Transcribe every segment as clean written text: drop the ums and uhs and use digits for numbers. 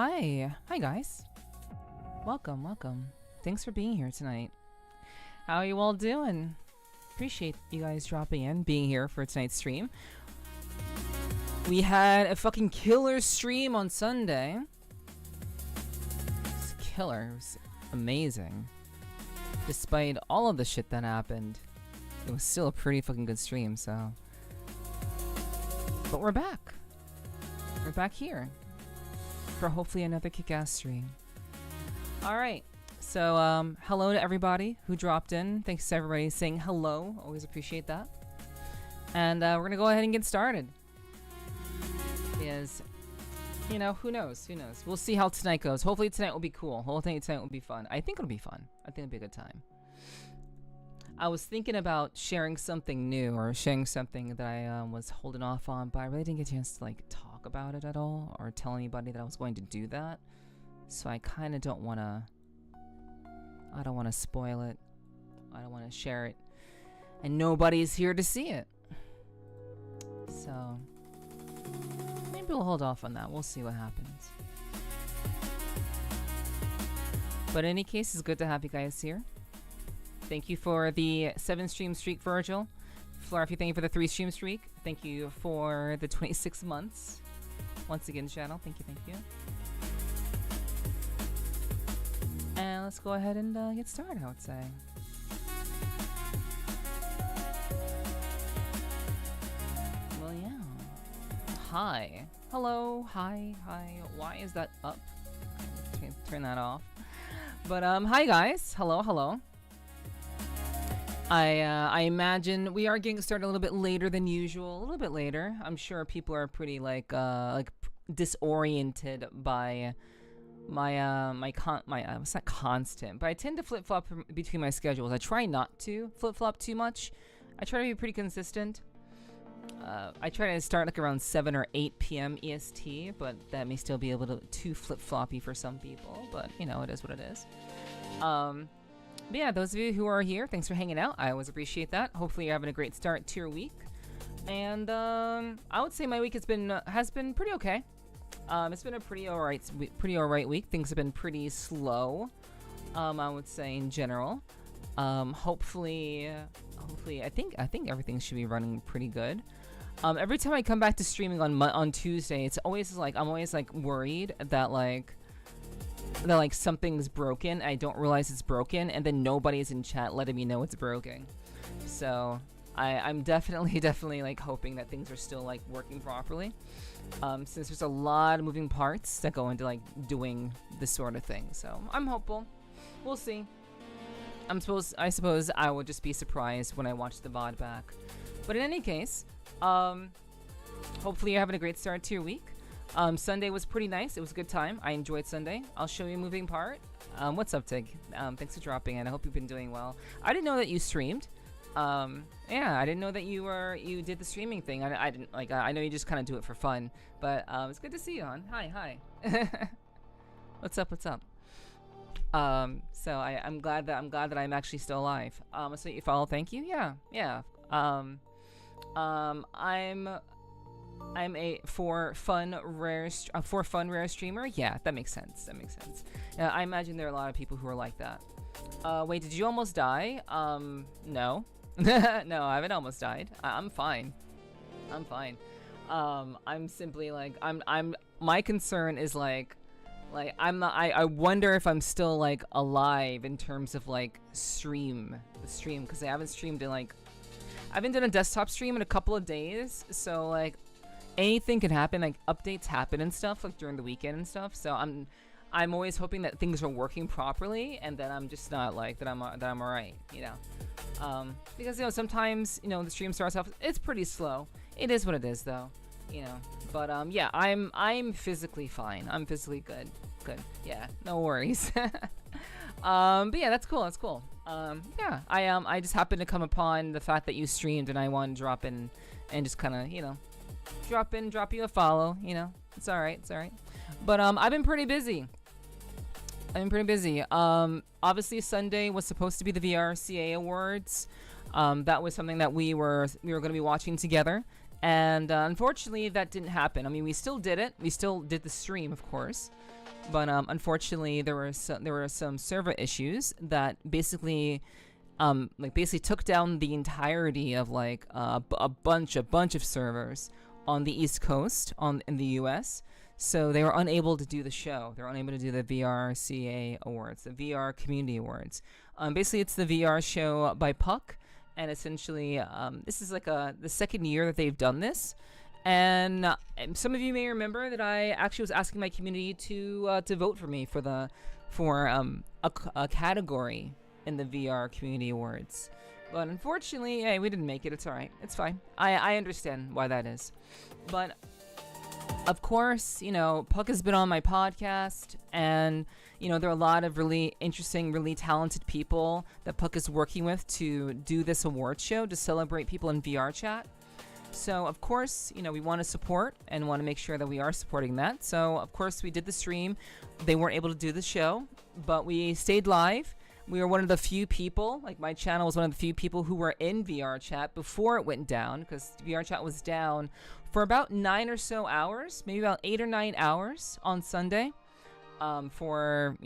hi. Hi, guys. Welcome, welcome. Thanks for being here tonight. How are you all doing? Appreciate you guys dropping in, being here for tonight's stream. We had a fucking killer stream on Sunday. It's killer. It was amazing. Despite all of the shit that happened, it was still a pretty fucking good stream, so. But we're back. We're back here for hopefully another kick-ass stream. Alright, so hello to everybody who dropped in. Thanks to everybody saying hello. Always appreciate that. And we're gonna go ahead and get started. Because, you know, who knows? Who knows? We'll see how tonight goes. Hopefully tonight will be cool. Hopefully tonight will be fun. I think it'll be fun. I think it'll be a good time. I was thinking about sharing something new or sharing something that I was holding off on, but I really didn't get a chance to like talk about it at all or tell anybody that I was going to do that. So I kind of don't want to. I don't want to spoil it. I don't want to share it, and nobody's here to see it. So maybe we'll hold off on that. We'll see what happens. But in any case, it's good to have you guys here. Thank you for the 7-stream streak, Virgil. Flarfy, thank you for the 3-stream streak. Thank you for the 26 months. Once again, channel. Thank you, thank you. And let's go ahead and get started, I would say. Well, yeah. Hi. Hello. Hi. Hi. Why is that up? Turn that off. But, hi, guys. Hello, hello. I imagine we are getting started a little bit later than usual. A little bit later. I'm sure people are pretty like disoriented by it's not constant, but I tend to flip-flop between my schedules. I try not to flip-flop too much. I try to be pretty consistent. I try to start like around 7 or 8 p.m. EST, but that may still be a little too flip-floppy for some people, but you know, it is what it is. But yeah, those of you who are here, thanks for hanging out. I always appreciate that. Hopefully you're having a great start to your week. And I would say my week has been pretty okay. It's been a pretty alright week. Things have been pretty slow. I would say in general. Hopefully I think everything should be running pretty good. Every time I come back to streaming on Tuesday, it's always like I'm always like worried that like something's broken. I don't realize it's broken, and then nobody's in chat letting me know it's broken. So I'm definitely like hoping that things are still like working properly. Since there's a lot of moving parts that go into like doing this sort of thing. So I'm hopeful. We'll see. I suppose I will just be surprised when I watch the VOD back. But in any case, hopefully you're having a great start to your week. Sunday was pretty nice. It was a good time. I enjoyed Sunday. I'll show you a moving part. What's up, Tig? Thanks for dropping in. I hope you've been doing well. I didn't know that you streamed. Yeah, I didn't know that you did the streaming thing. I didn't like. I know you just kind of do it for fun, but it's good to see you, hon. Hi. What's up? So I'm glad that I'm actually still alive. So you follow. Thank you. Yeah. I'm a for fun rare streamer. Yeah, that makes sense. I imagine there are a lot of people who are like that. Wait, did you almost die? No. No, I haven't almost died. I'm fine. I'm simply like my concern is like I'm not, I wonder if I'm still like alive in terms of like the stream because I haven't streamed in like I haven't done a desktop stream in a couple of days, so like anything can happen, like updates happen and stuff like during the weekend and stuff, so I'm always hoping that things are working properly and that I'm just not like that I'm alright, you know. Because you know sometimes you know the stream starts off, it's pretty slow. It is what it is though, you know. But yeah, I'm physically fine. I'm physically good. Yeah, no worries. But yeah, that's cool. Yeah, I just happened to come upon the fact that you streamed and I wanted to drop in and just kind of, you know, drop you a follow, you know. It's alright. But I've been pretty busy. Obviously Sunday was supposed to be the VRCA Awards. That was something that we were going to be watching together. And unfortunately, that didn't happen. I mean, we still did it. We still did the stream, of course. But unfortunately, there were some server issues that basically basically took down the entirety of like a bunch of servers on the East Coast in the US. So they were unable to do the show. They were unable to do the VRCA Awards, the VR Community Awards. Basically, it's the VR show by Puck, and essentially, this is like the second year that they've done this. And some of you may remember that I actually was asking my community to vote for me for a category in the VR Community Awards. But unfortunately, hey, we didn't make it. It's all right. It's fine. I understand why that is. But of course, Puck has been on my podcast, and there are a lot of really interesting, really talented people that Puck is working with to do this award show to celebrate people in VR chat. So of course, we want to support and want to make sure that we are supporting that. So of course, we did the stream. They weren't able to do the show, but we stayed live. We were one of the few people, like my channel was one of the few people who were in VR chat before it went down, because VR chat was down for about 9 or so hours, maybe about 8 or 9 hours on Sunday. For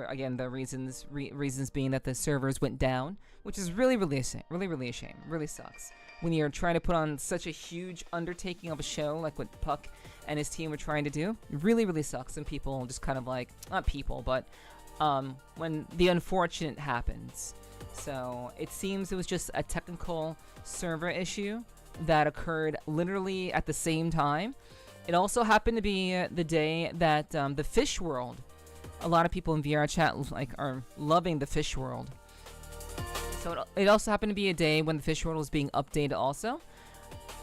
again the reasons being that the servers went down, which is really a shame. Really sucks when you're trying to put on such a huge undertaking of a show like what Puck and his team were trying to do. It really sucks, and people just kind of like, not people, but when the unfortunate happens. So it seems it was just a technical server issue that occurred literally at the same time. It also happened to be the day that the Fish World, a lot of people in VR chat are loving the Fish World. So it also happened to be a day when the Fish World was being updated also.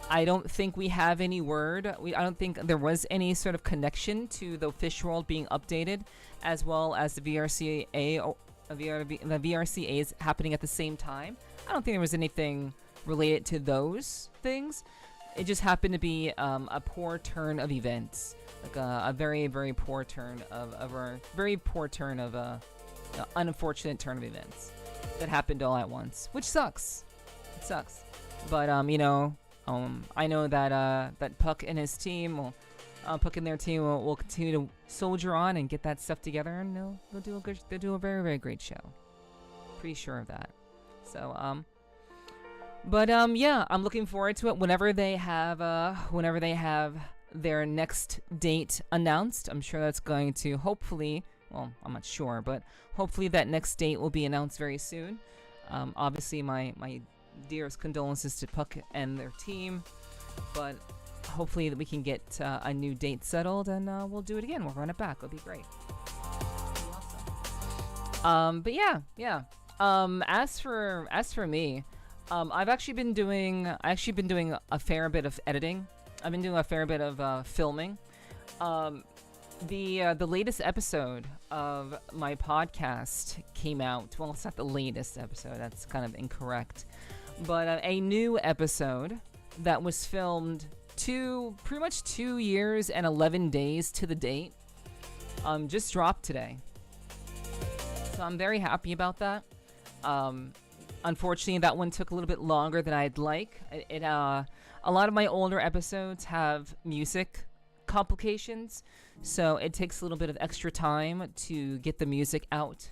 I don't think we have any word. I don't think there was any sort of connection to the Fish World being updated, as well as the VRCA, the VRCAs happening at the same time. I don't think there was anything related to those things. It just happened to be a poor turn of events, like a very poor turn of unfortunate turn of events that happened all at once, which sucks. It sucks, but I know that Puck and his team Puck and their team will continue to soldier on and get that stuff together, and they'll do a very great show. Pretty sure of that. So yeah, I'm looking forward to it whenever they have their next date announced. I'm sure that's going to hopefully, well, I'm not sure, but hopefully that next date will be announced very soon. Obviously my dearest condolences to Puck and their team, but hopefully that we can get a new date settled, and we'll do it again. We'll run it back. It'll be great. It'll be awesome. But yeah. As for me, I've actually been doing a fair bit of editing. I've been doing a fair bit of filming. The latest episode of my podcast came out. Well, it's not the latest episode. That's kind of incorrect. But a new episode that was filmed pretty much 2 years and 11 days to the date just dropped today. So I'm very happy about that. Unfortunately, that one took a little bit longer than I'd like. A lot of my older episodes have music complications, so it takes a little bit of extra time to get the music out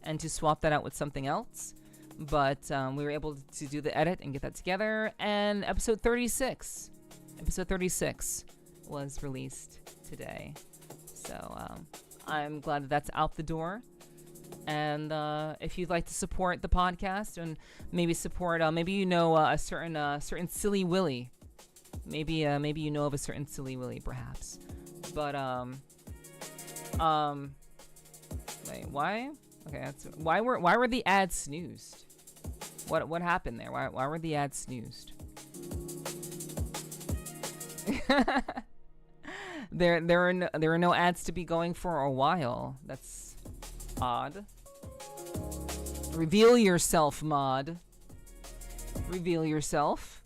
and to swap that out with something else. But we were able to do the edit and get that together, and episode 36 was released today. So I'm glad that that's out the door. And if you'd like to support the podcast and maybe support, maybe a certain Silly Willy, maybe you know of a certain Silly Willy, perhaps. But wait, why? Okay, why were the ads snoozed? What happened there? Why were the ads snoozed? There are no ads to be going for a while. That's odd. Reveal yourself, mod. Reveal yourself.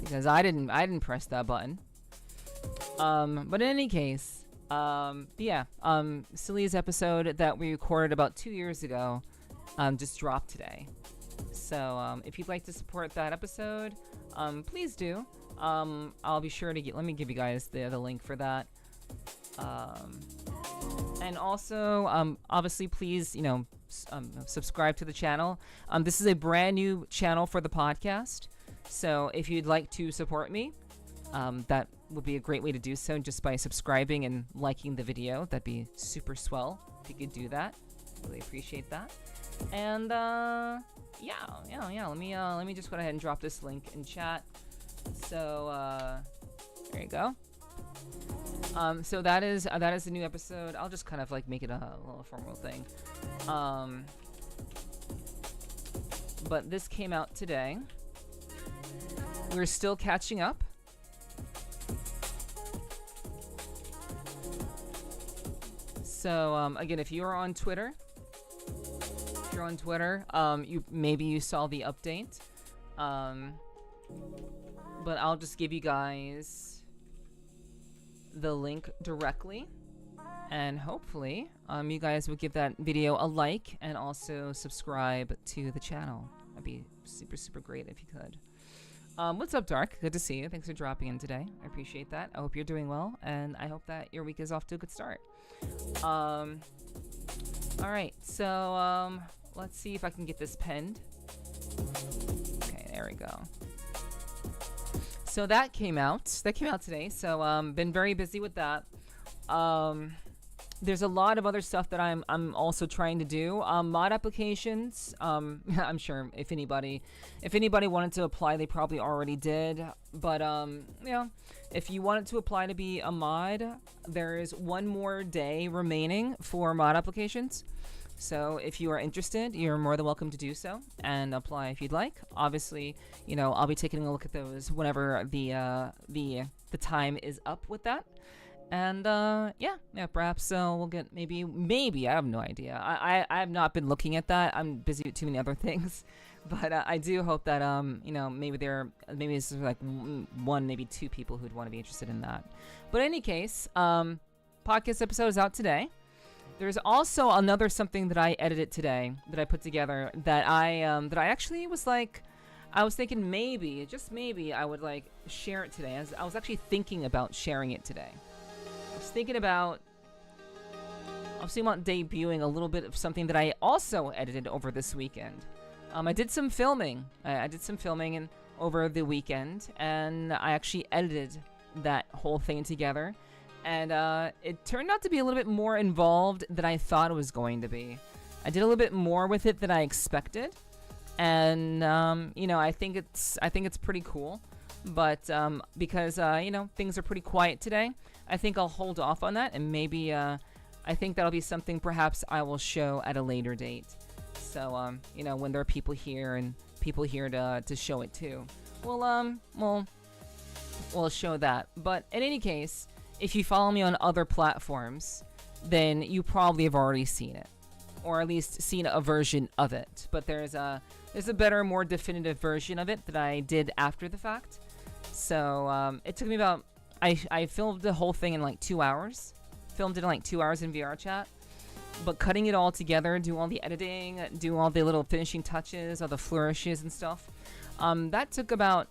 Because I didn't press that button. But in any case, Silly's episode that we recorded about 2 years ago just dropped today. So if you'd like to support that episode, please do. I'll be sure to let me give you guys the link for that. And also, obviously, please, subscribe to the channel. This is a brand new channel for the podcast, so if you'd like to support me, that would be a great way to do so, just by subscribing and liking the video. That'd be super swell if you could do that. Really appreciate that. And yeah. Let me just go ahead and drop this link in chat. So there you go. So that is the new episode. I'll just kind of like make it a little formal thing. But this came out today. We're still catching up. So again, if you're on Twitter, you saw the update. But I'll just give you guys the link directly, and hopefully you guys would give that video a like and also subscribe to the channel. That'd be super great if you could. What's up, Dark? Good to see you. Thanks for dropping in today. I appreciate that. I hope you're doing well, and I hope that your week is off to a good start. All right, so let's see if I can get this penned. Okay, there we go. So that came out today. So been very busy with that. There's a lot of other stuff that I'm also trying to do. Mod applications. I'm sure if anybody wanted to apply, they probably already did. But if you wanted to apply to be a mod, there is one more day remaining for mod applications. So if you are interested, you're more than welcome to do so and apply if you'd like. Obviously, I'll be taking a look at those whenever the time is up with that. And yeah, perhaps we'll get maybe I have no idea. I have not been looking at that. I'm busy with too many other things. But I do hope that maybe this is like one, maybe two people who'd want to be interested in that. But in any case, podcast episode is out today. There's also another something that I edited today that I put together that I actually was like, I was thinking maybe, just maybe, I would like share it today. I was actually thinking about sharing it today. I was thinking about debuting a little bit of something that I also edited over this weekend. I did some filming. I did some filming over the weekend, and I actually edited that whole thing together. And it turned out to be a little bit more involved than I thought it was going to be. I did a little bit more with it than I expected, and I think it's pretty cool. But because things are pretty quiet today, I think I'll hold off on that, and maybe I think that'll be something perhaps I will show at a later date. So when there are people here and people here to show it too, we'll show that. But in any case, if you follow me on other platforms, then you probably have already seen it, or at least seen a version of it. But there's a better, more definitive version of it that I did after the fact. So it took me about I filmed the whole thing in like 2 hours. Filmed it in like 2 hours in VR chat. But cutting it all together, do all the editing, do all the little finishing touches, all the flourishes and stuff, that took about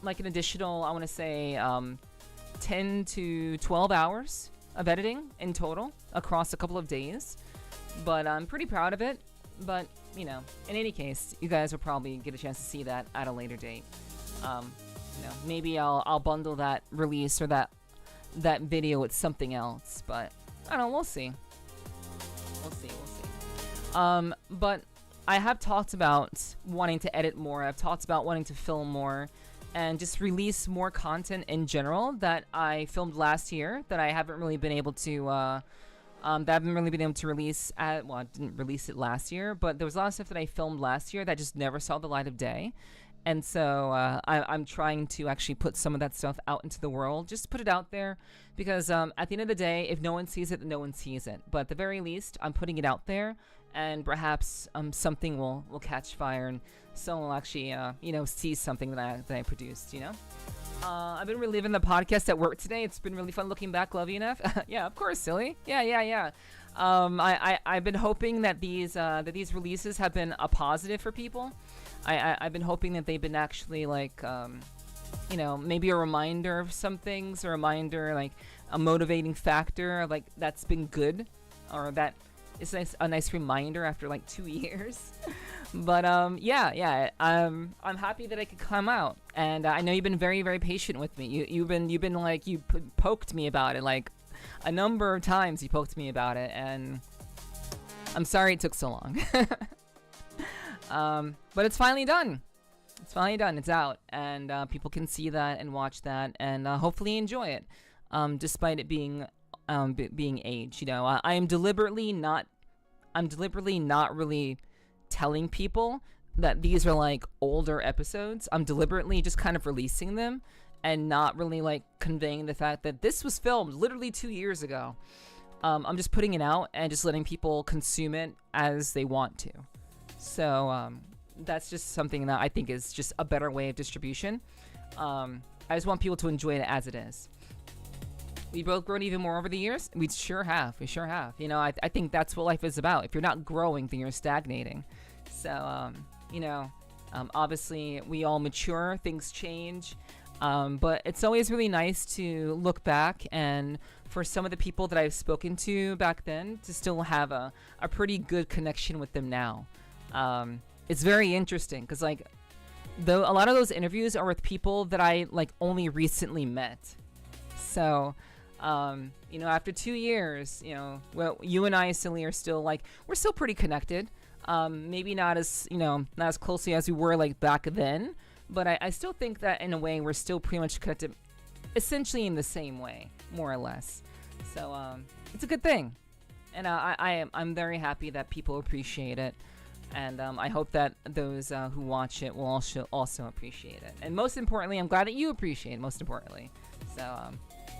like an additional, I want to say, 10 to 12 hours of editing in total across a couple of days. But I'm pretty proud of it. But in any case, you guys will probably get a chance to see that at a later date. Maybe I'll bundle that release or that video with something else. But I don't know, we'll see. We'll see. But I have talked about wanting to edit more. I've talked about wanting to film more and just release more content in general that I filmed last year that I haven't really been able to release I didn't release it last year, but there was a lot of stuff that I filmed last year that just never saw the light of day. And so I'm trying to actually put some of that stuff out into the world, just put it out there, because at the end of the day, if no one sees it, then no one sees it. But at the very least, I'm putting it out there, and perhaps something will catch fire, and someone will actually see something that I produced. I've been reliving the podcast at work today. It's been really fun looking back. Love you, Neff. Yeah, of course, silly. Yeah. I've been hoping that these releases have been a positive for people. I've been hoping that they've been actually like maybe a reminder of some things, a reminder like a motivating factor, like that's been good, or that is a nice reminder after like 2 years. But yeah, I'm happy that I could come out, and I know you've been very, very patient with me. You've been like, you poked me about it like a number of times. You poked me about it, and I'm sorry it took so long. But it's finally done. It's finally done. It's out, and people can see that and watch that, and hopefully enjoy it, despite it being aged. You know, I'm deliberately not really telling people that these are like older episodes. I'm deliberately just kind of releasing them and not really like conveying the fact that this was filmed literally 2 years ago. I'm just putting it out and just letting people consume it as they want to. So that's just something that I think is just a better way of distribution. I just want people to enjoy it as it is. We both grown even more over the years. We sure have. You know, I think that's what life is about. If you're not growing, then you're stagnating. So, you know, obviously we all mature, things change. But it's always really nice to look back, and for some of the people that I've spoken to back then to still have a pretty good connection with them now. It's very interesting because like though a lot of those interviews are with people that I like only recently met. So, you know, after 2 years, you know, well, you and I, Silly, are still like, we're still pretty connected. Maybe not as, you know, not as closely as we were like back then, but I still think that in a way we're still pretty much connected, essentially in the same way, more or less. So, it's a good thing. And I'm very happy that people appreciate it. And I hope that those who watch it will also appreciate it. And most importantly, I'm glad that you appreciate it, most importantly. So,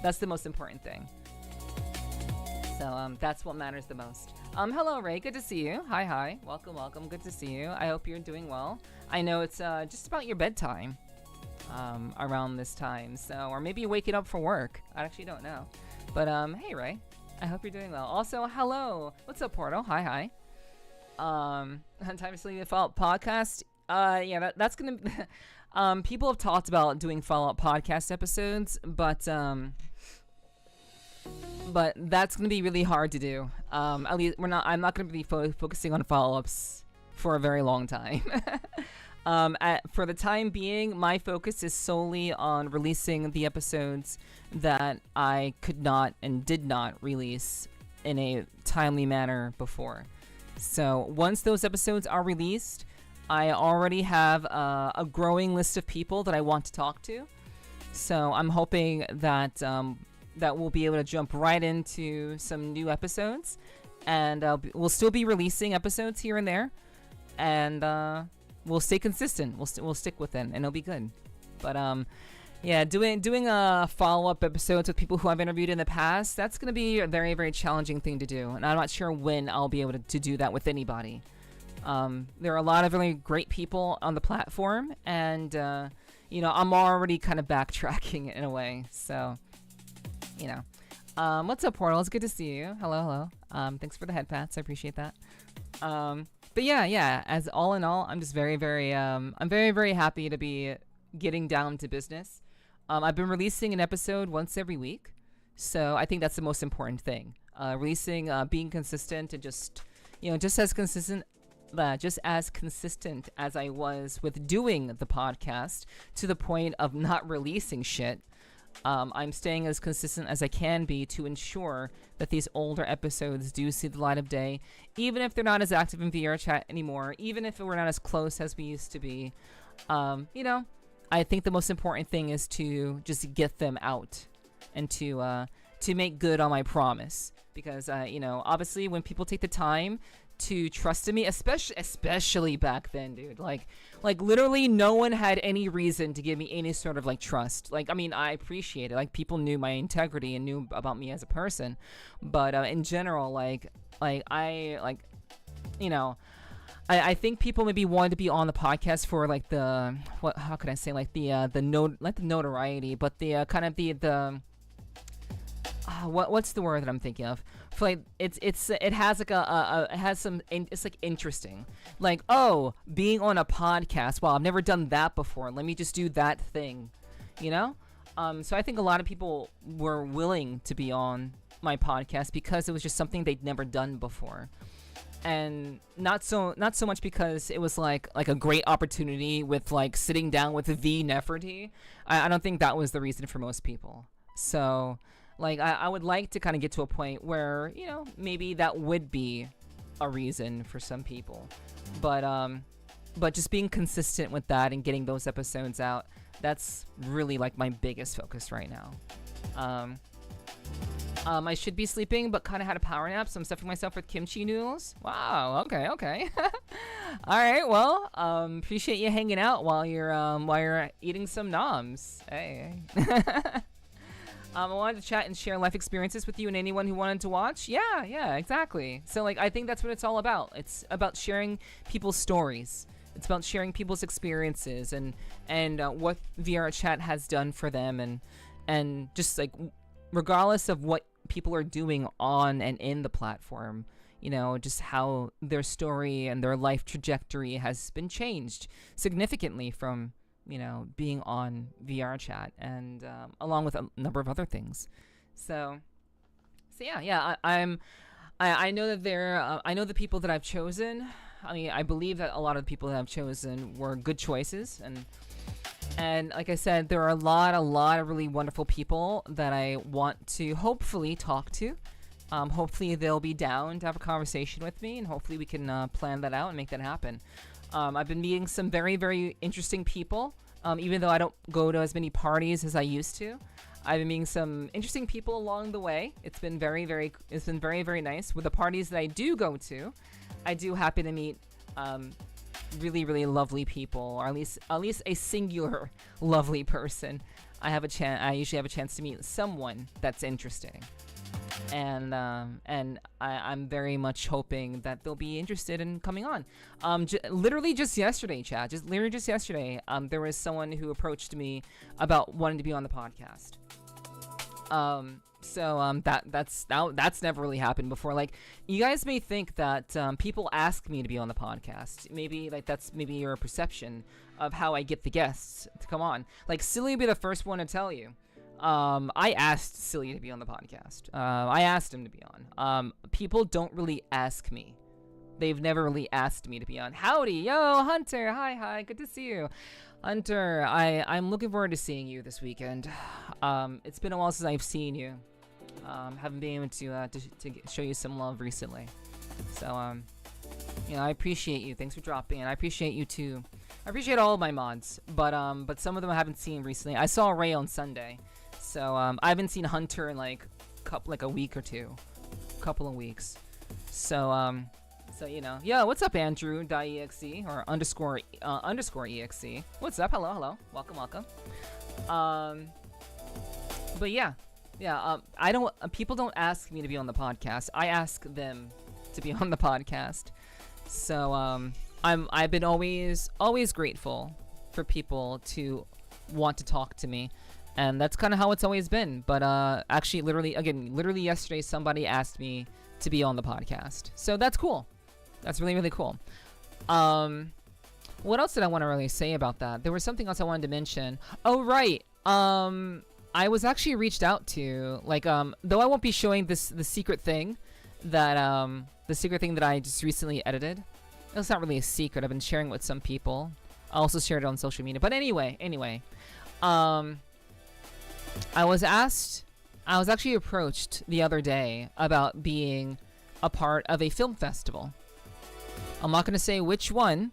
that's the most important thing. So, that's what matters the most. Hello, Ray. Good to see you. Hi. Welcome. Good to see you. I hope you're doing well. I know it's just about your bedtime around this time. So, or maybe you're waking up for work. I actually don't know. But, hey, Ray. I hope you're doing well. Also, hello. What's up, Porto? Hi. Time to Sleep the Fallout podcast. Yeah, that's gonna be people have talked about doing Fallout podcast episodes, but that's gonna be really hard to do. At least I'm not gonna be focusing on follow-ups for a very long time. For the time being, my focus is solely on releasing the episodes that I could not and did not release in a timely manner before. So once those episodes are released, I already have a growing list of people that I want to talk to. So I'm hoping that that we'll be able to jump right into some new episodes, and we'll still be releasing episodes here and there, and we'll stay consistent. We'll stick with it, and it'll be good. But yeah, doing a follow-up episodes with people who I've interviewed in the past, that's going to be a very, very challenging thing to do. And I'm not sure when I'll be able to do that with anybody. There are a lot of really great people on the platform, and, you know, I'm already kind of backtracking in a way. So, you know. What's up, Portal? It's good to see you. Hello. Thanks for the head pats. I appreciate that. But yeah, as all in all, I'm just very, very, I'm very, very happy to be getting down to business. I've been releasing an episode once every week, so I think that's the most important thing. Releasing, being consistent, and just, you know, just as consistent as I was with doing the podcast, to the point of not releasing shit. I'm staying as consistent as I can be to ensure that these older episodes do see the light of day, even if they're not as active in VR chat anymore, even if we're not as close as we used to be. You know, I think the most important thing is to just get them out and to make good on my promise. Because, you know, obviously when people take the time to trust in me, especially back then, dude, like literally no one had any reason to give me any sort of like trust. Like, I mean, I appreciate it. Like, people knew my integrity and knew about me as a person, but in general, you know, I think people maybe wanted to be on the podcast for like how could I say, like the notoriety, but the kind of the what's the word that I'm thinking of? For like it has like it has some, it's like interesting, like, oh, being on a podcast. Well, I've never done that before. Let me just do that thing, you know. So I think a lot of people were willing to be on my podcast because it was just something they'd never done before. And not so much because it was like a great opportunity with like sitting down with the Nepherti. I don't think that was the reason for most people. So like I would like to kind of get to a point where, you know, maybe that would be a reason for some people. But just being consistent with that and getting those episodes out, that's really like my biggest focus right now. I should be sleeping, but kind of had a power nap, so I'm stuffing myself with kimchi noodles. Wow. Okay. All right. Well, appreciate you hanging out while you're eating some noms. Hey. I wanted to chat and share life experiences with you and anyone who wanted to watch. Yeah, exactly. So like, I think that's what it's all about. It's about sharing people's stories. It's about sharing people's experiences and what VR chat has done for them, and just like, regardless of what people are doing on and in the platform, you know, just how their story and their life trajectory has been changed significantly from, you know, being on VR chat, and along with a number of other things. So yeah, I know that I know the people that I've chosen. I mean, I believe that a lot of the people that I've chosen were good choices, and like I said, there are a lot of really wonderful people that I want to hopefully talk to. Hopefully they'll be down to have a conversation with me, and hopefully we can plan that out and make that happen. I've been meeting some very, very interesting people, even though I don't go to as many parties as I used to. I've been meeting some interesting people along the way. It's been very, very nice. With the parties that I do go to, I do happen to meet really, really lovely people, or at least a singular lovely person. I usually have a chance to meet someone that's interesting, and I'm very much hoping that they'll be interested in coming on. Literally just yesterday, chat. Just yesterday, there was someone who approached me about wanting to be on the podcast. So that's never really happened before. Like, you guys may think that people ask me to be on the podcast. Maybe like that's maybe your perception of how I get the guests to come on. Like, Silly would be the first one to tell you. I asked Silly to be on the podcast. I asked him to be on. People don't really ask me. They've never really asked me to be on. Howdy, yo, Hunter. Hi, good to see you. Hunter, I'm looking forward to seeing you this weekend. It's been a while since I've seen you. Haven't been able to show you some love recently. So, you know, I appreciate you. Thanks for dropping in. I appreciate you too. I appreciate all of my mods, but some of them I haven't seen recently. I saw Ray on Sunday, so I haven't seen Hunter in like a week or two, couple of weeks. So you know, yo, what's up, Andrew.exe or underscore exe? What's up? Hello, welcome. But yeah. People don't ask me to be on the podcast. I ask them to be on the podcast. So I've been always grateful for people to want to talk to me, and that's kind of how it's always been. But actually, literally yesterday, somebody asked me to be on the podcast. So that's cool. That's really, really cool. What else did I want to really say about that? There was something else I wanted to mention. Oh, right. I was actually reached out to, like, though I won't be showing the secret thing that I just recently edited. It's not really a secret. I've been sharing it with some people. I also shared it on social media. But anyway, I was actually approached the other day about being a part of a film festival. I'm not going to say which one,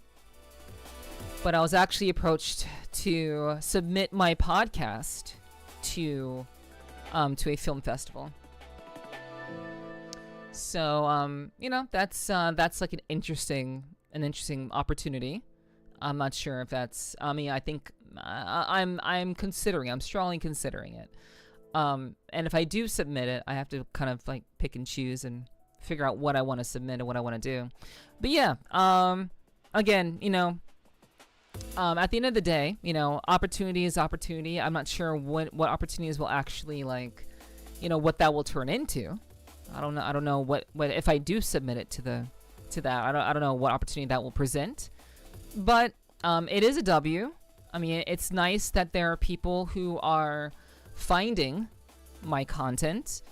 but I was actually approached to submit my podcast to a film festival. So you know, that's like an interesting opportunity. I'm not sure if that's, I mean, I think I'm strongly considering it. And if I do submit it, I have to kind of like pick and choose and figure out what I want to submit and what I want to do. But yeah, again, you know, at the end of the day, you know, opportunity is opportunity. I'm not sure what opportunities will actually, like, you know, what that will turn into. I don't know what if I do submit it to that. I don't know what opportunity that will present. But it is a W. I mean, it's nice that there are people who are finding my content,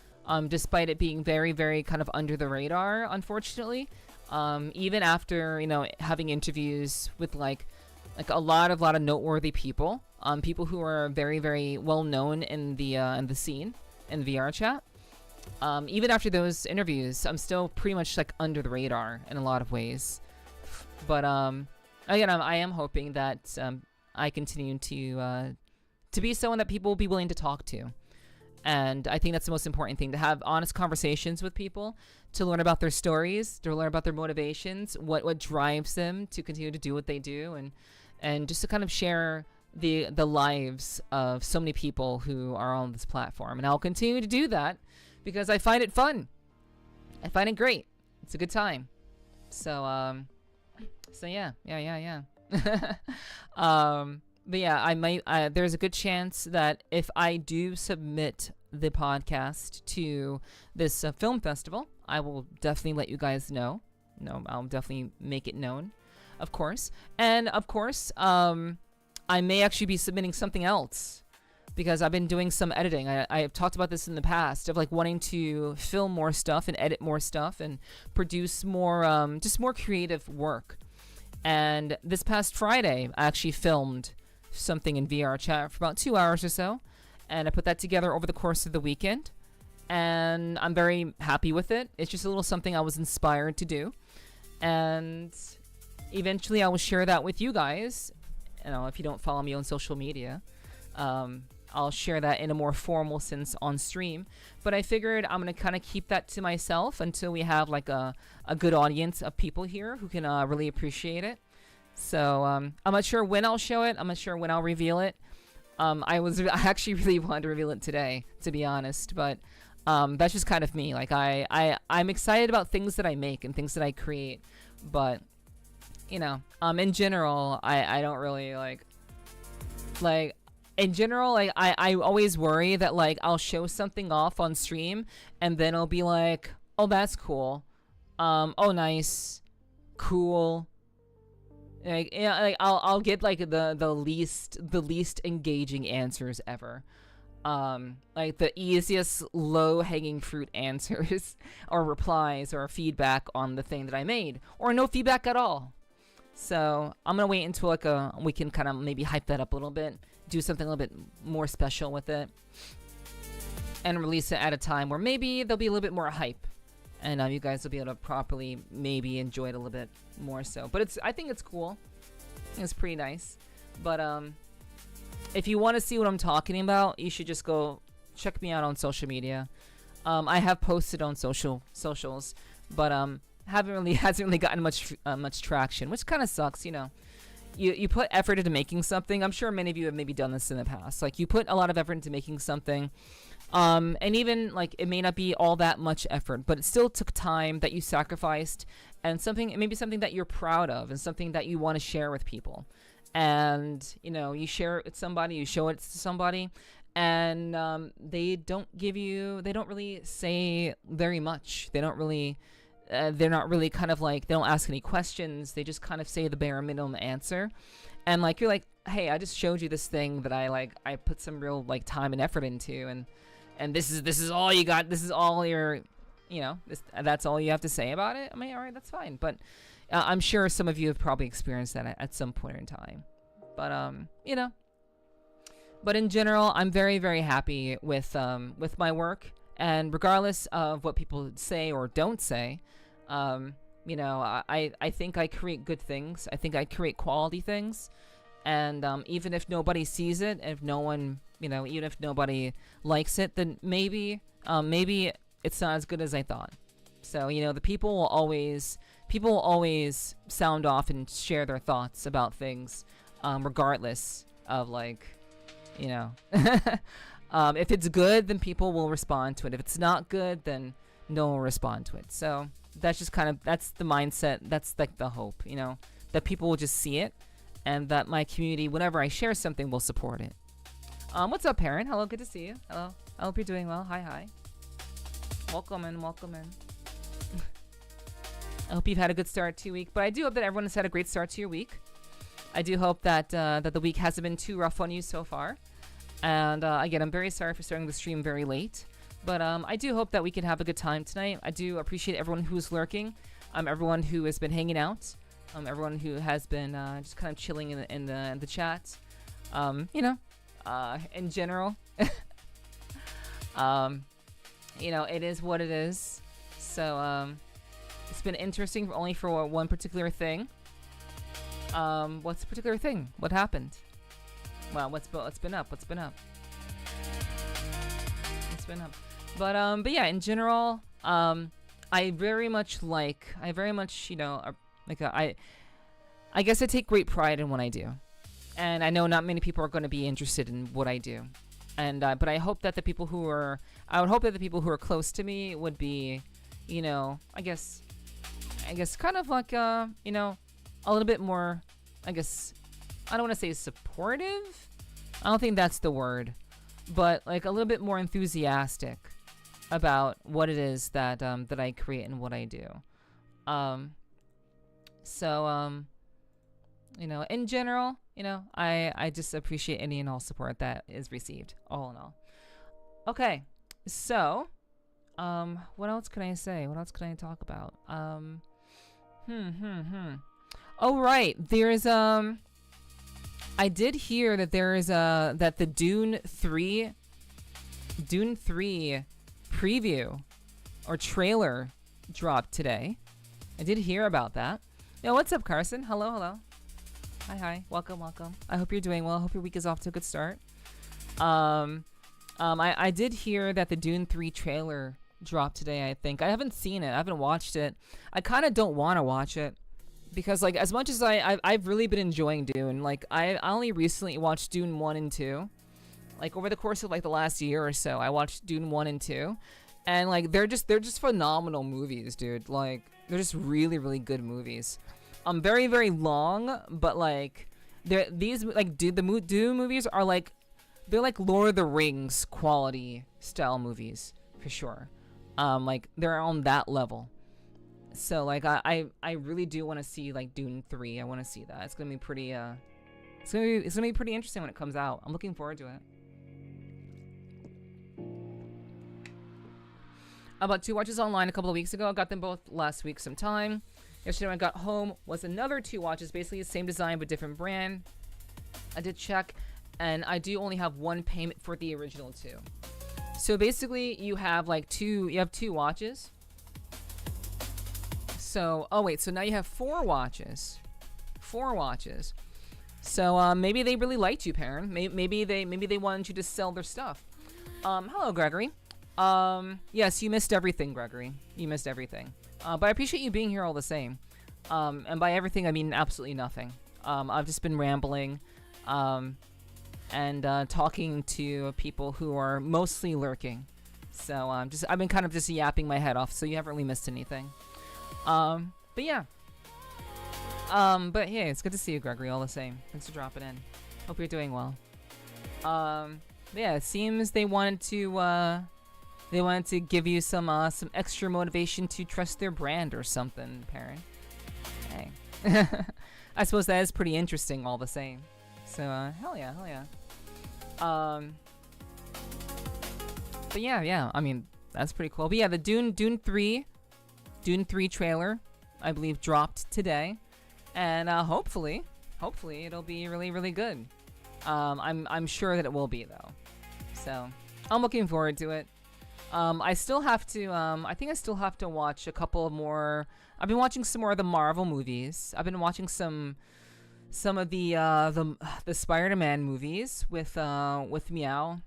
despite it being very, very kind of under the radar, unfortunately. Even after, you know, having interviews with like a lot of noteworthy people, people who are very, very well known in the scene, in the VR chat. Even after those interviews, I'm still pretty much like under the radar in a lot of ways. But again, I am hoping that I continue to be someone that people will be willing to talk to. And I think that's the most important thing, to have honest conversations with people, to learn about their stories, to learn about their motivations, what drives them to continue to do what they do, and just to kind of share the lives of so many people who are on this platform. And I'll continue to do that because I find it fun. I find it great. It's a good time. So yeah. But yeah, I might. There's a good chance that if I do submit the podcast to this film festival, I will definitely let you guys know. No, I'll definitely make it known, of course. And of course, I may actually be submitting something else, because I've been doing some editing. I've talked about this in the past, of like wanting to film more stuff and edit more stuff and produce more, just more creative work. And this past Friday, I actually filmed something in VR chat for about 2 hours or so, and I put that together over the course of the weekend, and I'm very happy with it. It's just a little something I was inspired to do, and eventually I will share that with you guys. You know, if you don't follow me on social media, I'll share that in a more formal sense on stream. But I figured I'm gonna kind of keep that to myself until we have like a good audience of people here who can really appreciate it. So I'm not sure when I'll show it. I'm not sure when I'll reveal it. I actually really wanted to reveal it today, to be honest. But that's just kind of me. Like I'm excited about things that I make and things that I create. But you know, in general, I don't really like in general, like I always worry that like I'll show something off on stream and then I'll be like, oh, that's cool. Oh, nice, cool. Like, yeah, like I'll get like the least engaging answers ever. Like the easiest low hanging fruit answers or replies or feedback on the thing that I made, or no feedback at all. So I'm gonna wait until like we can kind of maybe hype that up a little bit, do something a little bit more special with it, and release it at a time where maybe there'll be a little bit more hype, and you guys will be able to properly maybe enjoy it a little bit more so. But I think it's cool. It's pretty nice. But if you want to see what I'm talking about, you should just go check me out on social media. I have posted on socials, but hasn't really gotten much traction, which kind of sucks. You know, you put effort into making something. I'm sure many of you have maybe done this in the past. Like you put a lot of effort into making something, and even like it may not be all that much effort, but it still took time that you sacrificed, and maybe something that you're proud of, and something that you want to share with people. And you know, you share it with somebody, you show it to somebody, and they don't really say very much. They're not really kind of like, they don't ask any questions. They just kind of say the bare minimum answer. And like, you're like, hey, I just showed you this thing that I put some real like time and effort into, and this is all you got. This is all your, you know, that's all you have to say about it. I mean, all right, that's fine. But I'm sure some of you have probably experienced that at some point in time. But you know, but in general, I'm very, very happy with my work. And regardless of what people say or don't say, you know, I think I create good things. I think I create quality things. And even if nobody sees it, if no one, you know, even if nobody likes it, then maybe it's not as good as I thought. So, you know, the people will always sound off and share their thoughts about things, regardless of like, you know, if it's good, then people will respond to it. If it's not good, then no one will respond to it. So that's just that's the mindset. That's like the hope, you know, that people will just see it, and that my community, whenever I share something, will support it. What's up, Perrin? Hello, good to see you. Hello. I hope you're doing well. Hi. Welcome in. I hope you've had a good start to your week, but I do hope that everyone has had a great start to your week. I do hope that that the week hasn't been too rough on you so far. And again, I'm very sorry for starting the stream very late, but I do hope that we can have a good time tonight. I do appreciate everyone who's lurking, everyone who has been hanging out, everyone who has been just kind of chilling in the chat. You know, in general, you know, it is what it is. So it's been interesting only for one particular thing. What's the particular thing? What happened? Well, what's been up? What's been up? But yeah, in general, I very much, you know, I guess I take great pride in what I do, and I know not many people are going to be interested in what I do, and but I hope that the people who are, close to me would be, you know, I guess kind of like you know, a little bit more, I guess, I don't want to say supportive. I don't think that's the word, but like a little bit more enthusiastic about what it is that that I create and what I do. So you know, in general, you know, I just appreciate any and all support that is received, all in all. Okay, so what else can I say? What else can I talk about? Oh right, there's I did hear that there is that the Dune 3 preview or trailer dropped today. I did hear about that. Yo, what's up, Carson? Hello. Hi. Welcome. I hope you're doing well. I hope your week is off to a good start. I did hear that the Dune 3 trailer dropped today, I think. I haven't seen it. I haven't watched it. I kind of don't want to watch it. Because, like, as much as I've really been enjoying Dune, like, I only recently watched Dune 1 and 2. Like, over the course of, like, the last year or so, I watched Dune 1 and 2. And, like, they're just phenomenal movies, dude. Like, they're just really, really good movies. Very, very long, but, like, the Dune movies are, like, they're, like, Lord of the Rings quality style movies, for sure. Like, they're on that level. So, like, I really do want to see, like, Dune 3. I want to see that. It's gonna be pretty it's gonna be pretty interesting when it comes out. I'm looking forward to it. About 2 watches online a couple of weeks ago. I got them both last week sometime. Yesterday when I got home was another 2 watches, basically the same design but different brand. I did check, and I do only have 1 payment for the original 2. So basically you have like 2 watches. So, oh wait, so now you have 4 watches. 4 watches. So maybe they really liked you, Perrin. Maybe they wanted you to sell their stuff. Hello, Gregory. Yes, you missed everything, Gregory. You missed everything. But I appreciate you being here all the same. And by everything, I mean absolutely nothing. I've just been rambling, and talking to people who are mostly lurking. So I've been kind of just yapping my head off. So you haven't really missed anything. But yeah. But hey, it's good to see you, Gregory, all the same. Thanks for dropping in. Hope you're doing well. Yeah, it seems they wanted to give you some extra motivation to trust their brand or something, Perrin. Hey. I suppose that is pretty interesting all the same. So, hell yeah. But yeah, I mean, that's pretty cool. But yeah, the Dune 3 trailer, I believe, dropped today. And hopefully it'll be really, really good. I'm sure that it will be, though. So I'm looking forward to it. I still have to. I think I still have to watch a couple more. I've been watching some more of the Marvel movies. I've been watching some of the Spider-Man movies with Meow.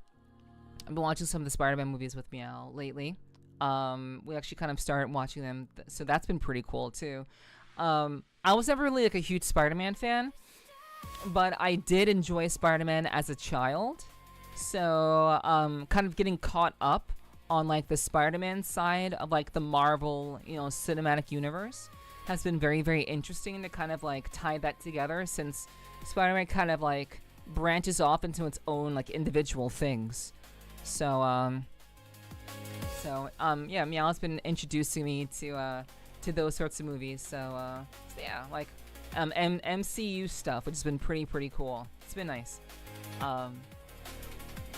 I've been watching some of the Spider-Man movies with Meow lately. We actually kind of started watching them, so that's been pretty cool too. I was never really like a huge Spider-Man fan, but I did enjoy Spider-Man as a child. So, kind of getting caught up on like the Spider-Man side of like the Marvel, cinematic universe has been very, very interesting to kind of like tie that together, since Spider-Man kind of like branches off into its own like individual things. So, yeah, Meow's been introducing me to those sorts of movies. So yeah, like MCU stuff, which has been pretty cool. It's been nice.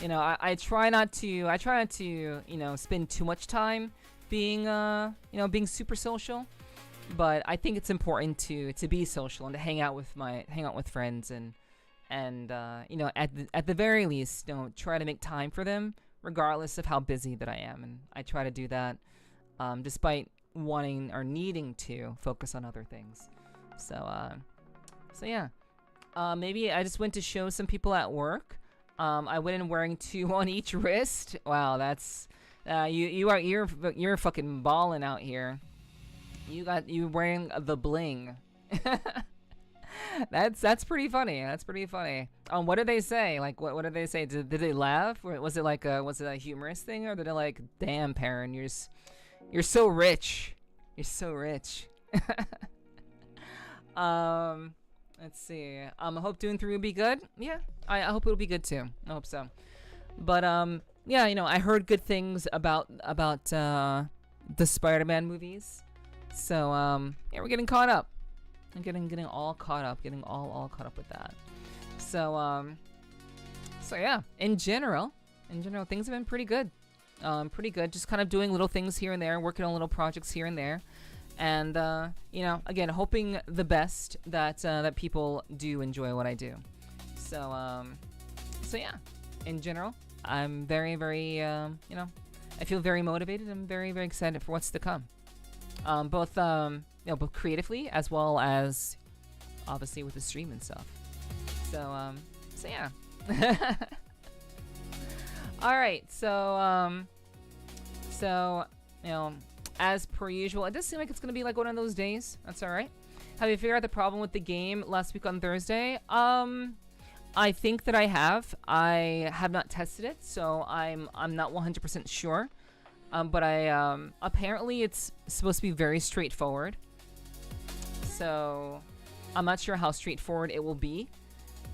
you know, I try not to you know, spend too much time being you know, being super social, but I think it's important to be social and to hang out with friends and you know, at the very least, you know, try to make time for them regardless of how busy that I am, and I try to do that despite wanting or needing to focus on other things. So yeah. Maybe I just went to show some people at work. I went in wearing 2 on each wrist. Wow, that's you're fucking balling out here. You wearing the bling. That's pretty funny. That's pretty funny. What did they say? Like what did they say? Did they laugh? Or was it like was it a humorous thing, or did they like, damn, Perrin, you're so rich. You're so rich. Let's see. I hope Dune 3 will be good. Yeah, I hope it'll be good too. I hope so. But yeah, you know, I heard good things about the Spider-Man movies. So yeah, we're getting caught up. I'm getting all caught up. Getting all caught up with that. So so yeah, in general, things have been pretty good. Pretty good. Just kind of doing little things here and there, working on little projects here and there. And you know, again, hoping the best that people do enjoy what I do. So so yeah, in general, I'm very you know, I feel very motivated. I'm very excited for what's to come. Both you know, both creatively as well as obviously with the stream and stuff. So so yeah. All right, so you know, as per usual, it does seem like it's gonna be like one of those days. That's all right. Have you figured out the problem with the game last week on Thursday? I think that I have. I have not tested it, so I'm not 100% sure. But I apparently it's supposed to be very straightforward. So I'm not sure how straightforward it will be.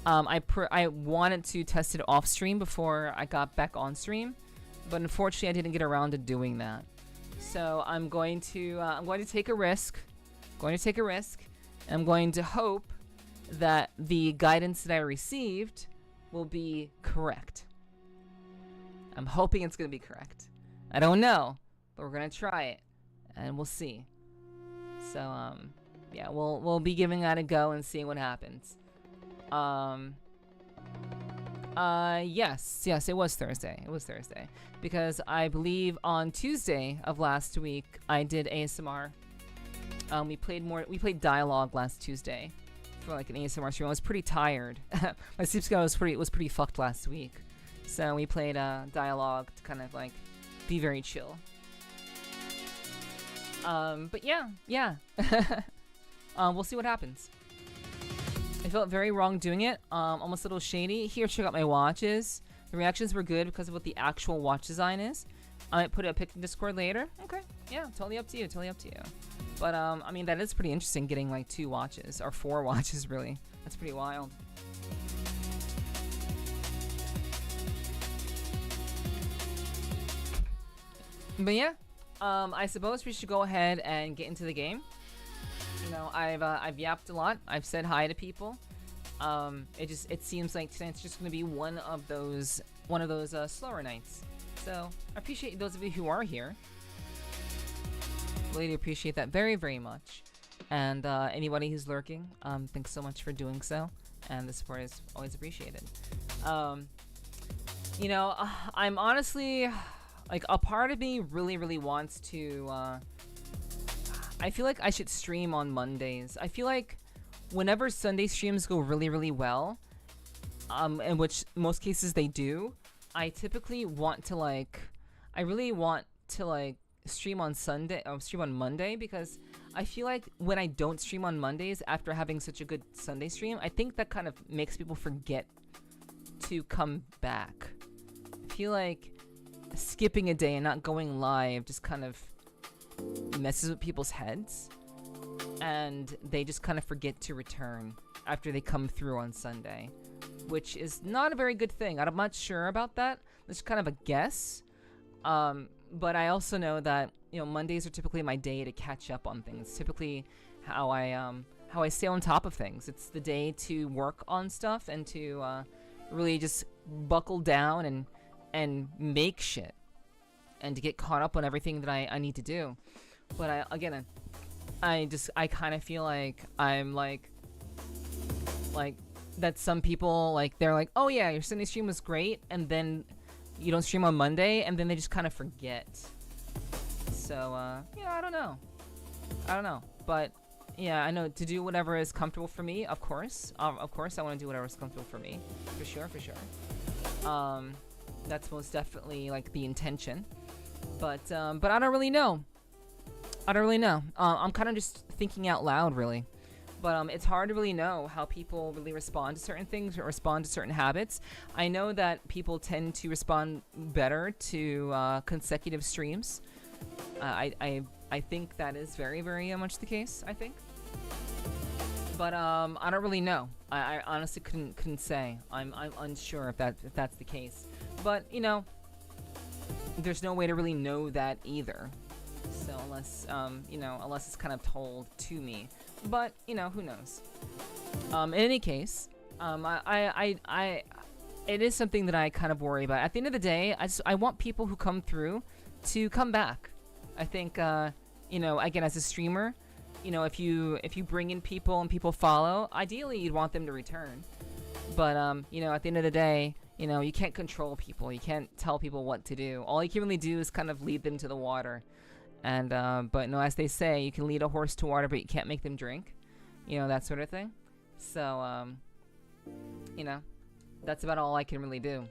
I wanted to test it off stream before I got back on stream, but unfortunately I didn't get around to doing that. So I'm going to take a risk. I'm going to hope that the guidance that I received will be correct. I'm hoping it's going to be correct. I don't know, but we're going to try it and we'll see. So yeah, we'll be giving that a go and seeing what happens. Yes, it was Thursday. Because I believe on Tuesday of last week I did ASMR. We played dialogue last Tuesday for like an ASMR stream. I was pretty tired. My sleep schedule was pretty fucked last week. So we played dialogue to kind of like be very chill. But yeah. We'll see what happens. I felt very wrong doing it. Almost a little shady. Here, check out my watches. The reactions were good because of what the actual watch design is. I might put a pic in Discord later. Okay, yeah, totally up to you. But I mean, that is pretty interesting. Getting like 2 watches or 4 watches, really. That's pretty wild. But yeah, I suppose we should go ahead and get into the game. You know, I've yapped a lot. I've said hi to people. It seems like tonight's just gonna be one of those slower nights. So I appreciate those of you who are here. Really appreciate that very much. And anybody who's lurking, thanks so much for doing so. And the support is always appreciated. You know, I'm honestly like, a part of me really wants to. I feel like I should stream on Mondays. I feel like whenever Sunday streams go really well, in which most cases they do, I typically want to like, I really want to like stream on Sunday or stream on Monday, because I feel like when I don't stream on Mondays after having such a good Sunday stream, I think that kind of makes people forget to come back. I feel like skipping a day and not going live just kind of messes with people's heads, and they just kind of forget to return after they come through on Sunday, which is not a very good thing. I'm not sure about that. That's kind of a guess. But I also know that, you know, Mondays are typically my day to catch up on things. Typically how I stay on top of things. It's the day to work on stuff and to really just buckle down and and make shit and to get caught up on everything that I need to do. But I kind of feel like I'm like that some people, like, they're like, oh yeah, your Sunday stream was great, and then you don't stream on Monday, and then they just kind of forget. So, yeah, I don't know. But, yeah, I know to do whatever is comfortable for me, of course. Of course I want to do whatever is comfortable for me. For sure. That's most definitely, like, the intention. But I don't really know. I'm kind of just thinking out loud, really. But it's hard to really know how people really respond to certain things or respond to certain habits. I know that people tend to respond better to consecutive streams. I think that is very, very much the case, I think. But I don't really know. I honestly couldn't say. I'm unsure if that's the case. But, you know, there's no way to really know that either. So unless it's kind of told to me. But, you know, who knows? In any case, it is something that I kind of worry about. At the end of the day, I want people who come through to come back. I think, you know, again, as a streamer, you know, if you bring in people and people follow, ideally you'd want them to return. But, you know, at the end of the day, you know, you can't control people. You can't tell people what to do. All you can really do is kind of lead them to the water. And, but no, as they say, you can lead a horse to water, but you can't make them drink. You know, that sort of thing. So, you know, that's about all I can really do.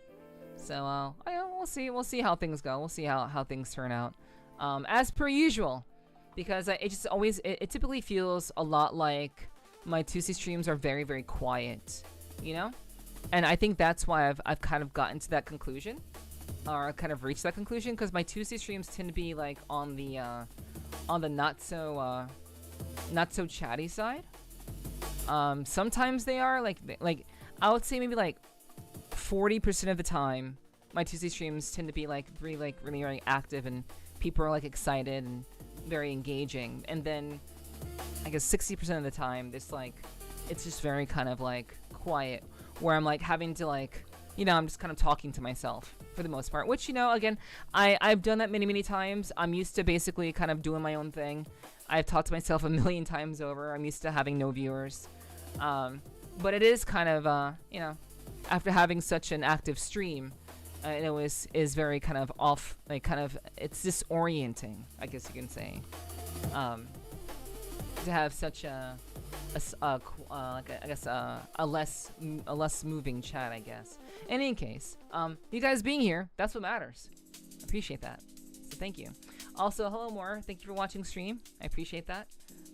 So, we'll see how things go. We'll see how things turn out. As per usual, because it typically feels a lot like my Tuesday streams are very, very quiet, you know? And I think that's why I've kind of gotten to that conclusion. Or kind of reached that conclusion, because my Tuesday streams tend to be like on the not so chatty side. Sometimes they are like I would say maybe like 40% of the time my Tuesday streams tend to be like really active, and people are like excited and very engaging. And then I guess 60% of the time it's just very kind of like quiet, where I'm like having to like, you know, I'm just kind of talking to myself for the most part, which, you know, again, I've done that many times. I'm used to basically kind of doing my own thing. I've talked to myself a million times over. I'm used to having no viewers. But it is kind of, you know, after having such an active stream, it always is very kind of off, like kind of, it's disorienting, I guess you can say. To have such a less moving chat, I guess. In any case, you guys being here, that's what matters. Appreciate that. So thank you. Also, hello more. Thank you for watching stream. I appreciate that.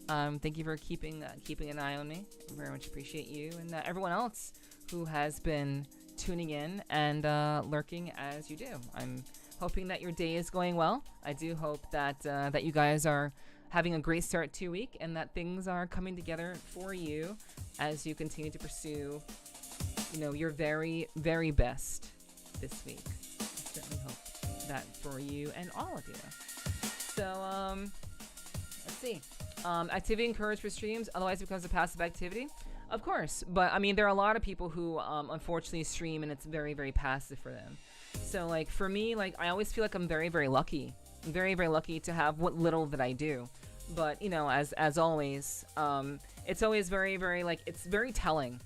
Thank you for keeping an eye on me. I very much appreciate you, and everyone else who has been tuning in and lurking as you do. I'm hoping that your day is going well. I do hope that that you guys are having a great start to your week, and that things are coming together for you as you continue to pursue, you know, your very, very best this week. I certainly hope that for you and all of you. So, let's see. Activity encouraged for streams, otherwise it becomes a passive activity. Of course, but I mean, there are a lot of people who unfortunately stream and it's very, very passive for them. So, like, for me, like, I always feel like I'm very, very lucky. I'm very, very lucky to have what little that I do. But, you know, as always, it's always very, very, like, it's very telling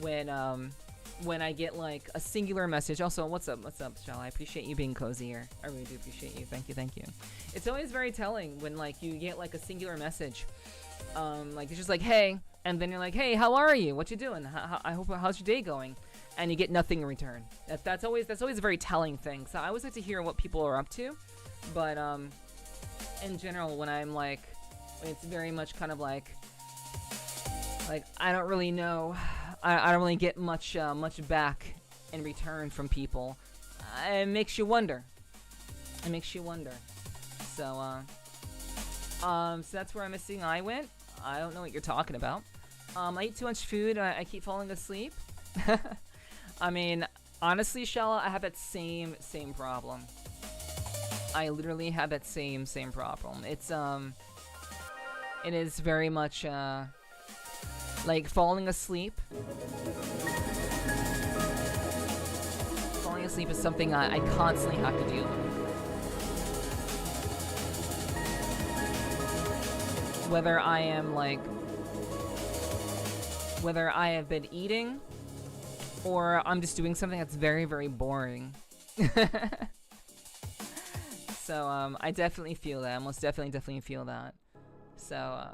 when I get, like, a singular message. Also, what's up, Schala? I appreciate you being cozy here. I really do appreciate you. Thank you. It's always very telling when, like, you get, like, a singular message. Like, it's just like, hey, and then you're like, hey, how are you? What you doing? How's your day going? And you get nothing in return. That's always a very telling thing. So I always like to hear what people are up to. But, in general, when I'm, like, it's very much kind of like I don't really know. I don't really get much back in return from people. It makes you wonder. So, so that's where I'm missing I went. I don't know what you're talking about. I eat too much food. I keep falling asleep. I mean, honestly, Schala, I have that same problem. I literally have that same problem. It's it is very much like falling asleep sleep is something I constantly have to deal with. Whether I am like, whether I have been eating or I'm just doing something that's very, very boring. So, I definitely feel that. I most definitely feel that. So,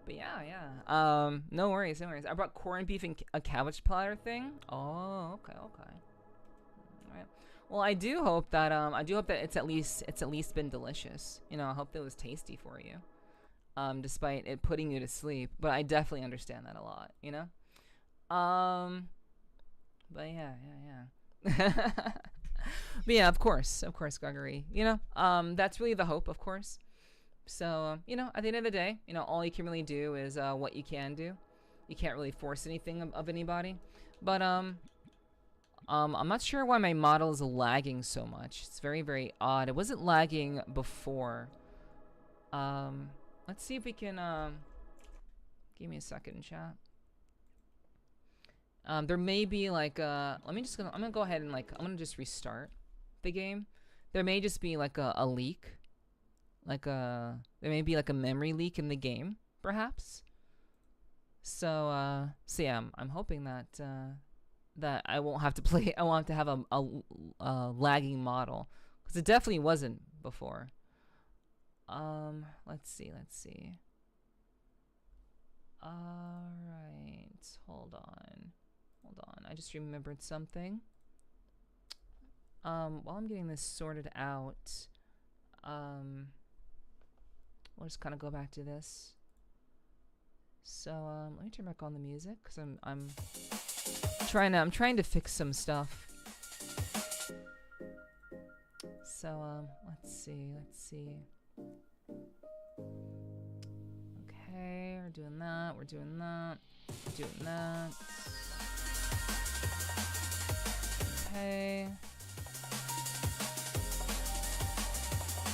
but yeah. No worries. I brought corned beef and a cabbage platter thing. Oh, okay. All right. Well, I do hope that it's at least been delicious. You know, I hope that it was tasty for you. Despite it putting you to sleep. But I definitely understand that a lot, you know? But yeah. But yeah, of course, Gregory. You know, that's really the hope, of course. So, you know, at the end of the day, you know, all you can really do is what you can do. You can't really force anything of anybody. But I'm not sure why my model is lagging so much. It's very, very odd. It wasn't lagging before. Let's see if we can give me a second, chat. There may be like I'm gonna go ahead and I'm gonna just restart the game. There may just be like a leak. There may be like a memory leak in the game, perhaps. So yeah, I'm hoping that that I won't have to play. I won't have to have a lagging model, because it definitely wasn't before. Let's see. All right, hold on. I just remembered something. While I'm getting this sorted out, we'll just kind of go back to this. So let me turn back on the music, because I'm trying to fix some stuff. So let's see. Okay, we're doing that. Okay.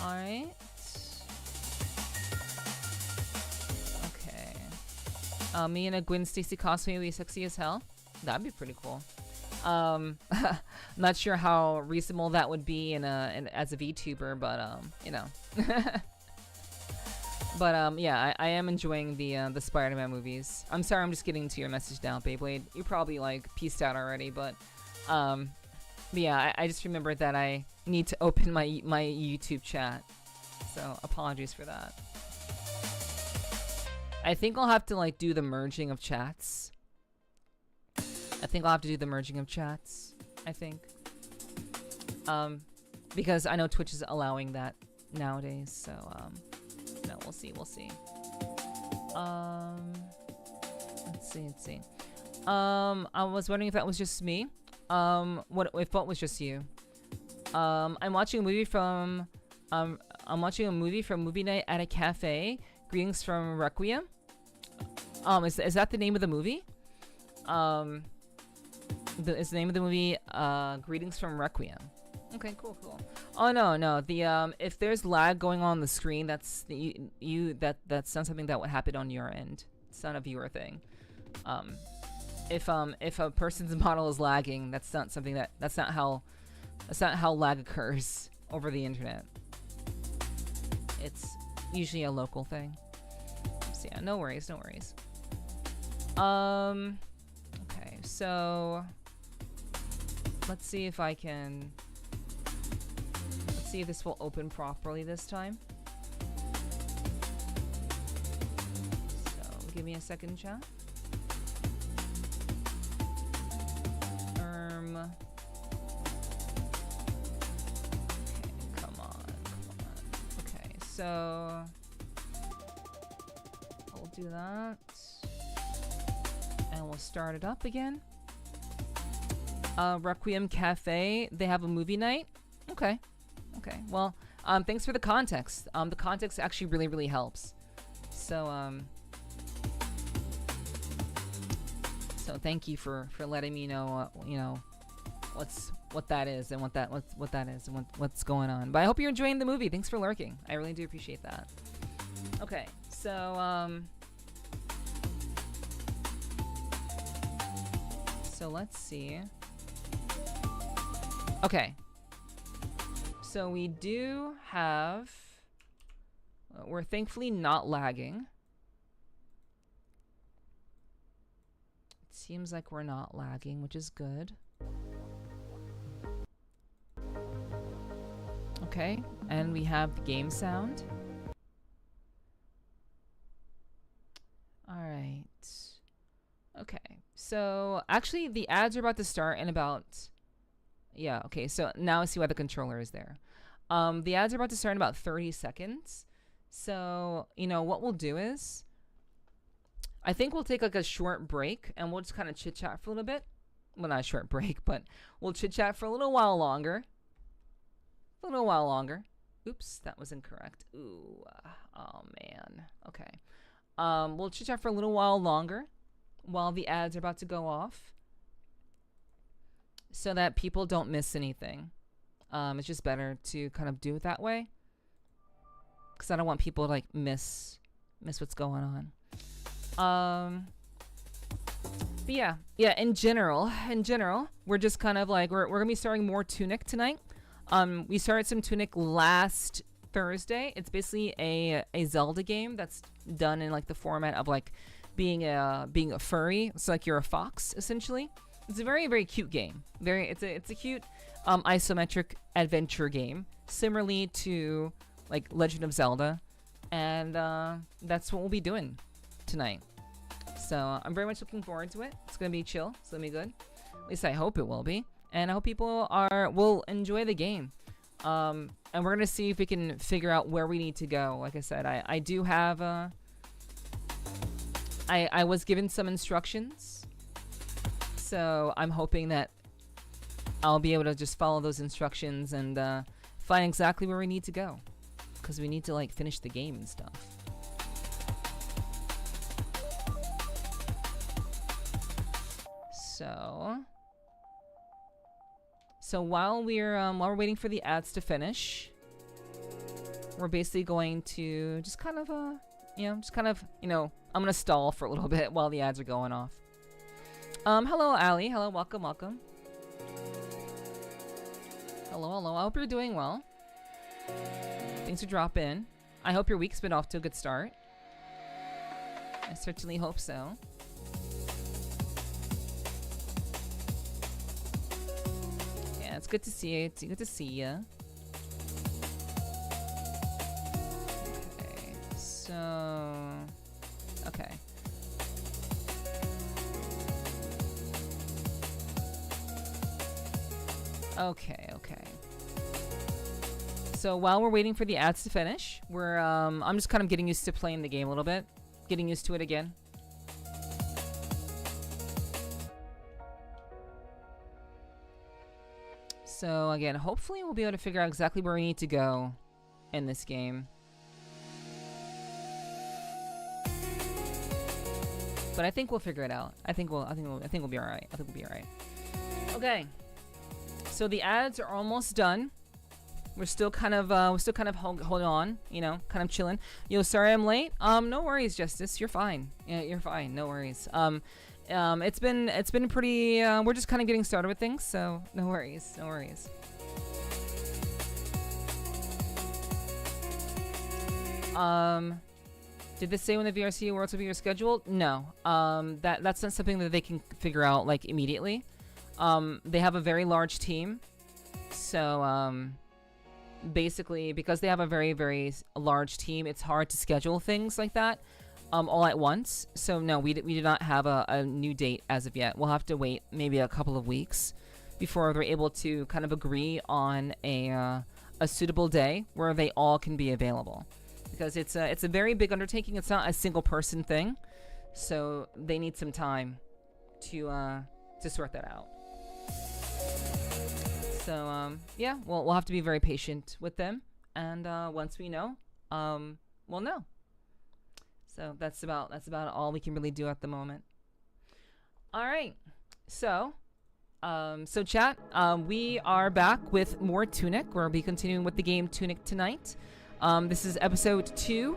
Alright. Okay. Me and a Gwen Stacy cosplay would be sexy as hell. That'd be pretty cool. Not sure how reasonable that would be as a VTuber, but you know. But yeah, I am enjoying the Spider-Man movies. I'm sorry, I'm just getting to your message now, Beyblade. You probably like pieced out already, but yeah, I just remembered that I need to open my YouTube chat, so apologies for that. I think I'll have to like do the merging of chats. I think because I know Twitch is allowing that nowadays, so no, we'll see. Let's see. I was wondering if that was just me. What was just you? I'm watching a movie from movie night at a cafe. Greetings from Requiem. Is that the name of the movie? Is the name of the movie Greetings from Requiem? Okay, cool. Oh no. The if there's lag going on the screen, that's that's not something that would happen on your end. It's not a viewer thing. If a person's model is lagging, that's not how lag occurs over the internet. It's usually a local thing. So yeah, no worries. Okay, so let's see if this will open properly this time. So give me a second, chat. Okay, come on. Okay, so we'll do that, and we'll start it up again. Requiem Cafe, they have a movie night. Okay. Well, thanks for the context. The context actually really helps. So so thank you for letting me know, you know, what that is and what's going on. But I hope you're enjoying the movie. Thanks for lurking. I really do appreciate that. Okay, so so let's see. Okay. So we do have... we're thankfully not lagging. It seems like we're not lagging, which is good. Okay, and we have the game sound. Alright. Okay, so actually the ads are about to start in about... Yeah, okay, so now I see why the controller is there. The ads are about to start in about 30 seconds. So, you know, what we'll do is... I think we'll take like a short break and we'll just kind of chit-chat for a little bit. Well, not a short break, but we'll chit-chat for a little while longer. A little while longer. Oops, that was incorrect. Ooh, oh man. Okay. We'll chit-chat for a little while longer while the ads are about to go off so that people don't miss anything. It's just better to kind of do it that way because I don't want people to like miss what's going on. But yeah, in general, we're just kind of like, we're gonna be starting more TUNIC tonight. We started some TUNIC last Thursday. It's basically a Zelda game that's done in like the format of like being a furry. So like you're a fox essentially. It's a very, very cute game. It's a cute isometric adventure game, similarly to like Legend of Zelda, and that's what we'll be doing tonight. So I'm very much looking forward to it. It's gonna be chill. It's gonna be good. At least I hope it will be. And I hope people will enjoy the game. And we're gonna see if we can figure out where we need to go. Like I said, I do have I was given some instructions, so I'm hoping that I'll be able to just follow those instructions and find exactly where we need to go, because we need to like finish the game and stuff. So while we're waiting for the ads to finish, we're basically going to just kind of I'm gonna stall for a little bit while the ads are going off. Hello, Ali. Hello, welcome. Hello. I hope you're doing well. Thanks for dropping in. I hope your week's been off to a good start. I certainly hope so. Yeah, it's good to see you. It's good to see you. Okay, so... Okay. Okay. So while we're waiting for the ads to finish, I'm just kind of getting used to playing the game a little bit. Getting used to it again. So again, hopefully we'll be able to figure out exactly where we need to go in this game. But I think we'll figure it out. I think we'll be alright. Okay. So the ads are almost done. We're still kind of holding on, you know, kind of chilling. Yo, sorry I'm late. No worries, Justice. You're fine. Yeah, you're fine. No worries. It's been pretty. We're just kind of getting started with things, so no worries. Did this say when the VRC Worlds will be rescheduled? No. That's not something that they can figure out like immediately. They have a very large team, so basically because they have a very, very large team, it's hard to schedule things like that all at once. So no, we do not have a new date as of yet. We'll have to wait maybe a couple of weeks before they're able to kind of agree on a suitable day where they all can be available. Because it's a very big undertaking. It's not a single person thing, so they need some time to sort that out. So yeah, we'll have to be very patient with them, and once we know, we'll know. So that's about all we can really do at the moment. All right, so chat, we are back with more TUNIC. We'll be continuing with the game TUNIC tonight. This is episode 2.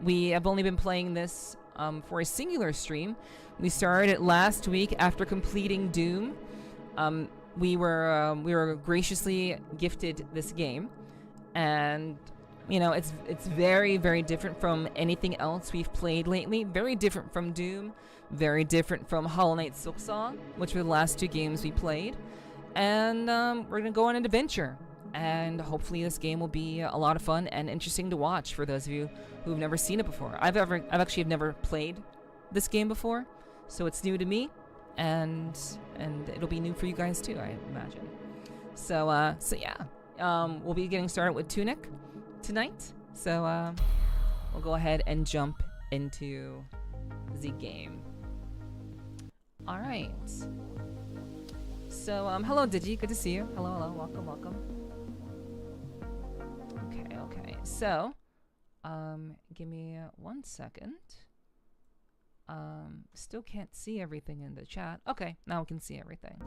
We have only been playing this for a singular stream. We started it last week after completing Doom. we were graciously gifted this game, and you know, it's very, very different from anything else we've played lately. Very different from Doom, very different from Hollow Knight Silksong, which were the last 2 games we played. And we're gonna go on an adventure, and hopefully this game will be a lot of fun and interesting to watch for those of you who've never seen it before. I've actually never played this game before, so it's new to me, and it'll be new for you guys too, I imagine. So yeah, we'll be getting started with TUNIC tonight, so we'll go ahead and jump into the game. All right. So hello Digi, good to see you. Hello, welcome. Okay. So give me 1 second. Still can't see everything in the chat. Okay, now we can see everything.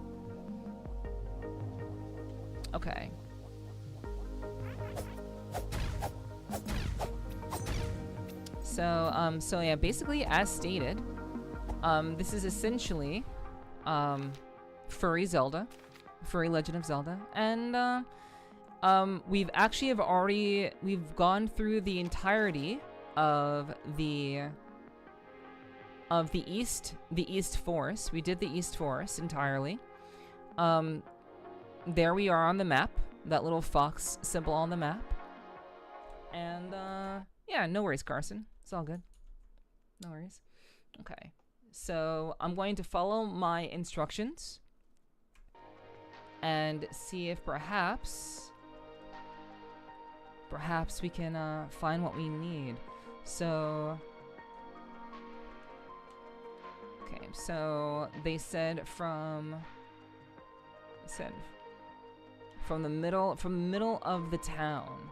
Okay. So yeah, basically as stated, this is essentially Furry Zelda, Furry Legend of Zelda, and we've gone through the entirety of the East Forest. We did the East Forest entirely. There we are on the map, that little fox symbol on the map, and yeah, no worries, Carson. It's all good. No worries. Okay. So I'm going to follow my instructions and see if perhaps we can find what we need. So okay, so they said from the middle of the town.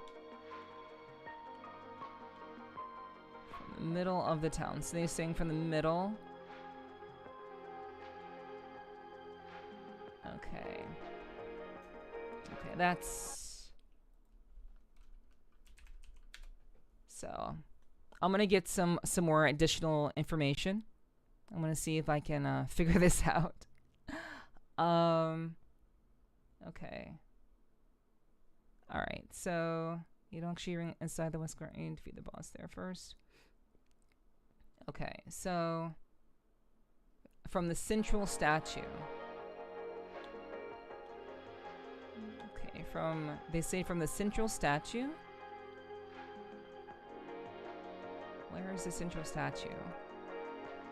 Middle of the town. So they're saying from the middle. Okay, that's... So I'm gonna get some more additional information. I'm gonna see if I can figure this out. Okay. Alright, so you don't actually ring inside the West Garden, defeat the boss there first. Okay, so from the central statue. Okay, they say from the central statue. Where is the central statue?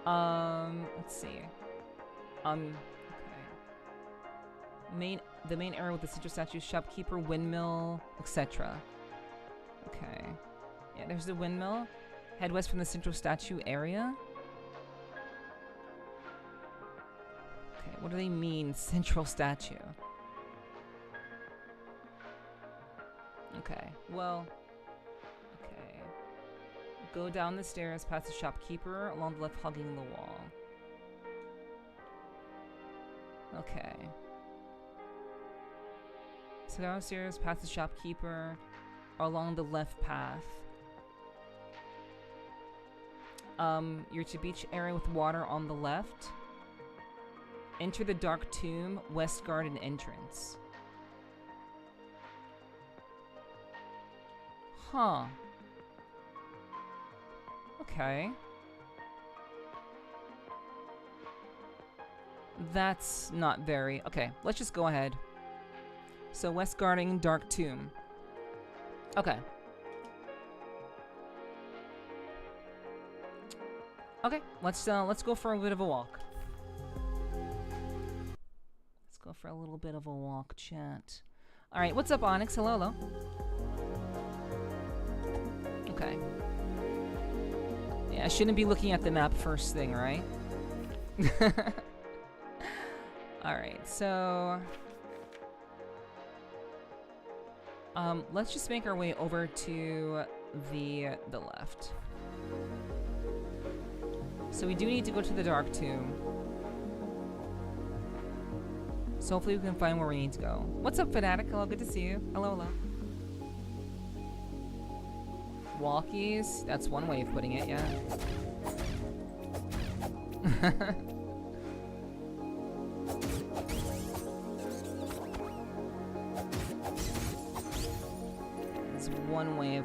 Let's see. Okay. The main area with the central statue, shopkeeper, windmill, etc. Okay. Yeah, there's the windmill. Head west from the central statue area. Okay, what do they mean, central statue? Okay, well, okay. Go down the stairs past the shopkeeper, along the left, hugging the wall. Okay. So downstairs past the shopkeeper, along the left path. You're to beach area with water on the left. Enter the dark tomb, west garden entrance. Huh. Okay. That's not very... Okay, let's just go ahead. So west garden, dark tomb. Okay. Okay, let's go for a bit of a walk. Let's go for a little bit of a walk, chat. All right, what's up, Onyx? Hello. Okay. Yeah, I shouldn't be looking at the map first thing, right? All right, so let's just make our way over to the left. So we do need to go to the Dark Tomb. So hopefully we can find where we need to go. What's up, Fanatic? Hello, good to see you. Hello. Walkies? That's one way of putting it, yeah.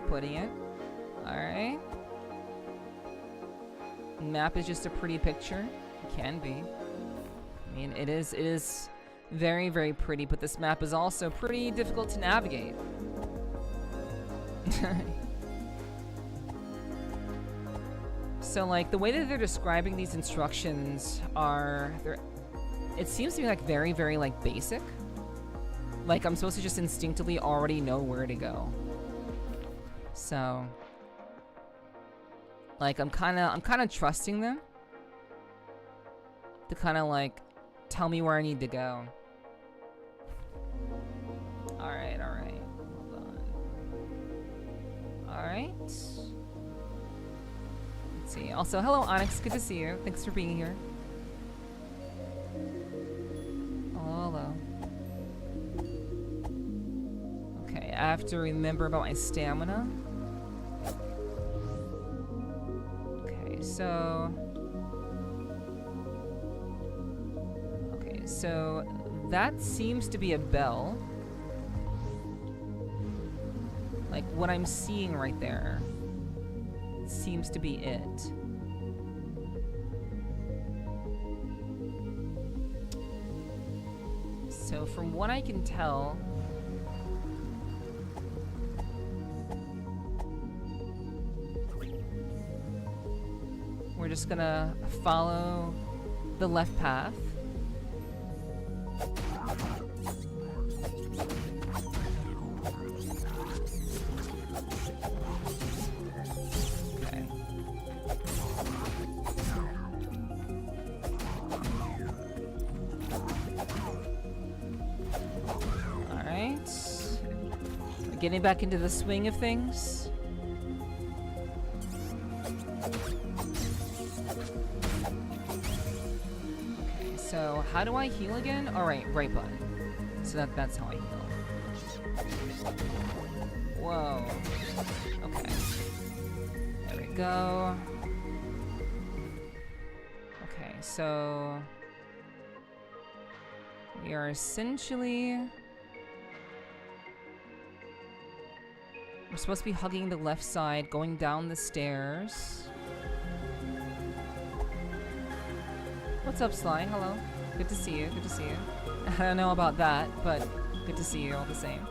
of putting it. Alright. Map is just a pretty picture. It can be. I mean, it is very, very pretty, but this map is also pretty difficult to navigate. So, like, the way that they're describing these instructions are... It seems to be, like, very, very, like, basic. Like, I'm supposed to just instinctively already know where to go. So... Like, I'm kind of trusting them. To kind of, like, tell me where I need to go. Alright, alright. Hold on. Alright. Let's see. Also, hello, Onyx. Good to see you. Thanks for being here. Hello, hello. Okay, I have to remember about my stamina. Okay, so... Okay, so... That seems to be a bell. Like, what I'm seeing right there seems to be it. So from what I can tell, we're just gonna follow the left path. Getting back into the swing of things. Okay, so how do I heal again? Alright, right button. So that's how I heal. Whoa. Okay. There we go. Okay, so... we are essentially... We're supposed to be hugging the left side, going down the stairs. What's up, Sly? Hello. Good to see you. Good to see you. I don't know about that, but good to see you all the same.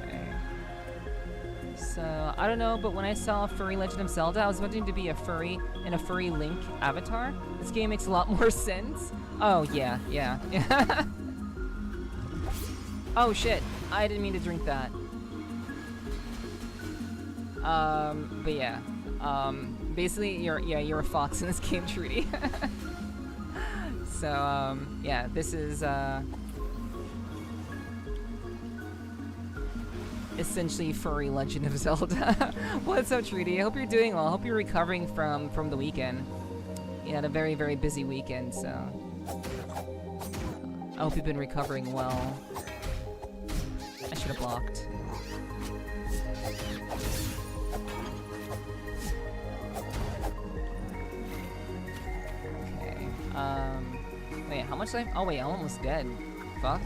Okay. So, I don't know, but when I saw Furry Legend of Zelda, I was wanting to be a furry in a furry Link avatar. This game makes a lot more sense. Oh, yeah, yeah. Oh shit, I didn't mean to drink that. But yeah. Basically you're a fox in this game, Trudy. So, yeah, this is, essentially Furry Legend of Zelda. What's up, Trudy? I hope you're doing well. I hope you're recovering from the weekend. You had a very, very busy weekend, so... I hope you've been recovering well. I should have blocked. Okay. Wait, how much time? Oh wait, I'm almost dead. Fuck.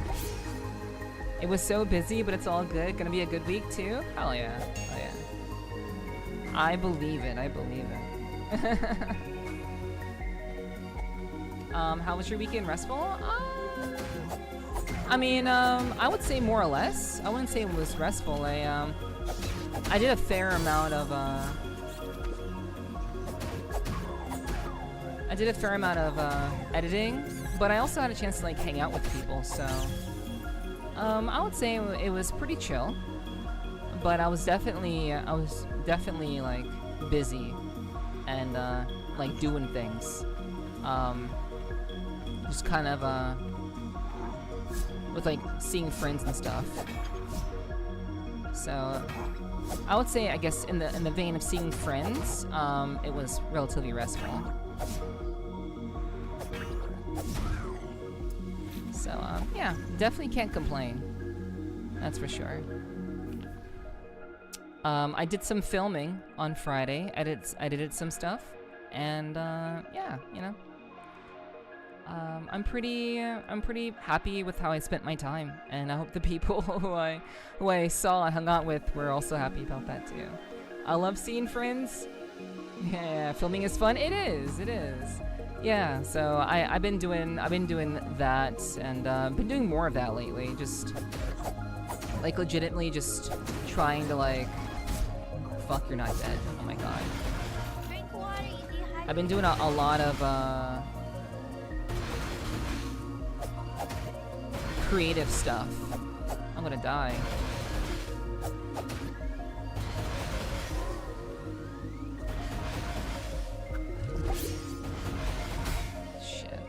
It was so busy, but it's all good. Gonna be a good week too? Hell yeah. Oh yeah. I believe it. I believe it. How was your weekend? Restful? I mean, I would say more or less. I wouldn't say it was restful. I did a fair amount of, editing, but I also had a chance to, like, hang out with people, so... I would say it was pretty chill, but I was definitely, like, busy and, like, doing things. Just kind of, with, like, seeing friends and stuff. So, I would say, I guess, in the vein of seeing friends, it was relatively restful. So, yeah, definitely can't complain. That's for sure. I did some filming on Friday. I edited some stuff. And, yeah, you know. I'm pretty happy with how I spent my time, and I hope the people who I saw and hung out with were also happy about that too. I love seeing friends. Yeah, filming is fun. It is. Yeah, so I've been doing that, and been doing more of that lately. Just like legitimately just trying to like fuck, you're not dead. Oh my god. I've been doing a lot of creative stuff. I'm gonna die. Shit.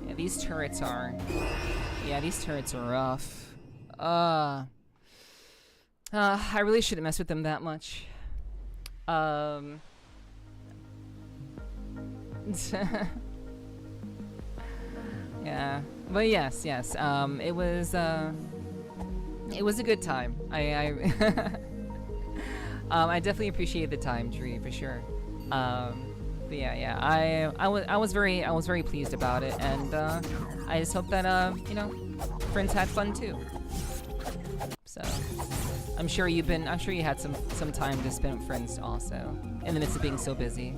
Yeah, these turrets are... Yeah, these turrets are rough. I really shouldn't mess with them that much. Yeah, but yes. It was a good time. I definitely appreciate the time, Tree, for sure. But yeah. I was very pleased about it, and I just hope that you know, friends had fun too. So I'm sure you had some time to spend with friends also, in the midst of being so busy.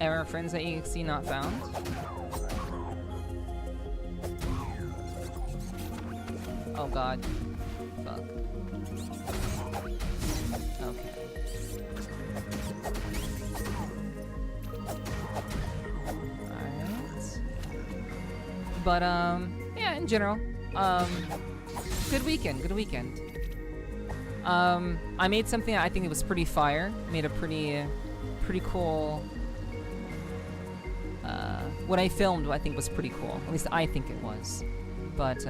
Error friends at EXE not found. Oh god. Fuck. Okay. Alright. But yeah, in general, good weekend. I made something I think it was pretty fire. Made a pretty cool. What I filmed, I think, was pretty cool. At least I think it was. But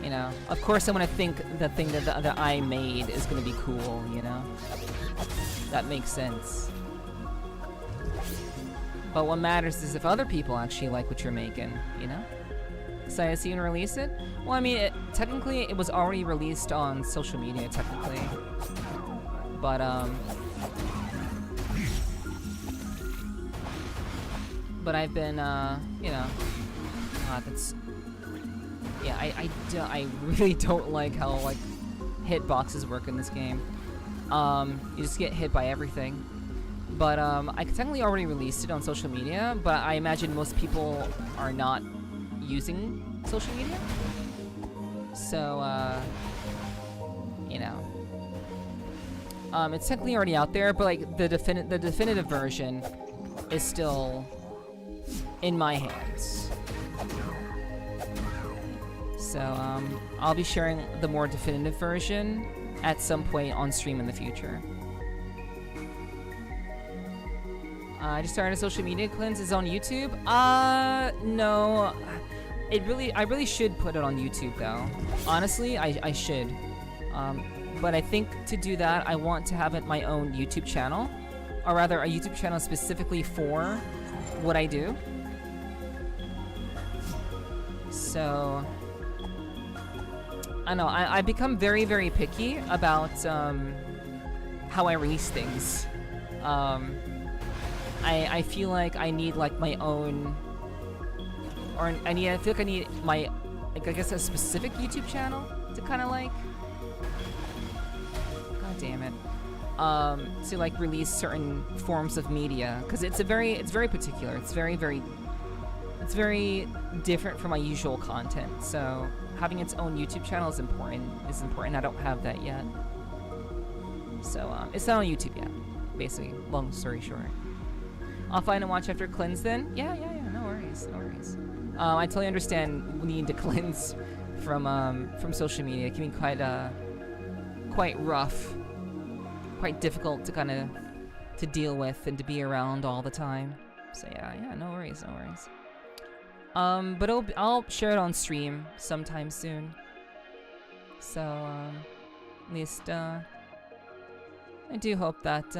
you know, of course, I want to think the thing that I made is gonna be cool. You know, that makes sense. But what matters is if other people actually like what you're making, you know? Excited to see you release it? Well, I mean, technically, it was already released on social media, technically. But, I've been, you know... that's... Yeah, I really don't like how, like, hitboxes work in this game. You just get hit by everything. But I technically already released it on social media, but I imagine most people are not using social media. So, you know. It's technically already out there, but like the definitive version is still in my hands. So, I'll be sharing the more definitive version at some point on stream in the future. I just started a social media cleanse. Is it on YouTube? No. I really should put it on YouTube though. Honestly, I should. But I think to do that, I want to have it my own YouTube channel, or rather, a YouTube channel specifically for what I do. So, I know I become very, very picky about how I release things. I feel like I need like my own, or I feel like I need my, like, I guess a specific YouTube channel to kind of like, god damn it, to like release certain forms of media, because it's very particular. It's very different from my usual content. So having its own YouTube channel is important. I don't have that yet. So it's not on YouTube yet. Basically, long story short. I'll find and watch after cleanse then. Yeah. No worries. I totally understand needing to cleanse from social media. It can be quite rough, quite difficult to kind of to deal with and to be around all the time. So yeah, no worries. But I'll share it on stream sometime soon. So at least I do hope that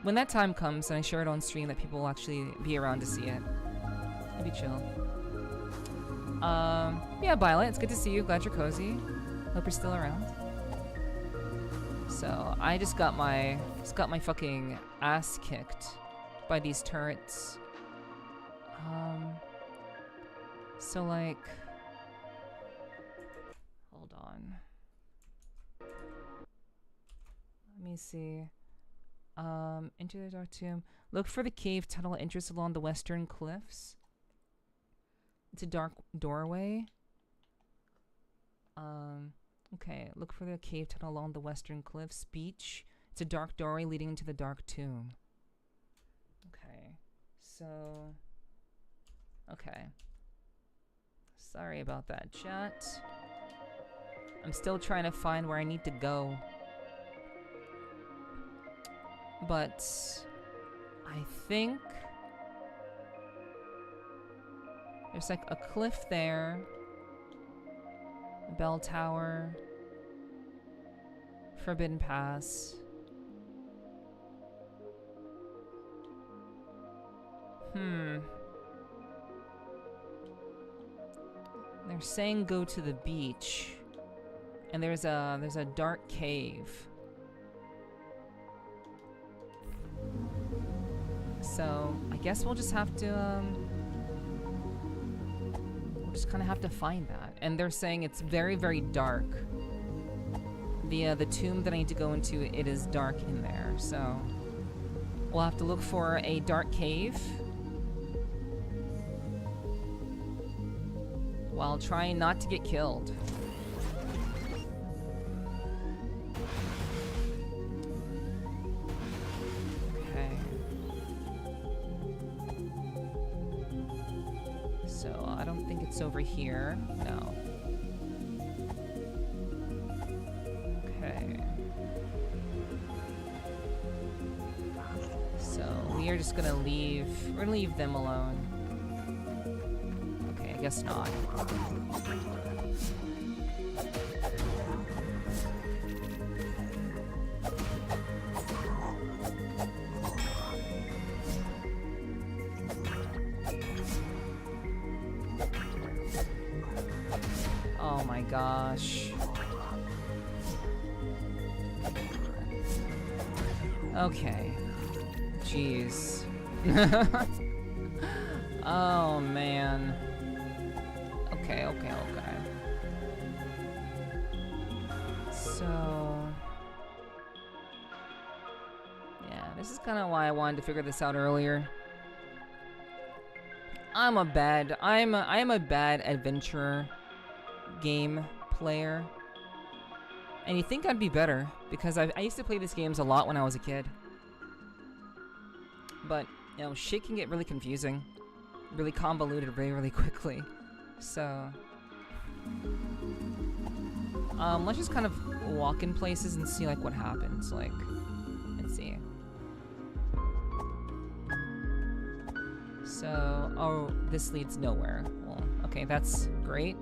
when that time comes and I share it on stream, that people will actually be around to see it. It'd be chill. Yeah, Violet, it's good to see you. Glad you're cozy. Hope you're still around. So I just got my fucking ass kicked by these turrets. So like, hold on. Let me see. Into the dark tomb. Look for the cave tunnel entrance along the western cliffs. It's a dark doorway. Okay, look for the cave tunnel along the western cliffs. Beach. It's a dark doorway leading into the dark tomb. Okay, so... Okay. Sorry about that, chat. I'm still trying to find where I need to go. But... I think... There's like a cliff there. Bell tower. Forbidden Pass. They're saying go to the beach. And there's a dark cave. So, I guess we'll just have to, we'll just kind of have to find that. And they're saying it's very, very dark. The tomb that I need to go into, it is dark in there, so... We'll have to look for a dark cave. While trying not to get killed. Okay. So, I don't think it's over here. No. Okay. So, we are just gonna leave... We're gonna leave them alone. Okay, I guess not. Oh my gosh. Okay. Jeez. Oh man. Okay. So... Yeah, this is kind of why I wanted to figure this out earlier. I am a bad adventure game player. And you think I'd be better, because I used to play these games a lot when I was a kid. But, you know, shit can get really confusing. Really convoluted really quickly. So... let's just kind of walk in places and see, like, what happens. Like, let's see. So, oh, this leads nowhere. Well, okay, that's great.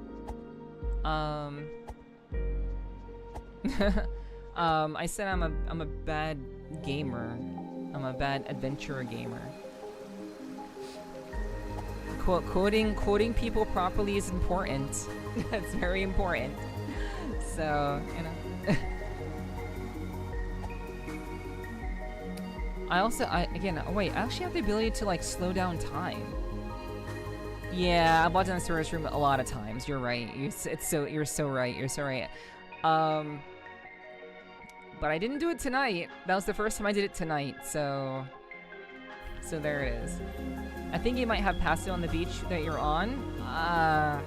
I said I'm a bad gamer. I'm a bad adventurer gamer. Quoting people properly is important. That's very important. So, you know. I actually have the ability to, like, slow down time. Yeah, I've watched on the service room a lot of times. You're right. You're so right. But I didn't do it tonight. That was the first time I did it tonight, so there it is. I think you might have passed it on the beach that you're on. I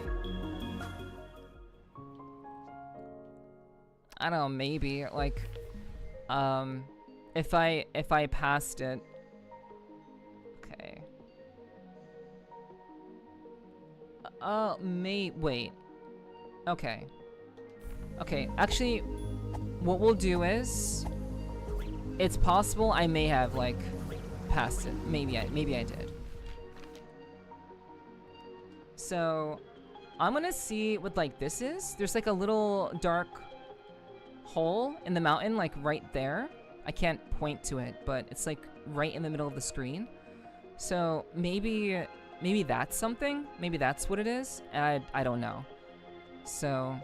don't know, maybe, like, if I passed it. Okay. Wait. Okay. Okay, actually, what we'll do is, it's possible I may have, like, passed it. Maybe I did. So, I'm gonna see what, like, this is. There's, like, a little dark hole in the mountain, like, right there. I can't point to it, but it's, like, right in the middle of the screen. So, maybe maybe that's something. Maybe that's what it is. And I don't know. So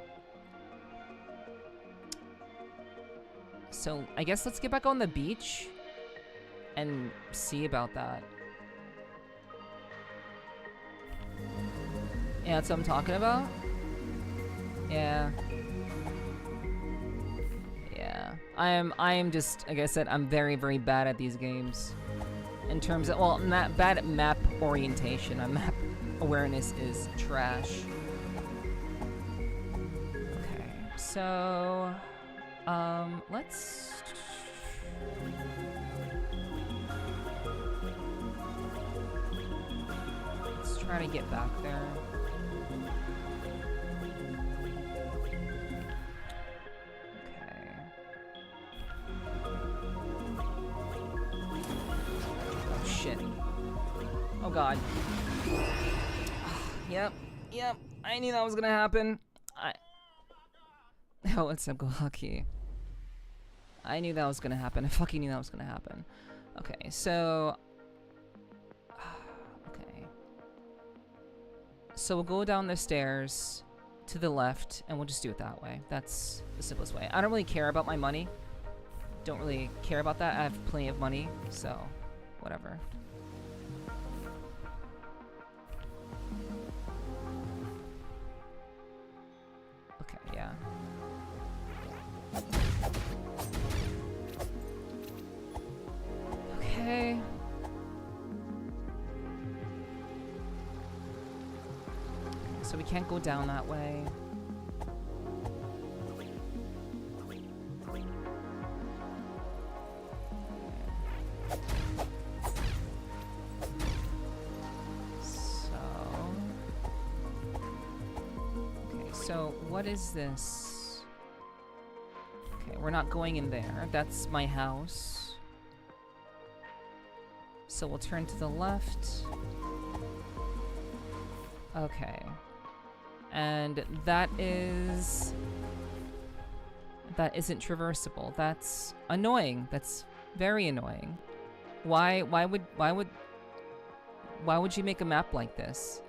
I guess let's get back on the beach and see about that. Yeah, that's what I'm talking about. Yeah. Yeah. I am just, like I said, I'm very, very bad at these games. In terms of, well, I'm not bad at map orientation. My map awareness is trash. Okay, so let's try to get back there. Oh god. Yep. I knew that was gonna happen. Oh, it's a lucky. I knew that was gonna happen. I fucking knew that was gonna happen. Okay, so okay. So we'll go down the stairs to the left and we'll just do it that way. That's the simplest way. I don't really care about my money. Don't really care about that. I have plenty of money, so whatever. Yeah. Okay. So we can't go down that way. So, what is this? Okay, we're not going in there. That's my house. So we'll turn to the left. Okay. And that isn't traversable. That's annoying. That's very annoying. Why would you make a map like this?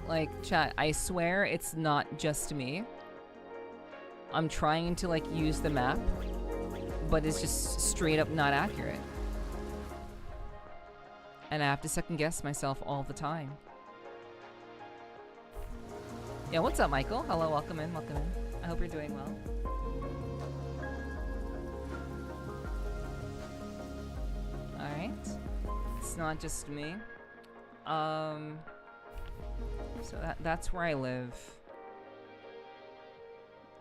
Like, chat, I swear it's not just me. I'm trying to, like, use the map, but it's just straight up not accurate. And I have to second guess myself all the time. Yeah, what's up, Michael? Hello, welcome in, welcome in. I hope you're doing well. Alright. It's not just me. So that's where I live.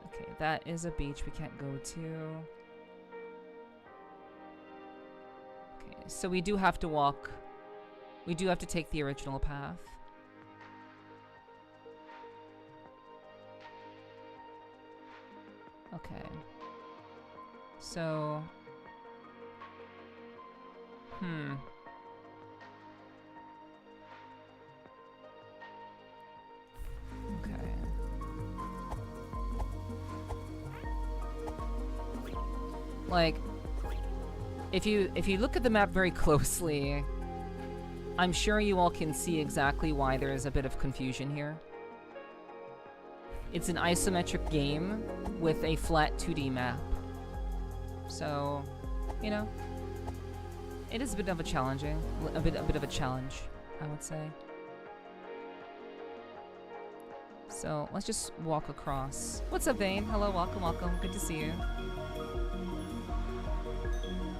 Okay, that is a beach we can't go to. Okay, so we do have to walk. We do have to take the original path. Okay. So... Okay. Like, if you look at the map very closely, I'm sure you all can see exactly why there is a bit of confusion here. It's an isometric game with a flat 2D map. So, you know, it is a bit of a challenge, I would say. So let's just walk across. What's up, Vane? Hello, welcome, welcome. Good to see you.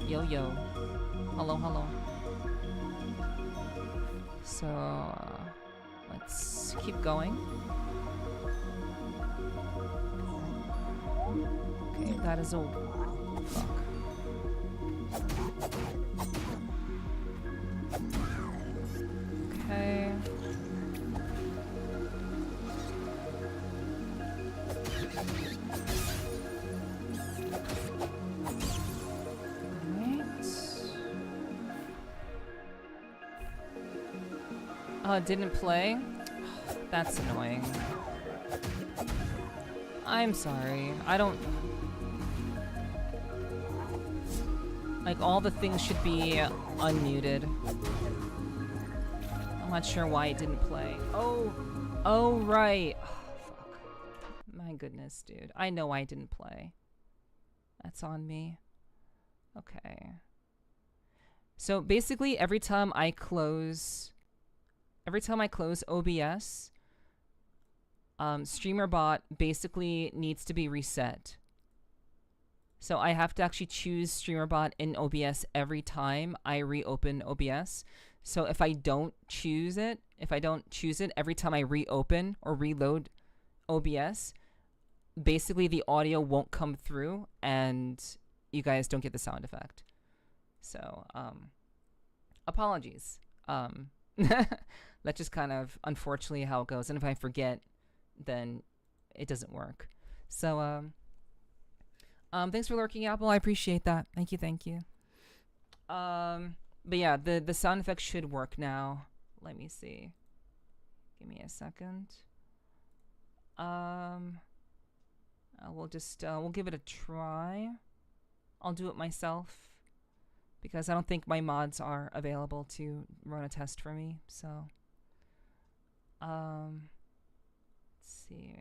Yo, yo. Hello, hello. So let's keep going. Okay, that is a fuck. Okay. It didn't play? That's annoying. I'm sorry. I Like, all the things should be unmuted. I'm not sure why it didn't play. Oh, right. Oh, fuck. My goodness, dude. I know why it didn't play. That's on me. Okay. So basically, every time I close OBS, StreamerBot basically needs to be reset. So I have to actually choose StreamerBot in OBS every time I reopen OBS. So if I don't choose it every time I reopen or reload OBS, basically the audio won't come through and you guys don't get the sound effect. So, apologies. That's just kind of unfortunately how it goes. And if I forget, then it doesn't work. So, thanks for lurking, Apple. I appreciate that. Thank you. But yeah, the sound effects should work now. Let me see. Give me a second. We'll give it a try. I'll do it myself because I don't think my mods are available to run a test for me. So, let's see.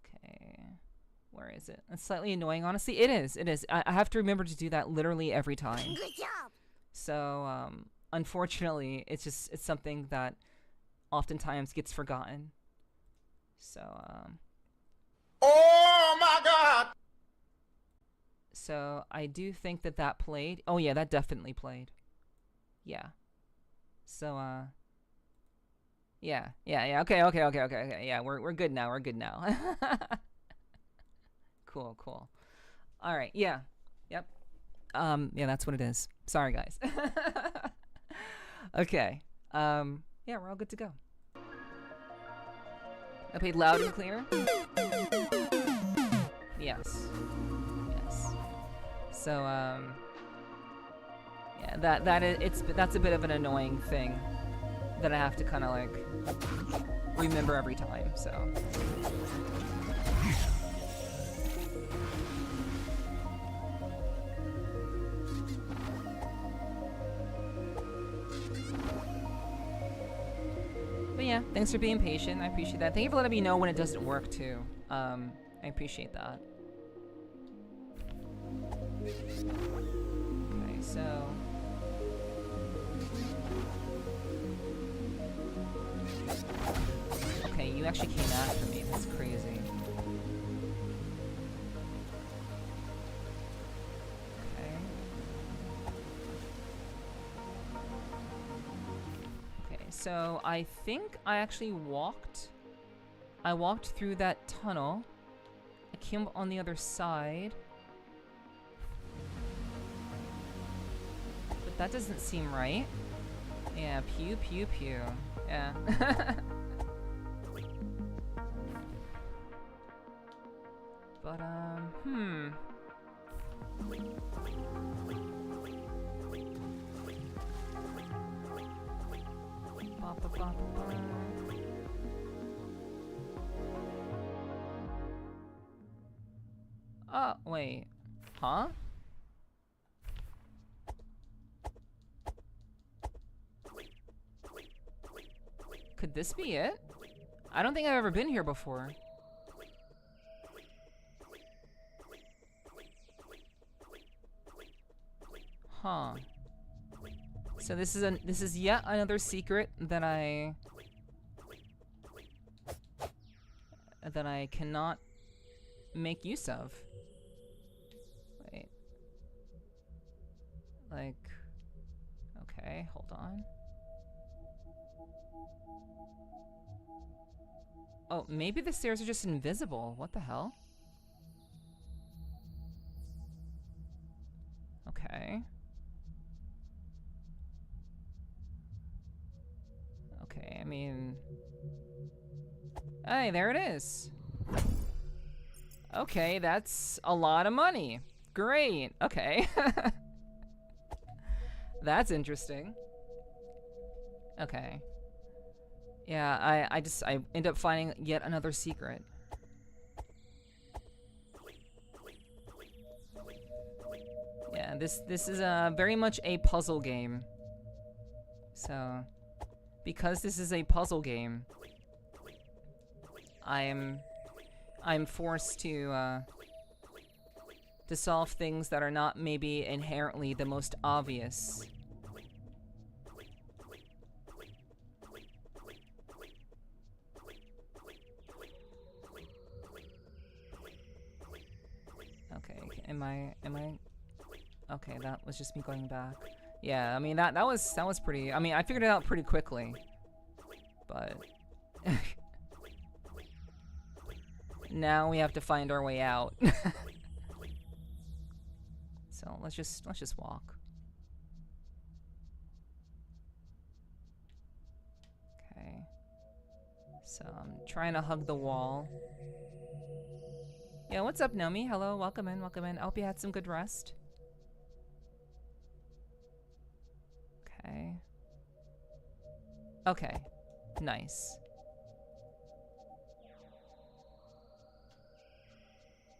Okay. Where is it? It's slightly annoying, honestly. It is. I have to remember to do that literally every time. Good job. So, unfortunately, it's something that oftentimes gets forgotten. So, Oh my God! So I do think that played. Oh yeah, that definitely played. Yeah. So, yeah. Okay. Yeah, we're good now. Cool. All right. Yeah. Yep. Yeah, that's what it is. Sorry, guys. Okay. Yeah, we're all good to go. I played loud and clear. Yes. So, yeah, that's a bit of an annoying thing that I have to kind of like remember every time. So. But yeah, thanks for being patient. I appreciate that. Thank you for letting me know when it doesn't work too. I appreciate that. Okay, so okay, you actually came after me. That's crazy. So I think I actually walked through that tunnel. I came on the other side. But that doesn't seem right. Yeah, pew. Yeah. But, Oh, wait. Huh? Could this be it? I don't think I've ever been here before. Huh. So this is yet another secret that I cannot make use of. Wait. Like, okay, hold on. Oh, maybe the stairs are just invisible. What the hell? Okay. Okay, I mean... Hey, there it is. Okay, that's a lot of money. Great. Okay. That's interesting. Okay. Yeah, I end up finding yet another secret. this is very much a puzzle game. So, because this is a puzzle game, I'm forced to solve things that are not maybe inherently the most obvious. Okay, am I okay, that was just me going back. Yeah, I mean that was pretty, I mean I figured it out pretty quickly. But now we have to find our way out. So let's just walk. Okay. So I'm trying to hug the wall. Yeah, what's up, Nomi? Hello, welcome in, welcome in. I hope you had some good rest. Okay. Okay. Nice.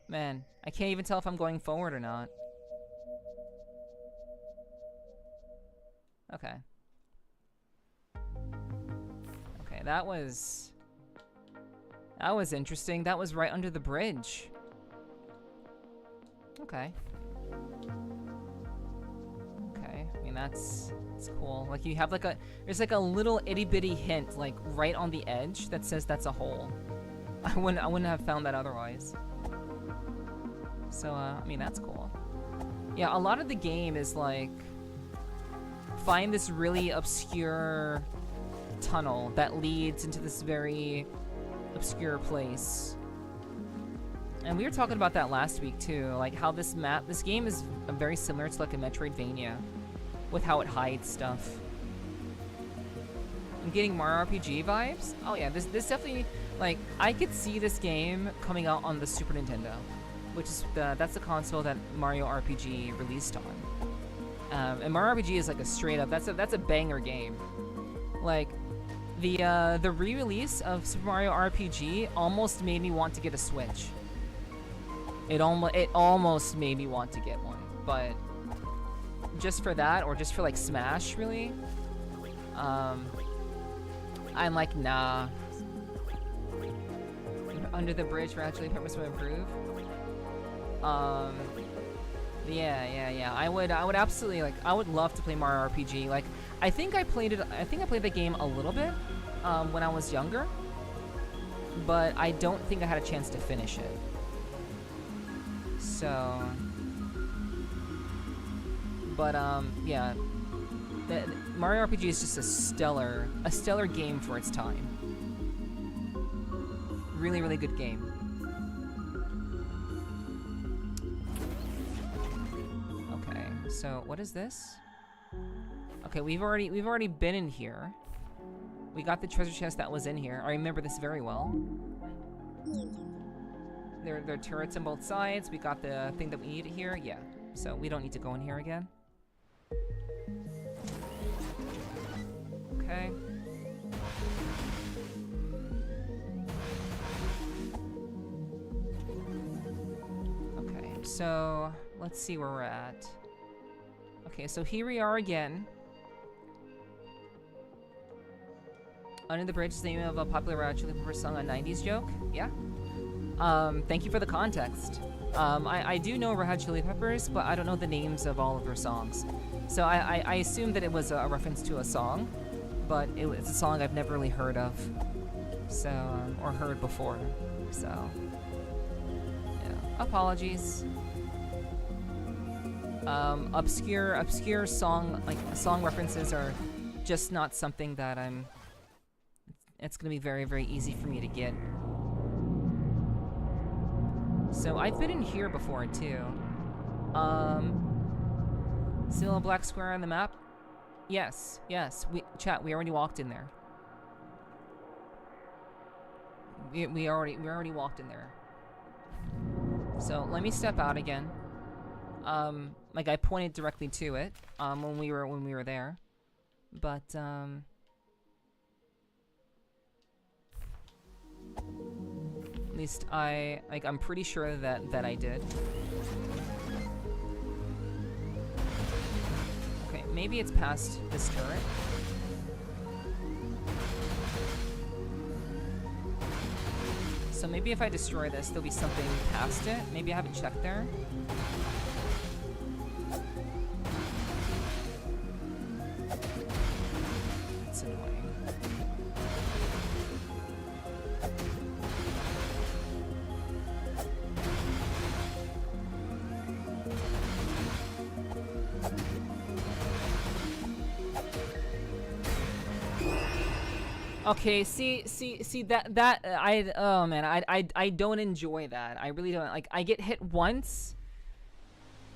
Man, I can't even tell if I'm going forward or not. Okay. Okay, that was interesting. That was right under the bridge. Okay. Okay, I mean that's cool. Like you have like there's like a little itty bitty hint like right on the edge that says that's a hole. I wouldn't have found that otherwise. So I mean that's cool. Yeah, a lot of the game is like find this really obscure tunnel that leads into this very obscure place. And we were talking about that last week too, like how this game is very similar to like a Metroidvania with how it hides stuff. I'm getting Mario RPG vibes. Oh yeah, this definitely, like, I could see this game coming out on the Super Nintendo, which is that's the console that Mario RPG released on. And Mario RPG is like a straight up, that's a banger game. Like the re-release of Super Mario RPG almost made me want to get a Switch. It almost made me want to get one, but just for that, or just for like Smash, really, I'm like, nah. Under the bridge for actually purpose to improve. Yeah. I would absolutely, like, I would love to play Mario RPG. Like, I think I played the game a little bit when I was younger, but I don't think I had a chance to finish it. So, but yeah, Mario RPG is just a stellar game for its time. Really, really good game. Okay, so what is this? Okay, we've already been in here. We got the treasure chest that was in here. I remember this very well. There are turrets on both sides. We got the thing that we needed here. Yeah, so we don't need to go in here again. Okay. Okay, so let's see where we're at. Okay, so here we are again. Under the Bridge is the name of a popular Red Hot Chili Peppers song, a 90s joke. Yeah. Thank you for the context. I do know Red Hot Chili Peppers, but I don't know the names of all of their songs. So I assumed that it was a reference to a song, but it's a song I've never really heard of, so or heard before. So yeah, apologies. Obscure song references are just not something that it's gonna be very, very easy for me to get. So I've been in here before too. Still a black square on the map? Yes. We already walked in there. We already walked in there. So let me step out again. Like I pointed directly to it when we were there, but at least I'm pretty sure that I did. maybe it's past this turret. So maybe if I destroy this, there'll be something past it. Maybe I haven't checked there. It's annoying. Okay, see that oh man, I don't enjoy that. I really don't. Like, I get hit once.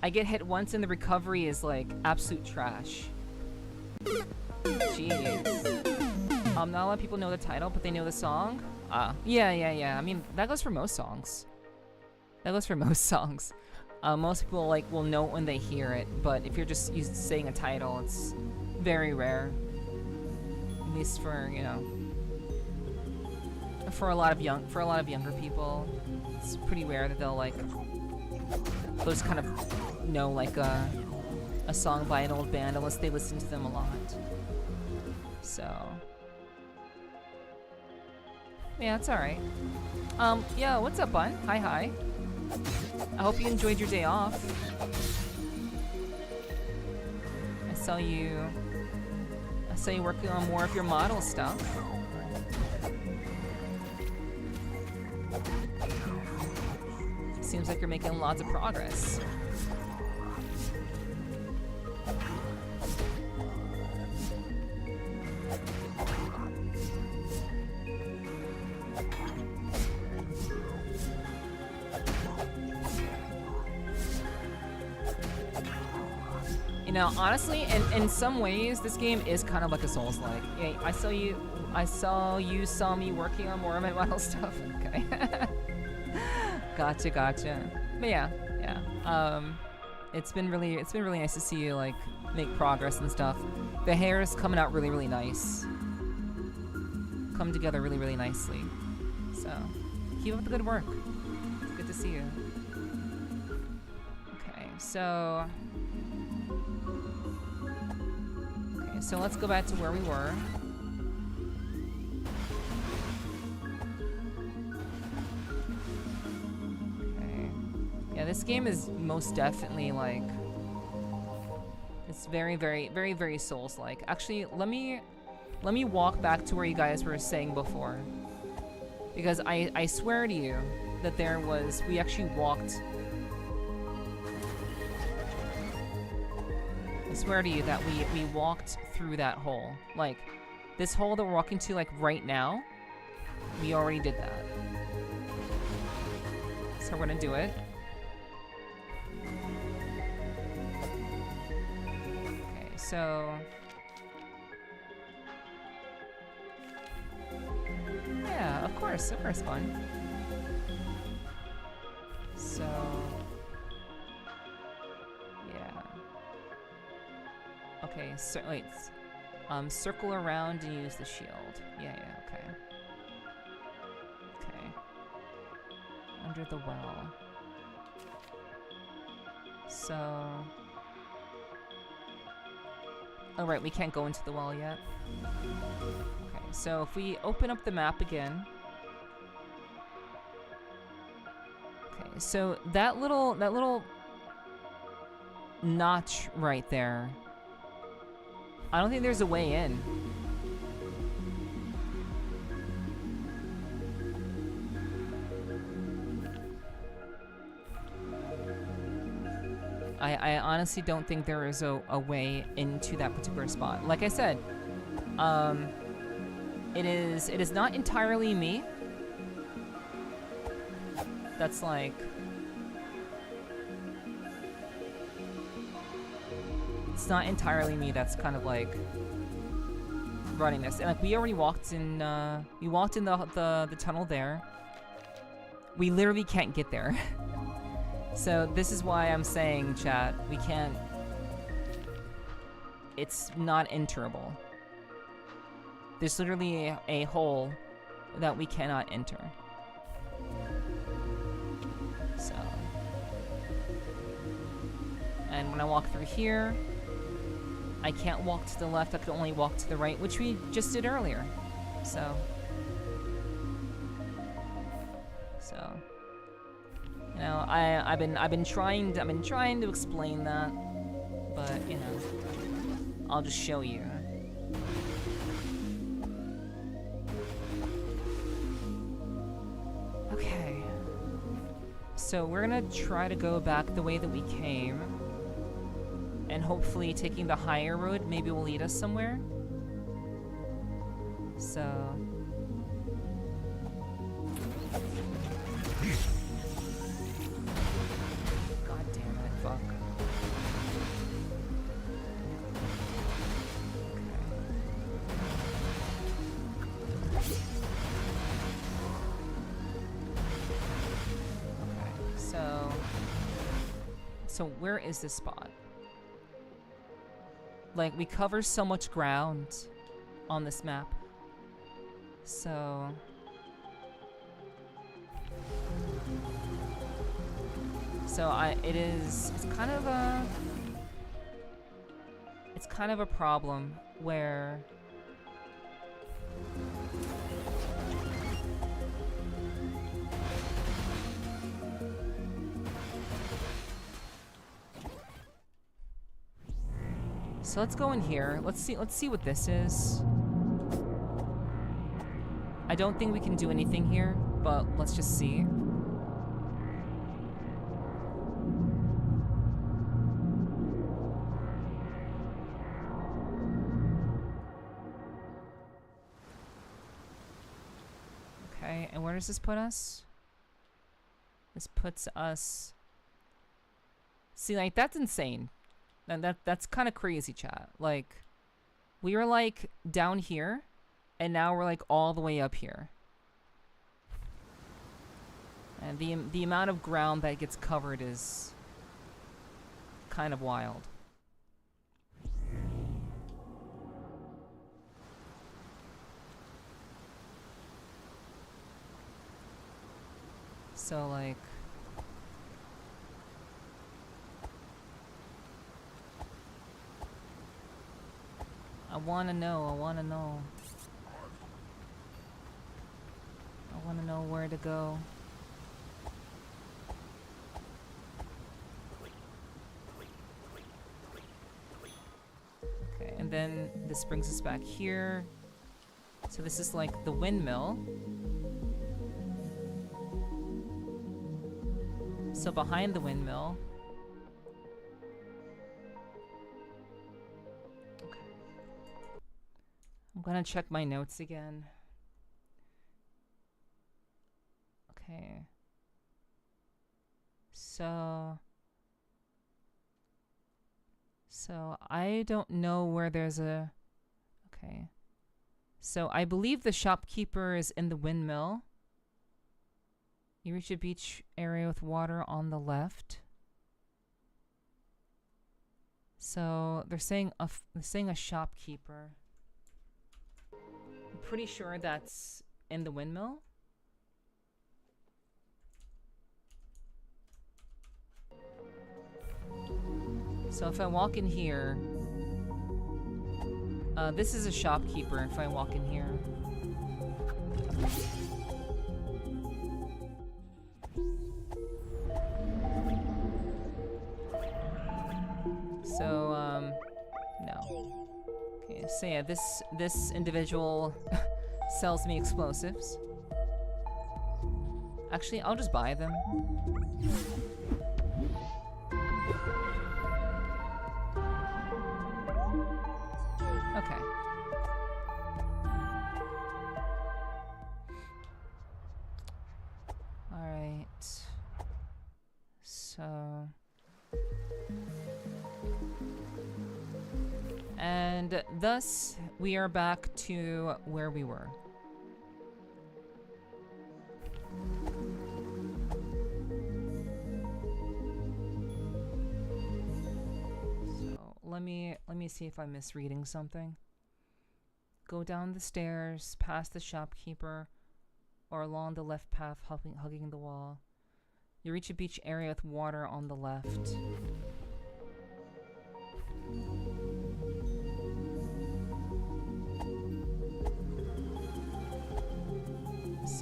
And the recovery is like absolute trash. Jeez. Not a lot of people know the title, but they know the song. Yeah. I mean, that goes for most songs. Most people like will know it when they hear it, but if you're just saying a title, it's very rare. At least for, you know, for a lot of younger people, it's pretty rare that they'll like just kind of know like a song by an old band unless they listen to them a lot. So yeah, it's all right. Yeah, what's up, bud? Hi. I hope you enjoyed your day off. I saw you working on more of your model stuff. Seems like you're making lots of progress. You know, honestly, in some ways, this game is kind of like a Souls-like. Yeah, I saw you saw me working on more of my model stuff. Okay. Gotcha. But yeah. It's been really nice to see you like make progress and stuff. The hair is coming out really nice. Come together really nicely. So keep up the good work. It's good to see you. Okay, so let's go back to where we were. Yeah, this game is most definitely like, it's very Souls-like. Actually, let me walk back to where you guys were saying before, because I swear to you that we actually walked. I swear to you that we walked through that hole. Like, this hole that we're walking to like right now, we already did that. So we're gonna do it. So yeah, of course, fun. So yeah. Okay, so wait. Circle around and use the shield. Yeah, okay. Okay. Under the well. So oh right, we can't go into the well yet. Okay, so if we open up the map again. Okay, so that little notch right there, I don't think there's a way in. I honestly don't think there is a way into that particular spot. Like I said, it is not entirely me. That's like, it's not entirely me that's kind of like running this. And like we already walked in the tunnel there. We literally can't get there. So this is why I'm saying, chat, we can't, it's not enterable. There's literally a hole that we cannot enter. So, and when I walk through here, I can't walk to the left, I can only walk to the right, which we just did earlier. So, you know, I've been trying to explain that, but you know, I'll just show you. Okay. So we're gonna try to go back the way that we came, and hopefully taking the higher road maybe will lead us somewhere. So... God damn it, fuck. So where is this spot? Like, we cover so much ground on this map. So... it's kind of a problem where... So let's go in here. Let's see what this is. I don't think we can do anything here, but let's just see. Okay, and where does this put us? This puts us... See, like, that's insane. And that's kind of crazy, chat. Like, we were like down here, and now we're like all the way up here. And the amount of ground that gets covered is kind of wild. So like... I wanna know. I wanna know where to go. Okay, and then this brings us back here. So this is like the windmill. So behind the windmill... I'm gonna check my notes again. Okay. So I don't know where there's a... Okay. So I believe the shopkeeper is in the windmill. You reach a beach area with water on the left. So they're saying a shopkeeper. I'm pretty sure that's in the windmill. So if I walk in here, this is a shopkeeper if I walk in here. So, no. Okay, so yeah, this individual sells me explosives. Actually, I'll just buy them. Okay. Alright. So... And thus, we are back to where we were. So, let me see if I'm misreading something. Go down the stairs, past the shopkeeper, or along the left path, hugging the wall. You reach a beach area with water on the left.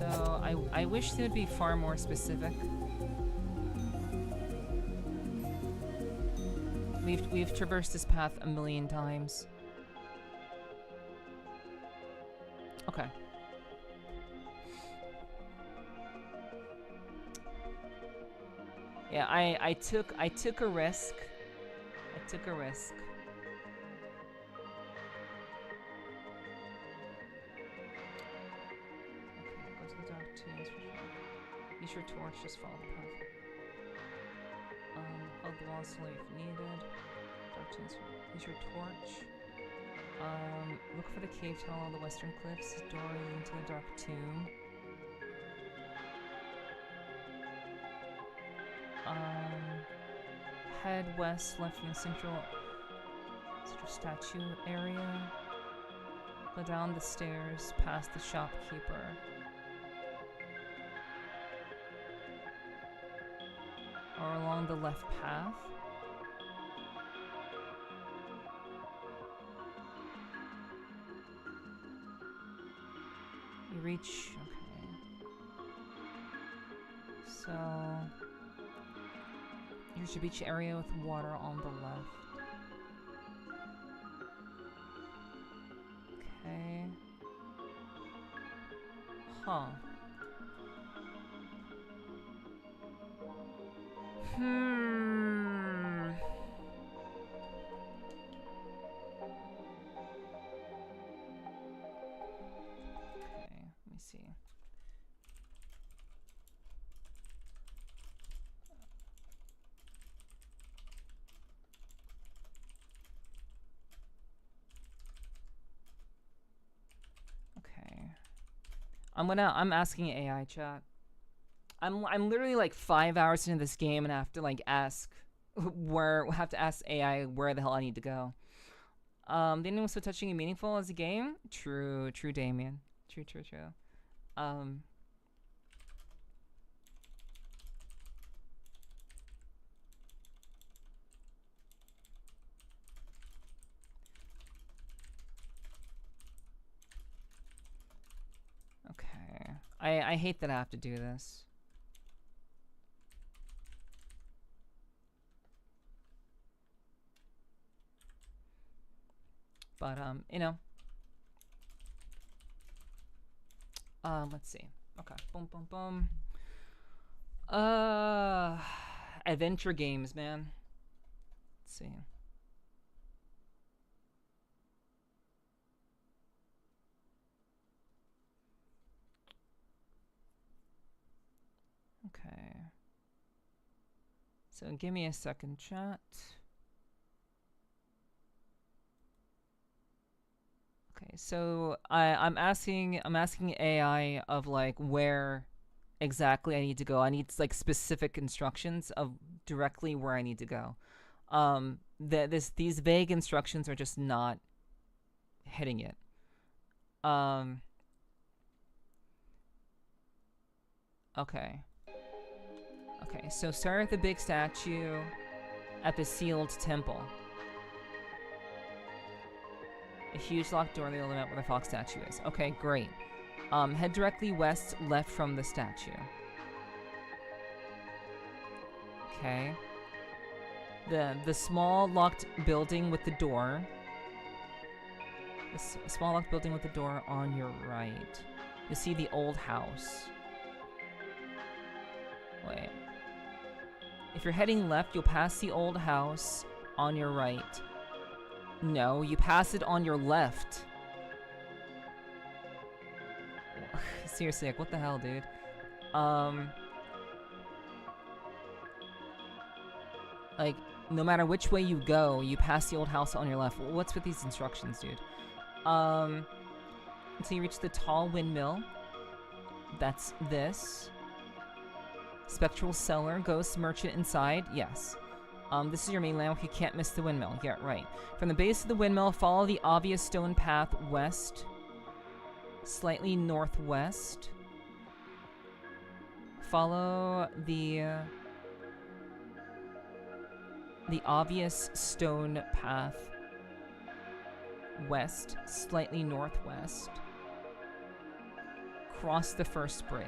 So I wish they would be far more specific. We've traversed this path a million times. Okay. Yeah, I took a risk. I took a risk. Okay, go to the dark tunes. Use your torch, just follow the path. Hold the wall slowly if needed. Dark tunes. Use your torch. Look for the cave tunnel on the western cliffs. Door leading to the dark tomb. Head west, left from the central statue area. Go down the stairs, past the shopkeeper. Or along the left path. You reach, okay. So, you reach a beach area with water on the left. Okay. Huh. See. Okay. I'm asking AI chat. I'm literally like 5 hours into this game and I have to like ask AI where the hell I need to go. The ending was so touching and meaningful as a game. True, Damien. True. Okay. I hate that I have to do this. But, you know. Let's see. Okay. Boom. Adventure games, man. Let's see. Okay. So give me a second, chat. Okay, so I'm asking AI of like where exactly I need to go. I need like specific instructions of directly where I need to go. These vague instructions are just not hitting it. Okay. Okay, so start at the big statue at the sealed temple. A huge locked door near the limit where the fox statue is. Okay, great. Head directly west, left from the statue. Okay. The small locked building with the door. The small locked building with the door on your right. You see the old house. Wait. If you're heading left, you'll pass the old house on your right. No, you pass it on your left. Seriously, like, what the hell, dude? Like, no matter which way you go, you pass the old house on your left. What's with these instructions, dude? Until you reach the tall windmill. That's this. Spectral cellar, ghost merchant inside. Yes. This is your main landmark. You can't miss the windmill. Yeah, right. From the base of the windmill, follow the obvious stone path west, slightly northwest. Follow the obvious stone path west, slightly northwest. cross the first bridge.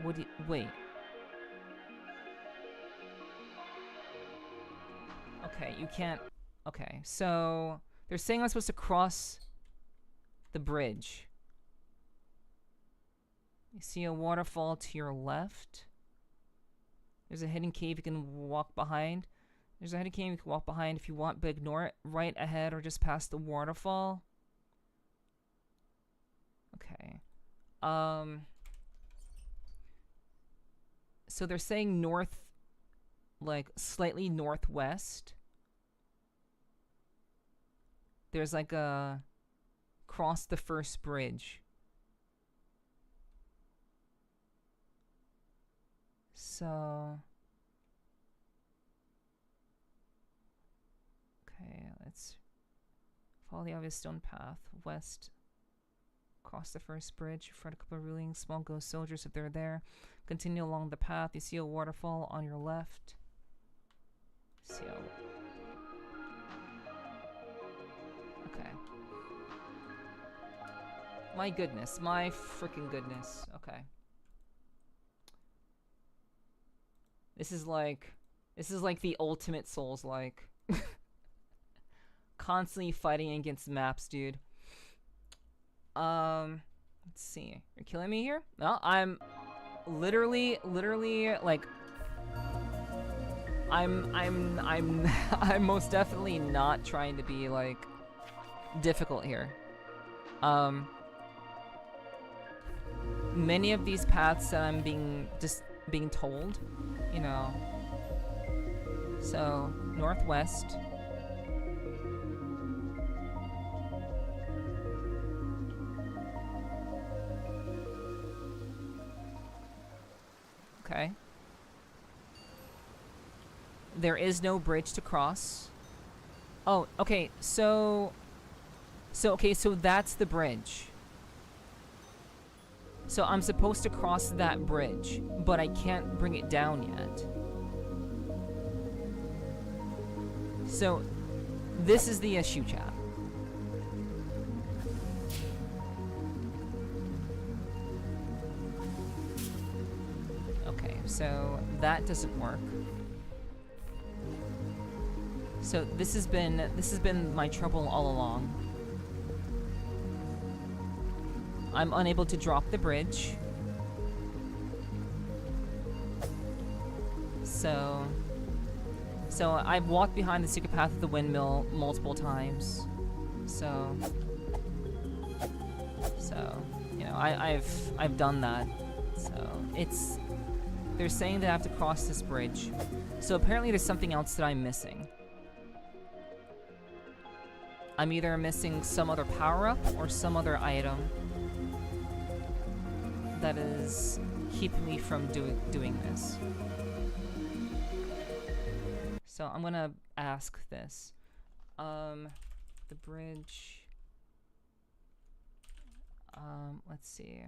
What do you, wait. Okay, you can't. Okay, so they're saying I'm supposed to cross the bridge. You see a waterfall to your left. There's a hidden cave you can walk behind. There's a hidden cave you can walk behind if you want, but ignore it. Right ahead or just past the waterfall. Okay. So they're saying north, like slightly northwest. There's like a cross the first bridge. So, okay, let's follow the obvious stone path west. Cross the first bridge. In front of a couple of ruling small ghost soldiers if they're there. Continue along the path. You see a waterfall on your left. See a... Okay. My goodness. My freaking goodness. Okay. This is like the ultimate Souls-like. Constantly fighting against maps, dude. Let's see. You're killing me here? No, I'm literally like I'm most definitely not trying to be like difficult here. Many of these paths that I'm being told, you know. So, northwest. Okay. There is no bridge to cross. Oh, okay. So that's the bridge. So I'm supposed to cross that bridge, but I can't bring it down yet. So this is the issue, chat. Okay, so that doesn't work. So this has been my trouble all along. I'm unable to drop the bridge. So I've walked behind the secret path of the windmill multiple times. So you know, I've done that. So they're saying that I have to cross this bridge. So apparently there's something else that I'm missing. I'm either missing some other power-up or some other item that is keeping me from doing this. So I'm gonna ask this. The bridge. Let's see.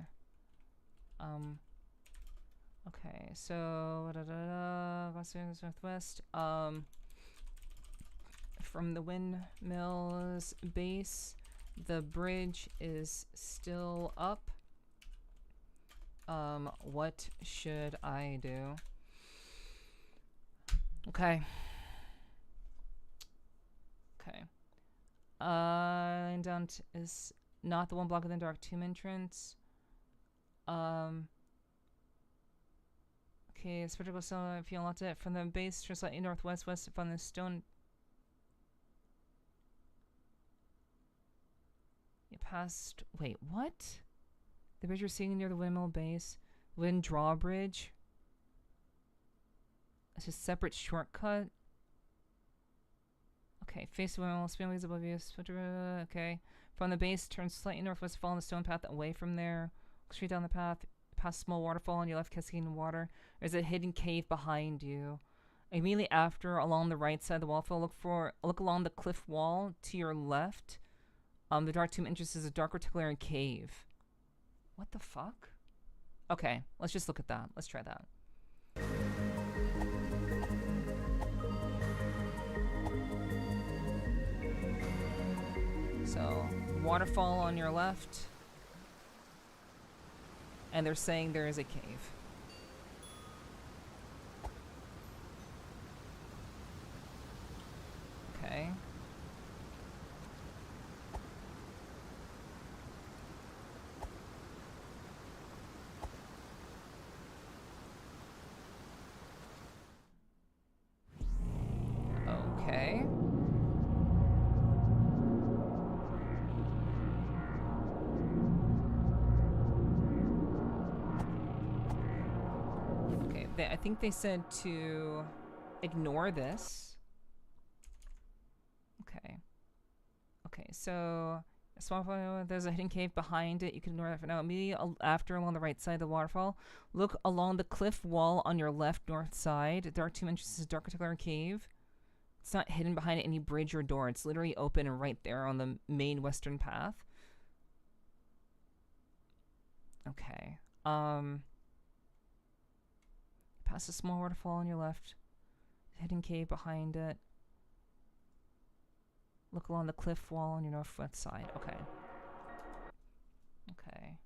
Okay, so northwest. From the windmill's base, the bridge is still up. What should I do? Okay. Laying down is not the one block within Dark Tomb entrance. Okay, spectacle cell, if you unlocked it from the base, just slightly northwest, west from the stone. You passed. Wait, what? The bridge you're seeing near the windmill base, wind drawbridge. It's a separate shortcut. Okay, face the windmill, spin ways above you. Okay, from the base, turn slightly northwest, follow the stone path away from there. Straight down the path, past a small waterfall on your left, cascading water. There's a hidden cave behind you. Immediately after, along the right side of the waterfall, look along the cliff wall to your left. The Dark Tomb entrance is a dark rectilinear cave. What the fuck? Okay, let's just look at that. Let's try that. So, waterfall on your left. And they're saying there is a cave. Okay. Okay. Okay, I think they said to ignore this. Okay. Okay, so there's a hidden cave behind it. You can ignore that for now. Immediately after, along the right side of the waterfall, look along the cliff wall on your left north side. There are 2 entrances to a dark rectangular cave. It's not hidden behind any bridge or door. It's literally open and right there on the main western path. Okay. Past a small waterfall on your left. Hidden cave behind it. Look along the cliff wall on your northwest side. Okay. Okay.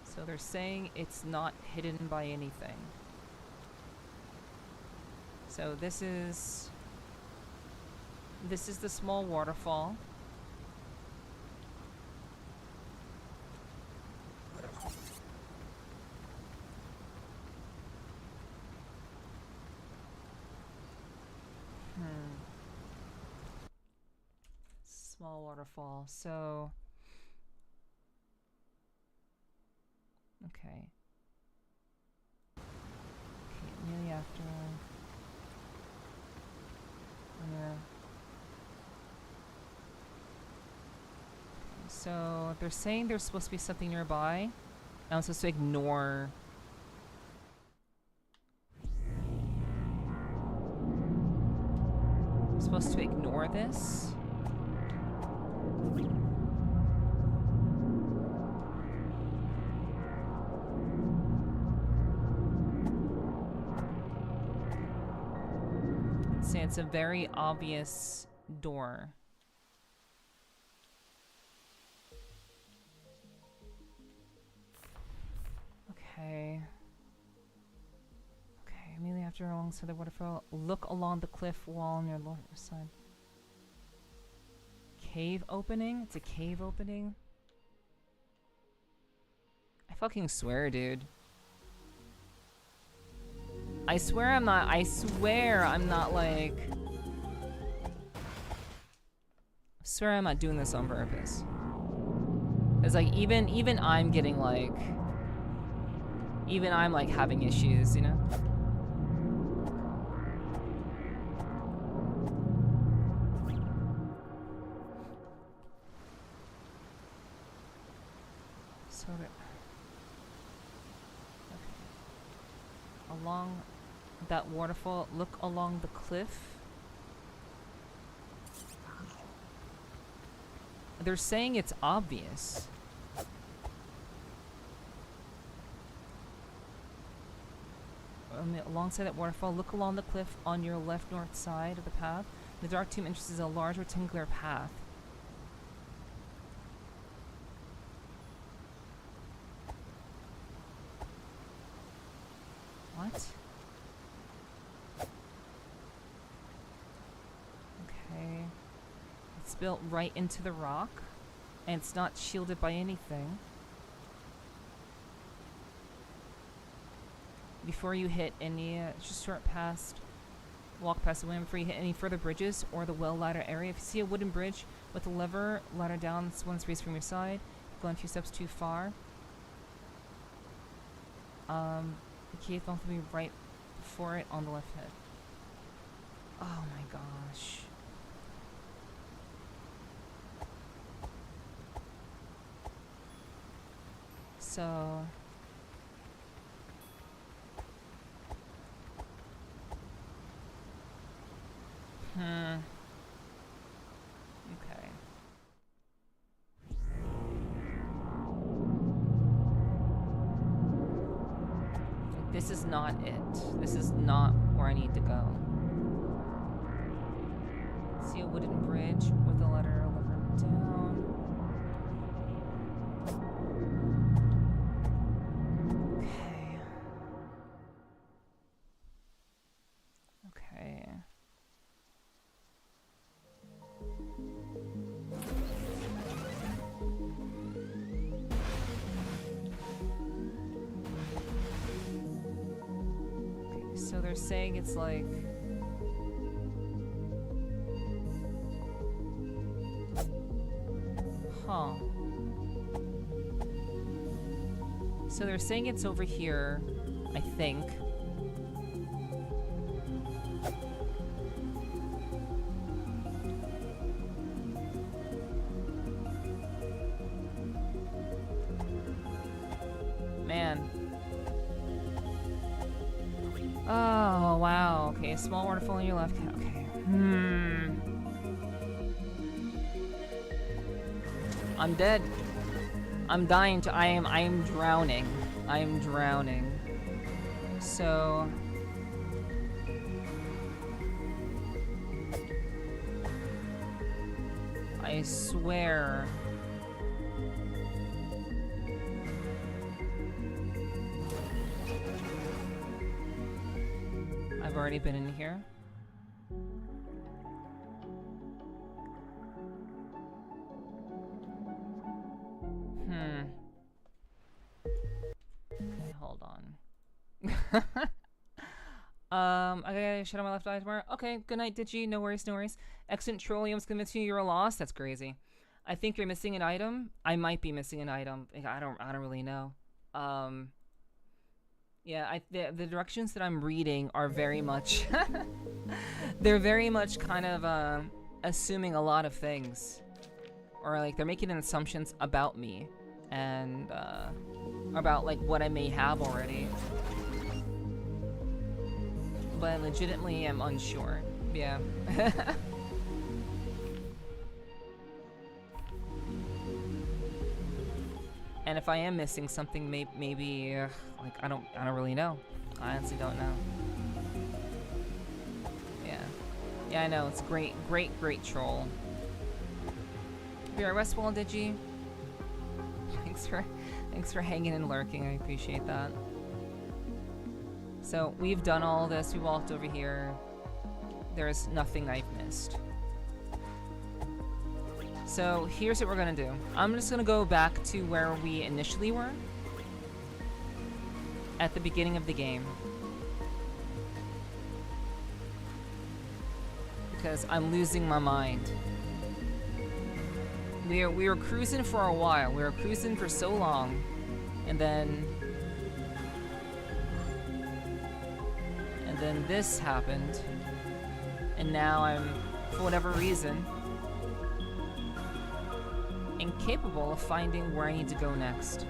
So they're saying it's not hidden by anything. So this is the small waterfall. Small waterfall. So okay. Okay, immediately after. Yeah. So they're saying there's supposed to be something nearby. I'm supposed to ignore. I'm supposed to ignore this. Say it's a very obvious door. Okay. Okay, immediately after alongside the waterfall, look along the cliff wall on your lower side. Cave opening? It's a cave opening? I fucking swear, dude. I swear I'm not like... I swear I'm not doing this on purpose. It's like, even I'm getting like... Even I'm like having issues, you know? So okay. Along that waterfall, look along the cliff. They're saying it's obvious. Alongside that waterfall, look along the cliff on your left north side of the path. The dark tomb entrance is a large rectangular path. What? Okay. It's built right into the rock, and it's not shielded by anything. Before you hit any, just walk past the wind before you hit any further bridges or the well ladder area. If you see a wooden bridge with a lever ladder down, it's one space from your side. Going a few steps too far. The cave will be right before it on the left head. Oh my gosh. So... This is not it. This is not where I need to go. See a wooden bridge with a letter levered down. Okay. Okay. So they're saying it's like... Huh. So they're saying it's over here, I think. Man. Oh, wow. Okay, a small waterfall on your left. Okay. I'm dead. I'm dying to... I am drowning. I am drowning. So... I swear... I've already been in here. Okay, hold on. I gotta shut on my left eye tomorrow. Okay, good night, Digi. No worries, no worries. Excellent Trollium's convinced you you're lost. That's crazy. I think you're missing an item. I might be missing an item. I don't really know. Yeah, the directions that I'm reading are very much they're very much kind of assuming a lot of things, or like they're making assumptions about me and about like what I may have already, but I legitimately am unsure. Yeah. And if I am missing something, maybe like I don't really know. I honestly don't know. Yeah, I know. It's great troll. You're Westwall, Digi. Thanks for hanging and lurking. I appreciate that. So we've done all this. We walked over here. There's nothing I've missed. So here's what we're gonna do. I'm just gonna go back to where we initially were at the beginning of the game, because I'm losing my mind. We were cruising for a while. We were cruising for so long, and then this happened, and now I'm, for whatever reason, incapable of finding where I need to go next.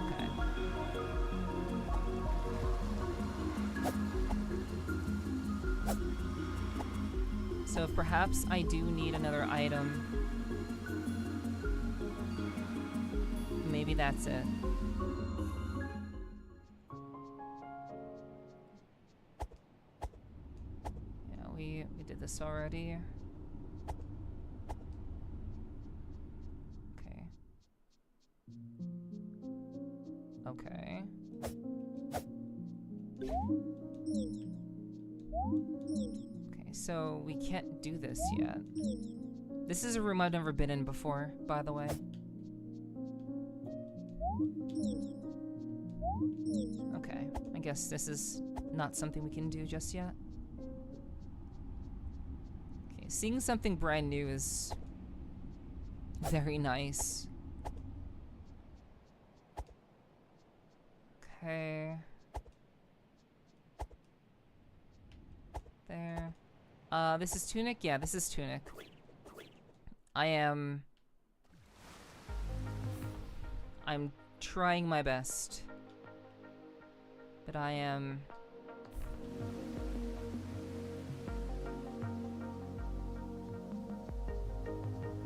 Okay. So if perhaps I do need another item, maybe that's it. We did this already. Okay. Okay. Okay, so we can't do this yet. This is a room I've never been in before, by the way. Okay, I guess this is not something we can do just yet. Seeing something brand new is very nice. Okay. There. This is Tunic? Yeah, this is Tunic. I'm trying my best. But I am...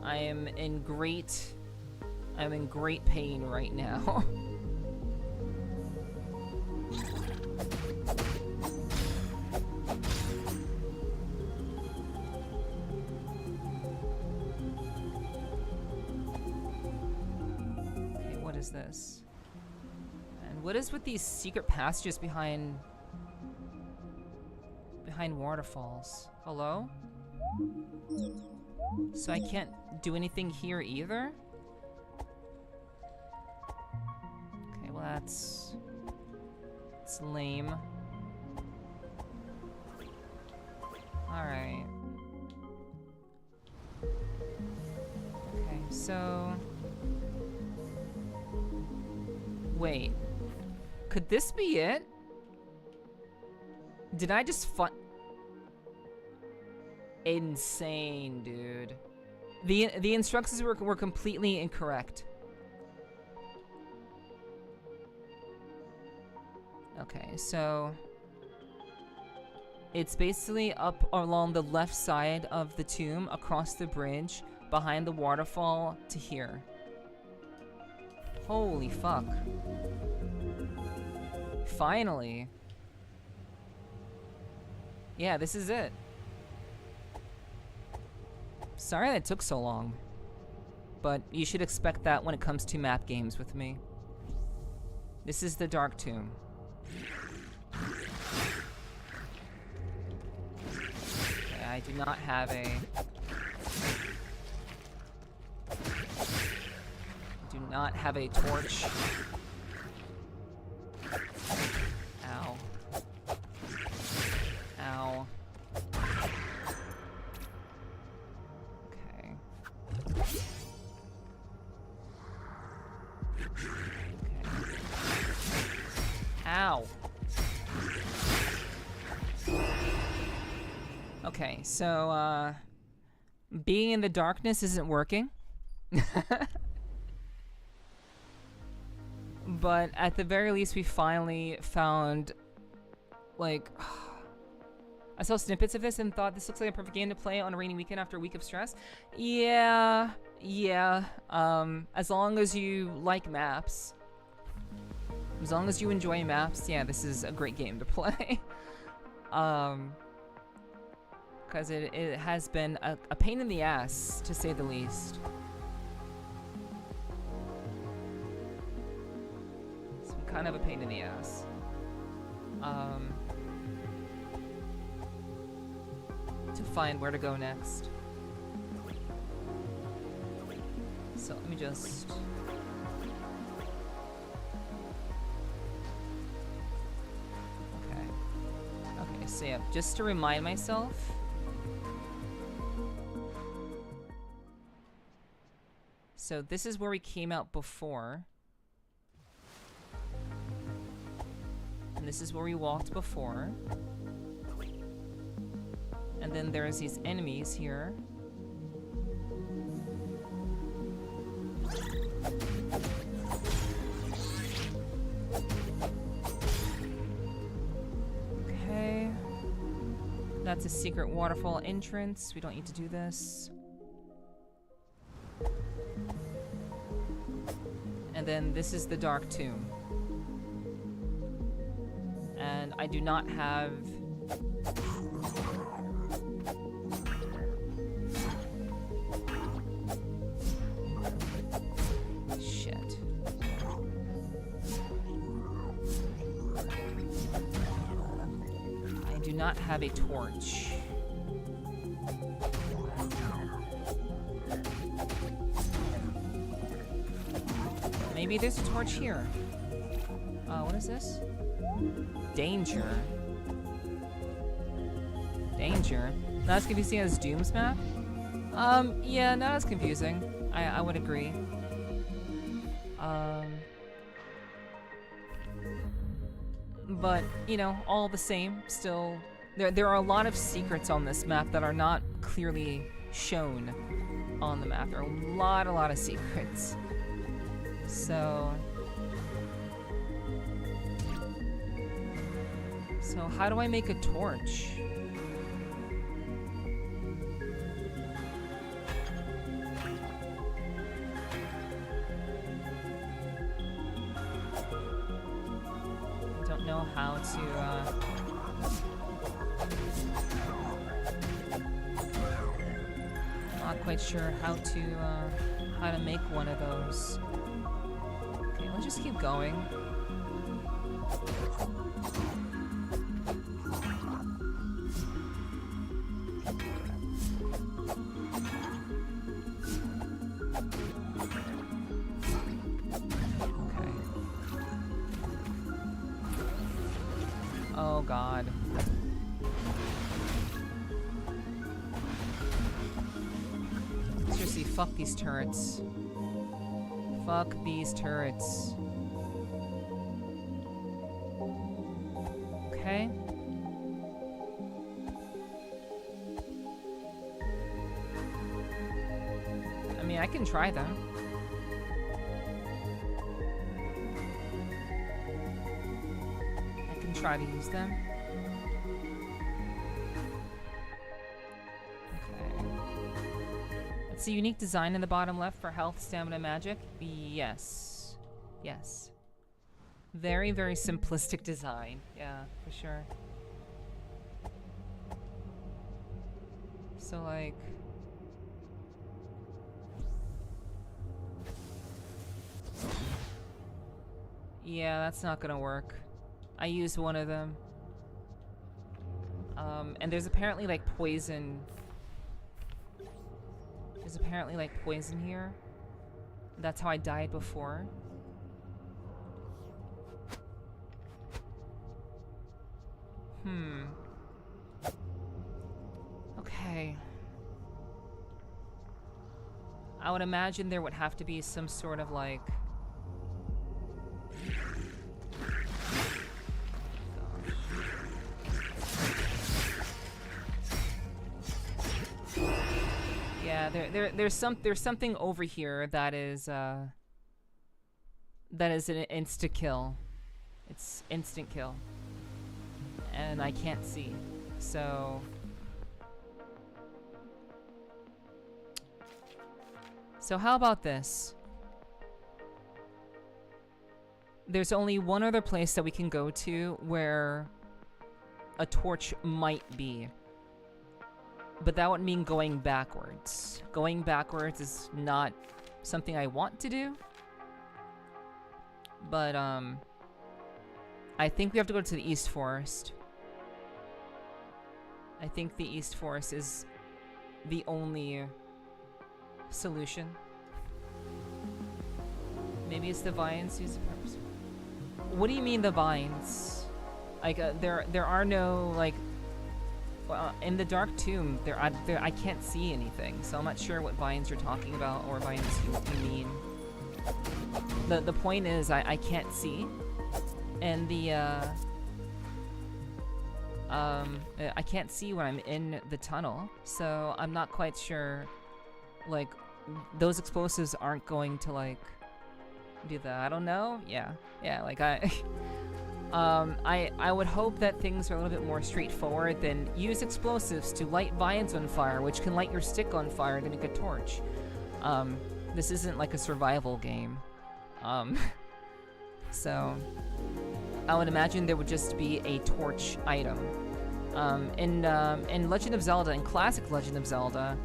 I'm in great pain right now. Okay, what is this? And what is with these secret passages behind waterfalls? Hello? So I can't do anything here either? Okay, well that's lame. Alright. Okay, so... Wait. Could this be it? Did I just Insane, dude. The instructions were completely incorrect. Okay, so it's basically up along the left side of the tomb, across the bridge, behind the waterfall to here. Holy fuck. Finally. Yeah, this is it. Sorry that it took so long, but you should expect that when it comes to map games with me. This is the Dark Tomb. Okay, I do not have a... do not have a torch. Ow. Ow. Okay. Ow. Okay, so, being in the darkness isn't working. But at the very least, we finally found, like... I saw snippets of this and thought this looks like a perfect game to play on a rainy weekend after a week of stress. Yeah. As long as you like maps. As long as you enjoy maps, yeah, this is a great game to play. Because it has been a pain in the ass, to say the least. It's been kind of a pain in the ass. To find where to go next. So let me just... Okay, so yeah, just to remind myself... So this is where we came out before. And this is where we walked before. And then there's these enemies here. Okay. That's a secret waterfall entrance. We don't need to do this. And then this is the Dark Tomb. And I do not have... Shit. I do not have a torch. Maybe there's a torch here. What is this? Danger. Danger? Not as confusing as Doom's map? Yeah, not as confusing. I would agree. But, you know, all the same, still... There are a lot of secrets on this map that are not clearly shown on the map. There are a lot of secrets. So how do I make a torch? not quite sure how to make one of those. Okay, let's just keep going. Okay. Oh God. Seriously, fuck these turrets. Fuck these turrets. Okay. I mean, I can try them. I can try to use them. Okay. It's a unique design in the bottom left for health, stamina, magic. Yes. Yes. Very, very simplistic design. Yeah, for sure. So, like... yeah, that's not gonna work. I used one of them. And there's apparently, like, poison... there's apparently, like, poison here. That's how I died before. Okay. I would imagine there would have to be some sort of like... yeah, there's something over here that is an insta kill. It's instant kill. And I can't see. So how about this? There's only one other place that we can go to where a torch might be. But that would mean going backwards. Going backwards is not something I want to do. But I think we have to go to the East Forest. I think the East Forest is the only solution. Maybe it's the vines use the purpose. What do you mean the vines? Like there are no like in the Dark Tomb I can't see anything, so I'm not sure what vines you're talking about or vines you mean. The point is I can't see, and the I can't see when I'm in the tunnel, so I'm not quite sure. Like, those explosives aren't going to like do that. I don't know. Yeah, like I would hope that things are a little bit more straightforward than use explosives to light vines on fire, which can light your stick on fire to make a torch. This isn't like a survival game. So I would imagine there would just be a torch item. In Legend of Zelda, in classic Legend of Zelda,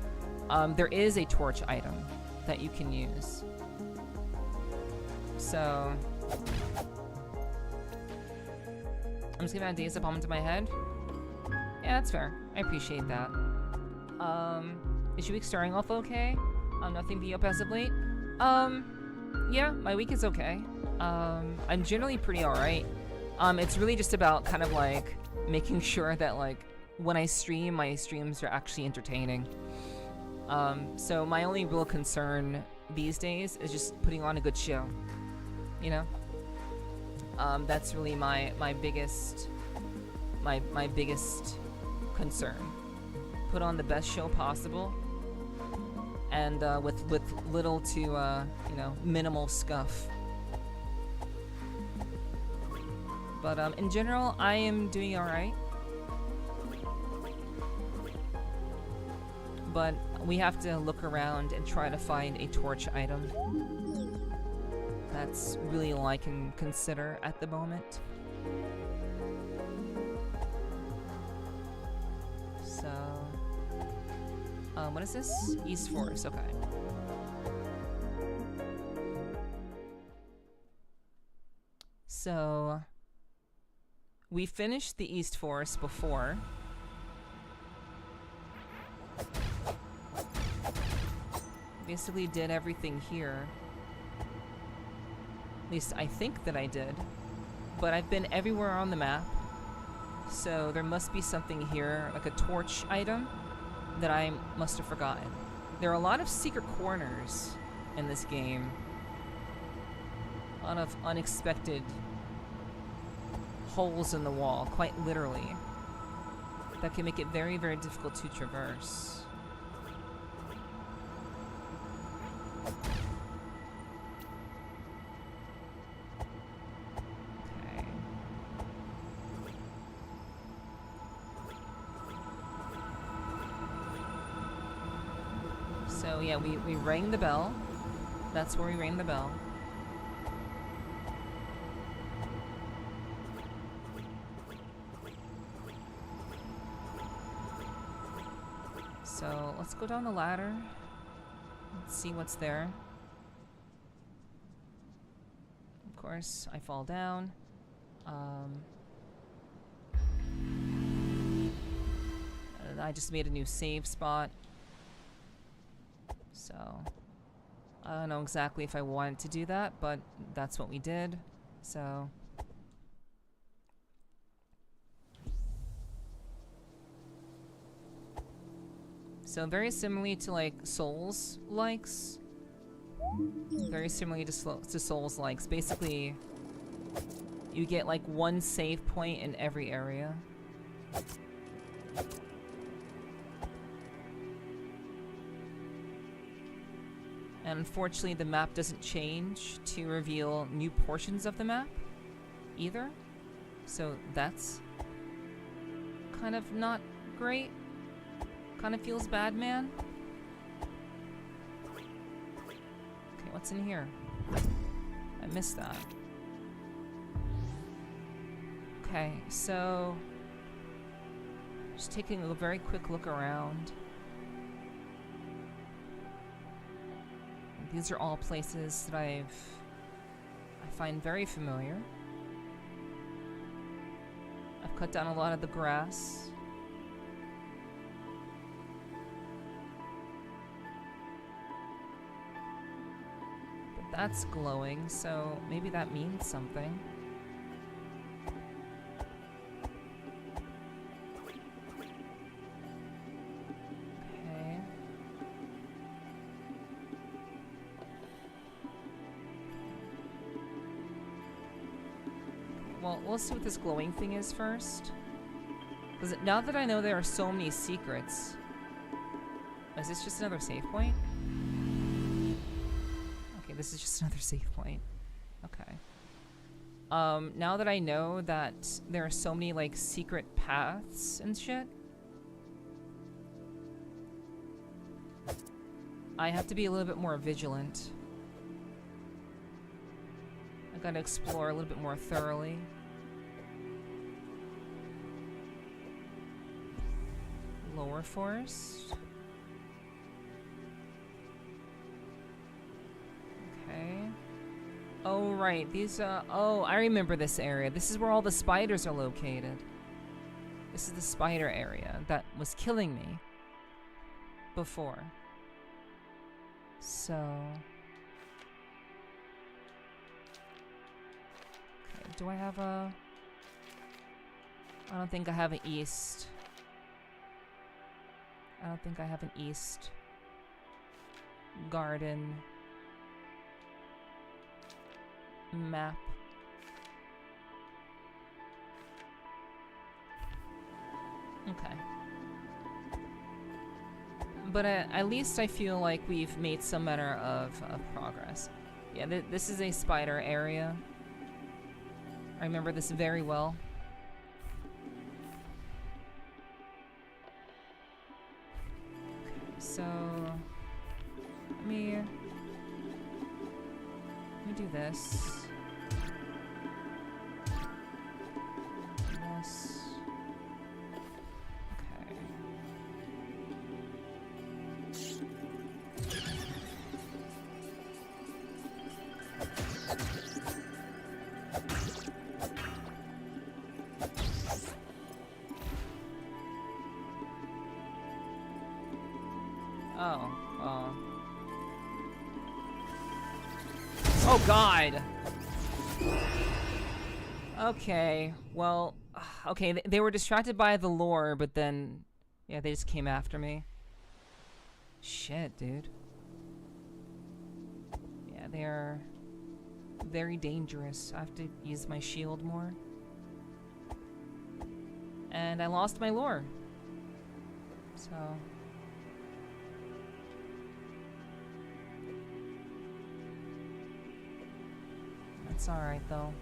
there is a torch item that you can use. So I'm just gonna add days up onto my head. Yeah, that's fair. I appreciate that. Is your week starting off okay? Nothing being up as of late. Yeah, my week is okay. I'm generally pretty alright. It's really just about kind of like making sure that like when I stream, my streams are actually entertaining. So my only real concern these days is just putting on a good show. You know? That's really my biggest concern. Put on the best show possible, and with little to you know, minimal scuff. But in general, I am doing all right. But we have to look around and try to find a torch item. That's really all I can consider at the moment. So, What is this? East Forest, okay. So, we finished the East Forest before. Basically did everything here. At least I think that I did. But I've been everywhere on the map. So there must be something here, like a torch item, that I must have forgotten. There are a lot of secret corners in this game. A lot of unexpected holes in the wall, quite literally, that can make it very, very difficult to traverse. Okay. So yeah, we rang the bell. That's where we rang the bell. So let's go down the ladder. Let's see what's there. Of course, I fall down. I just made a new save spot. So I don't know exactly if I wanted to do that, but that's what we did. So very similarly to like Souls likes. Very similarly to Souls likes. Basically, you get like one save point in every area. And unfortunately, the map doesn't change to reveal new portions of the map either. So that's kind of not great. Kind of feels bad, man. Okay, what's in here? I missed that. Okay, so just taking a very quick look around. These are all places that I find very familiar. I've cut down a lot of the grass. That's glowing, so maybe that means something. Okay. Well, we'll see what this glowing thing is first. Because now that I know there are so many secrets... Is this just another save point? This is just another save point. Okay. Now that I know that there are so many, like, secret paths and shit, I have to be a little bit more vigilant. I gotta explore a little bit more thoroughly. Lower forest. Oh, right. These, oh, I remember this area. This is where all the spiders are located. This is the spider area that was killing me before. So... Okay, do I have a... I don't think I have an east. I don't think I have an east garden map. Okay. But at least I feel like we've made some manner of progress. Yeah, this is a spider area. I remember this very well. Okay, so let me do this. Oh, well. Oh god! Okay, well, okay, they were distracted by the lore, but then, yeah, they just came after me. Shit, dude. Yeah, they're very dangerous. I have to use my shield more. And I lost my lore. So... It's alright though.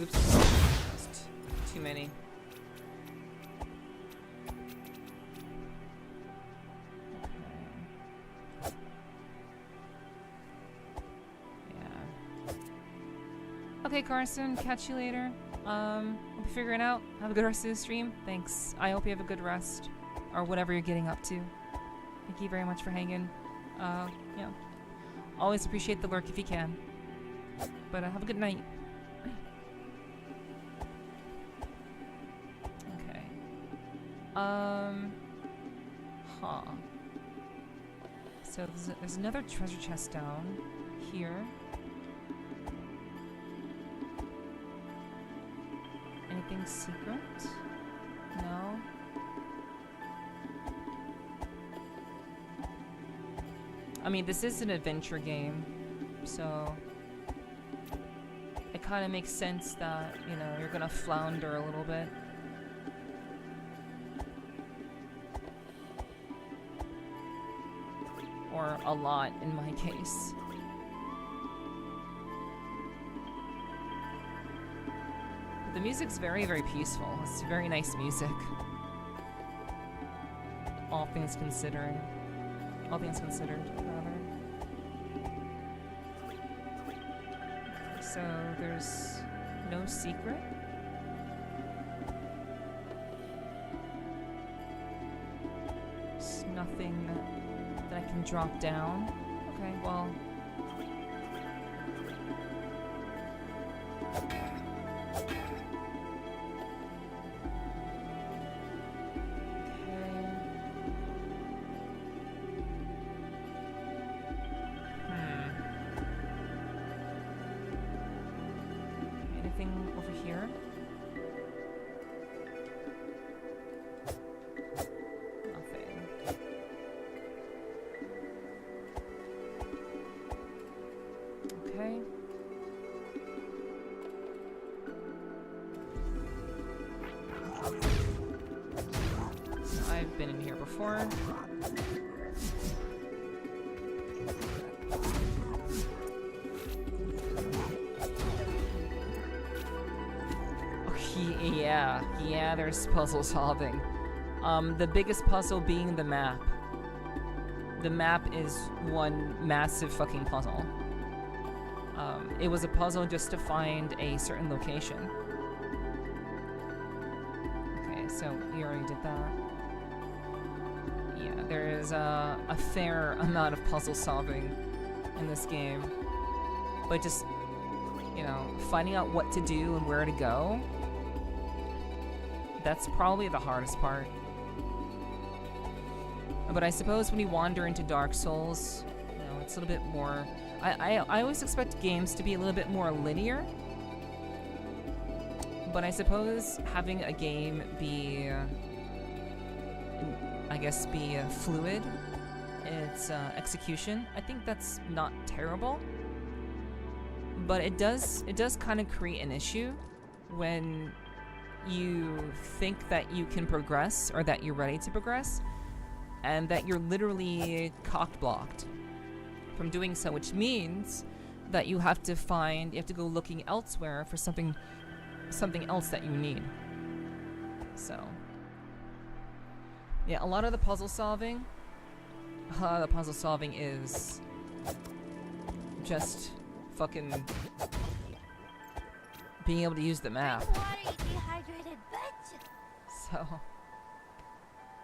Oops. Just too many. Okay, Carson, catch you later. We'll be figuring it out. Have a good rest of the stream. Thanks. I hope you have a good rest. Or whatever you're getting up to. Thank you very much for hanging. Yeah. Always appreciate the lurk if you can. But have a good night. Okay. Huh. So there's another treasure chest down here. Anything secret? No. I mean, this is an adventure game, so it kind of makes sense that, you know, you're gonna flounder a little bit. Or a lot, in my case. The music's very, very peaceful. It's very nice music. All things considered, rather. So there's no secret. There's nothing that I can drop down. Okay, well. I've been in here before. Yeah, there's puzzle solving. The biggest puzzle being the map. The map is one massive fucking puzzle. It was a puzzle just to find a certain location. Okay, so you already did that. Yeah, there is a fair amount of puzzle solving in this game. But just, you know, finding out what to do and where to go, that's probably the hardest part. But I suppose when you wander into Dark Souls, you know, it's a little bit more... I always expect games to be a little bit more linear. But I suppose having a game be... I guess be fluid in its execution, I think that's not terrible. But it does kind of create an issue when you think that you can progress, or that you're ready to progress, and that you're literally cock-blocked from doing so, which means that you have to go looking elsewhere for something else that you need. So yeah, a lot of the puzzle solving is just fucking being able to use the map. Water, you dehydrated bitch. So,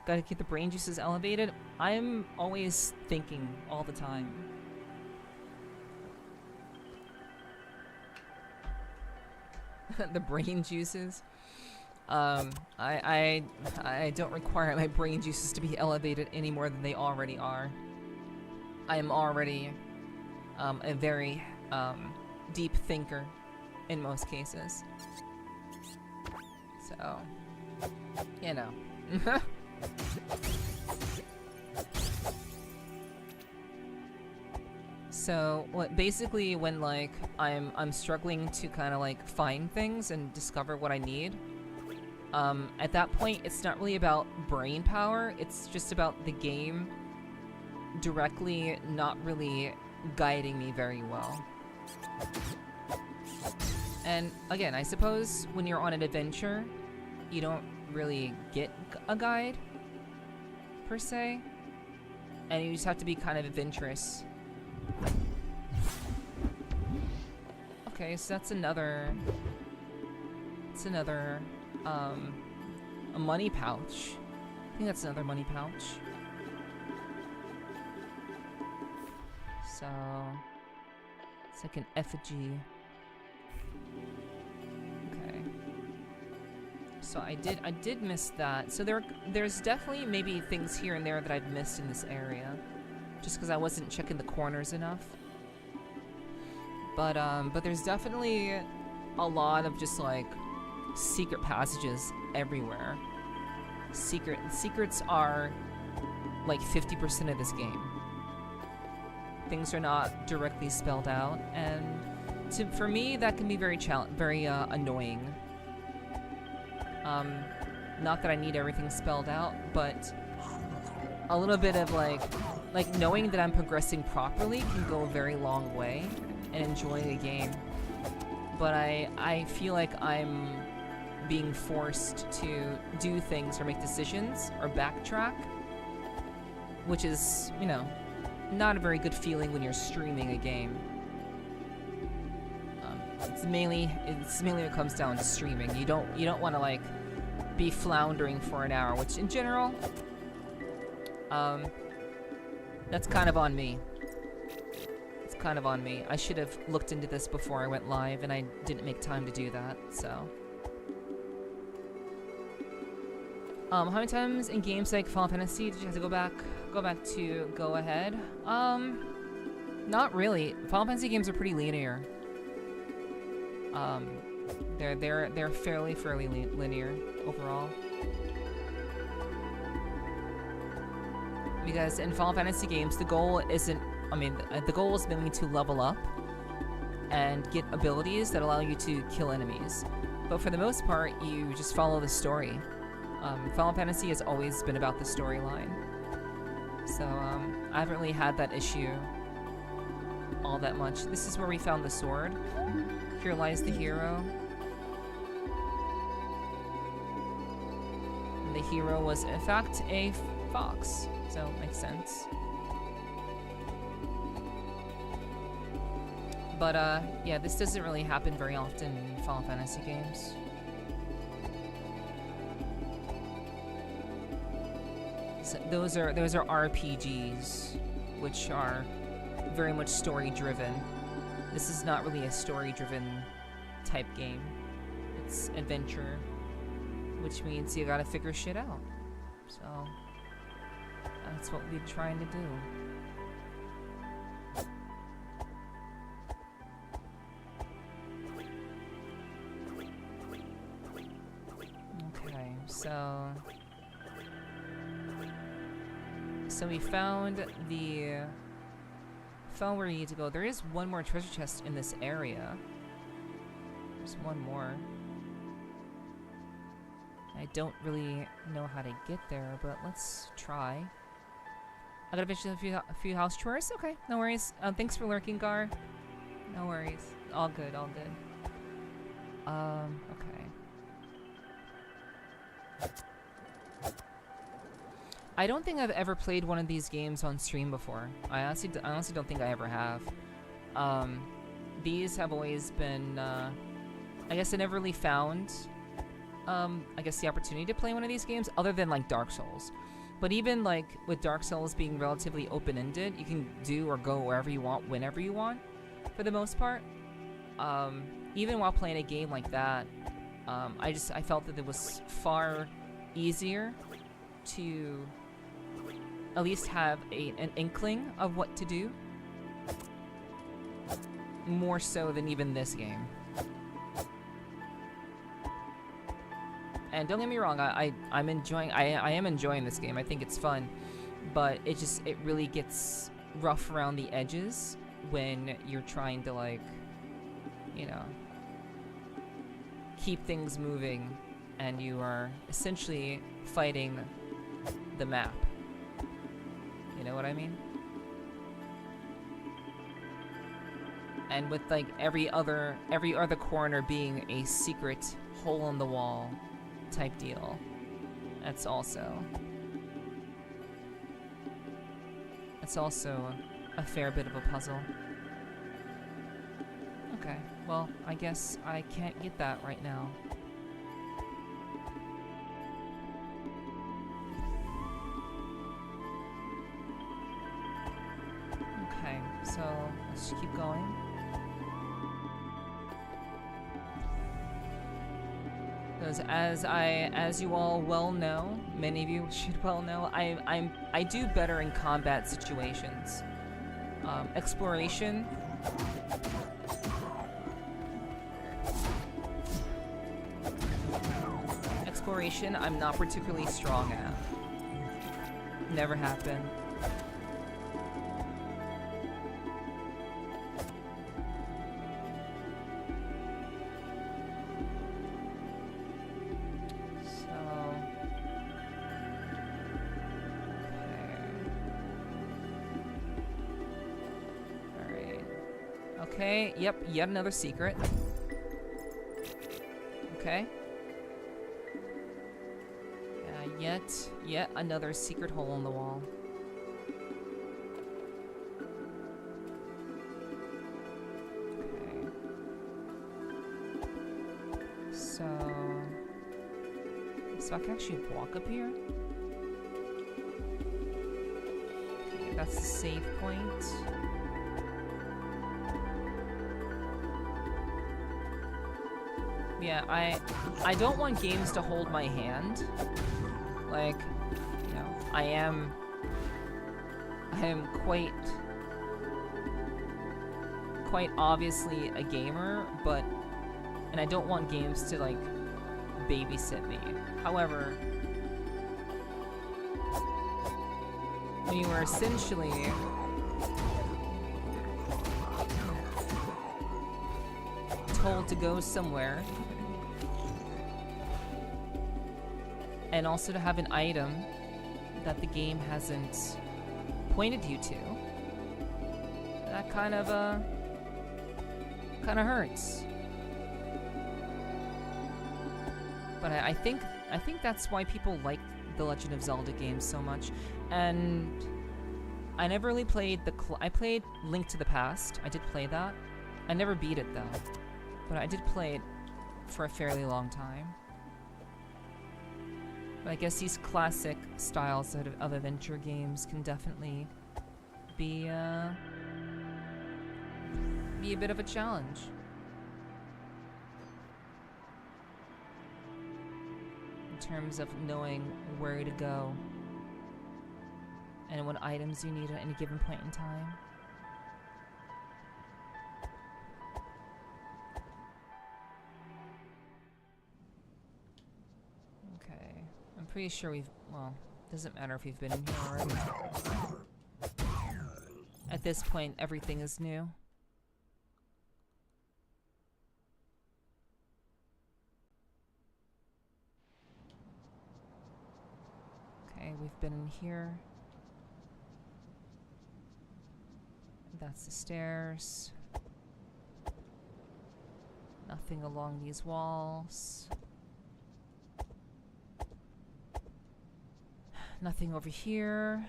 gotta keep the brain juices elevated. I'm always thinking all the time. The brain juices. I don't require my brain juices to be elevated any more than they already are. I am already a very deep thinker in most cases. So, you know. So, basically when like I'm struggling to kind of like find things and discover what I need, at that point it's not really about brain power, it's just about the game directly not really guiding me very well. And again, I suppose when you're on an adventure, you don't really get a guide per se, and you just have to be kind of adventurous. Okay, so that's another a money pouch. I think that's another money pouch. So it's like an effigy. Okay. So I did miss that. So there's definitely maybe things here and there that I've missed in this area, just because I wasn't checking the corners enough. But there's definitely a lot of just like secret passages everywhere. Secrets are like 50% of this game. Things are not directly spelled out, and for me that can be very annoying. Not that I need everything spelled out, but a little bit of like knowing that I'm progressing properly can go a very long way and enjoying a game. But I feel like I'm being forced to do things or make decisions or backtrack, which is, you know, not a very good feeling when you're streaming a game. It's mainly what it comes down to streaming. You don't want to like be floundering for an hour, which in general, that's kind of on me. It's kind of on me. I should have looked into this before I went live, and I didn't make time to do that. So, how many times in games like Final Fantasy did you have to go back to go ahead? Not really. Final Fantasy games are pretty linear. They're fairly linear overall. Because in Final Fantasy games, the goal isn't, the goal is mainly to level up and get abilities that allow you to kill enemies. But for the most part, you just follow the story. Final Fantasy has always been about the storyline. So, I haven't really had that issue all that much. This is where we found the sword. Here lies the hero. And the hero was, in fact, a fox. So, it makes sense. But, yeah, this doesn't really happen very often in Final Fantasy games. So those are RPGs, which are very much story-driven. This is not really a story-driven type game. It's adventure, which means you gotta figure shit out. So that's what we're trying to do. Okay, so we found where we need to go. There is one more treasure chest in this area. There's one more. I don't really know how to get there, but let's try. I gotta finish a few house chores? Okay, no worries. Thanks for lurking, Gar. No worries. All good, all good. Okay. I don't think I've ever played one of these games on stream before. I honestly don't think I ever have. These have always been, I guess I never really found I guess, the opportunity to play one of these games, other than, like, Dark Souls. But even, like, with Dark Souls being relatively open-ended, you can do or go wherever you want, whenever you want, for the most part. Even while playing a game like that, I felt that it was far easier to at least have an inkling of what to do, more so than even this game. And don't get me wrong, I am enjoying this game. I think it's fun, but it really gets rough around the edges when you're trying to, like, you know, keep things moving, and you are essentially fighting the map. You know what I mean? And with, like, every other corner being a secret hole in the wall type deal, that's also a fair bit of a puzzle. Okay, well, I guess I can't get that right now. Okay, so let's keep going. Because as you all well know, many of you should well know, I do better in combat situations. Exploration. Exploration, I'm not particularly strong at. Never have been. Okay, yep, yet another secret. Okay. Yet another secret hole in the wall. Okay. So I can actually walk up here? Okay, that's the save point. Yeah, I don't want games to hold my hand. Like, you know, I am quite obviously a gamer, and I don't want games to, like, babysit me. However, when you are essentially told to go somewhere, and also to have an item that the game hasn't pointed you to, that kind of hurts. But I think that's why people like the Legend of Zelda games so much. And I never really played I played Link to the Past. I did play that. I never beat it though, but I did play it for a fairly long time. But I guess these classic styles of adventure games can definitely be a bit of a challenge. In terms of knowing where to go and what items you need at any given point in time. I'm pretty sure well, doesn't matter if we've been in here already. At this point, everything is new. Okay, we've been in here. That's the stairs. Nothing along these walls. Nothing over here.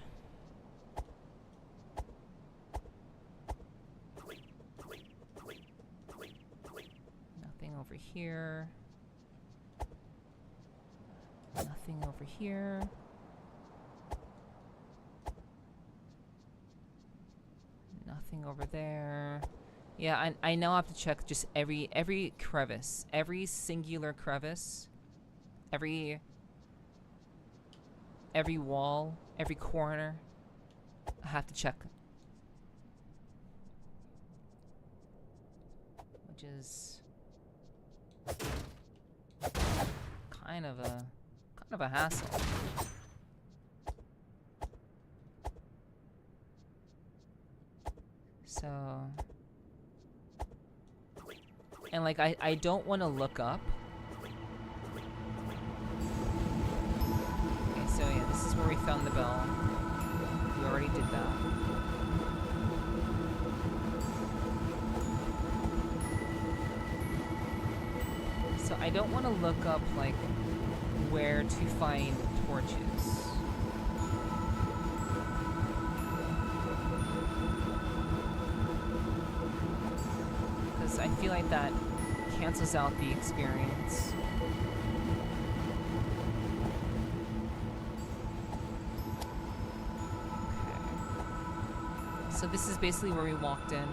Nothing over here. Nothing over here. Nothing over there. Yeah, I now have to check just every crevice, every singular crevice, every wall, every corner. I have to check, which is kind of a hassle. So, and like I don't want to look up. Okay, so yeah, this is where we found the bell. We already did that. So I don't want to look up like where to find torches. I feel like that cancels out the experience. Okay. So this is basically where we walked in.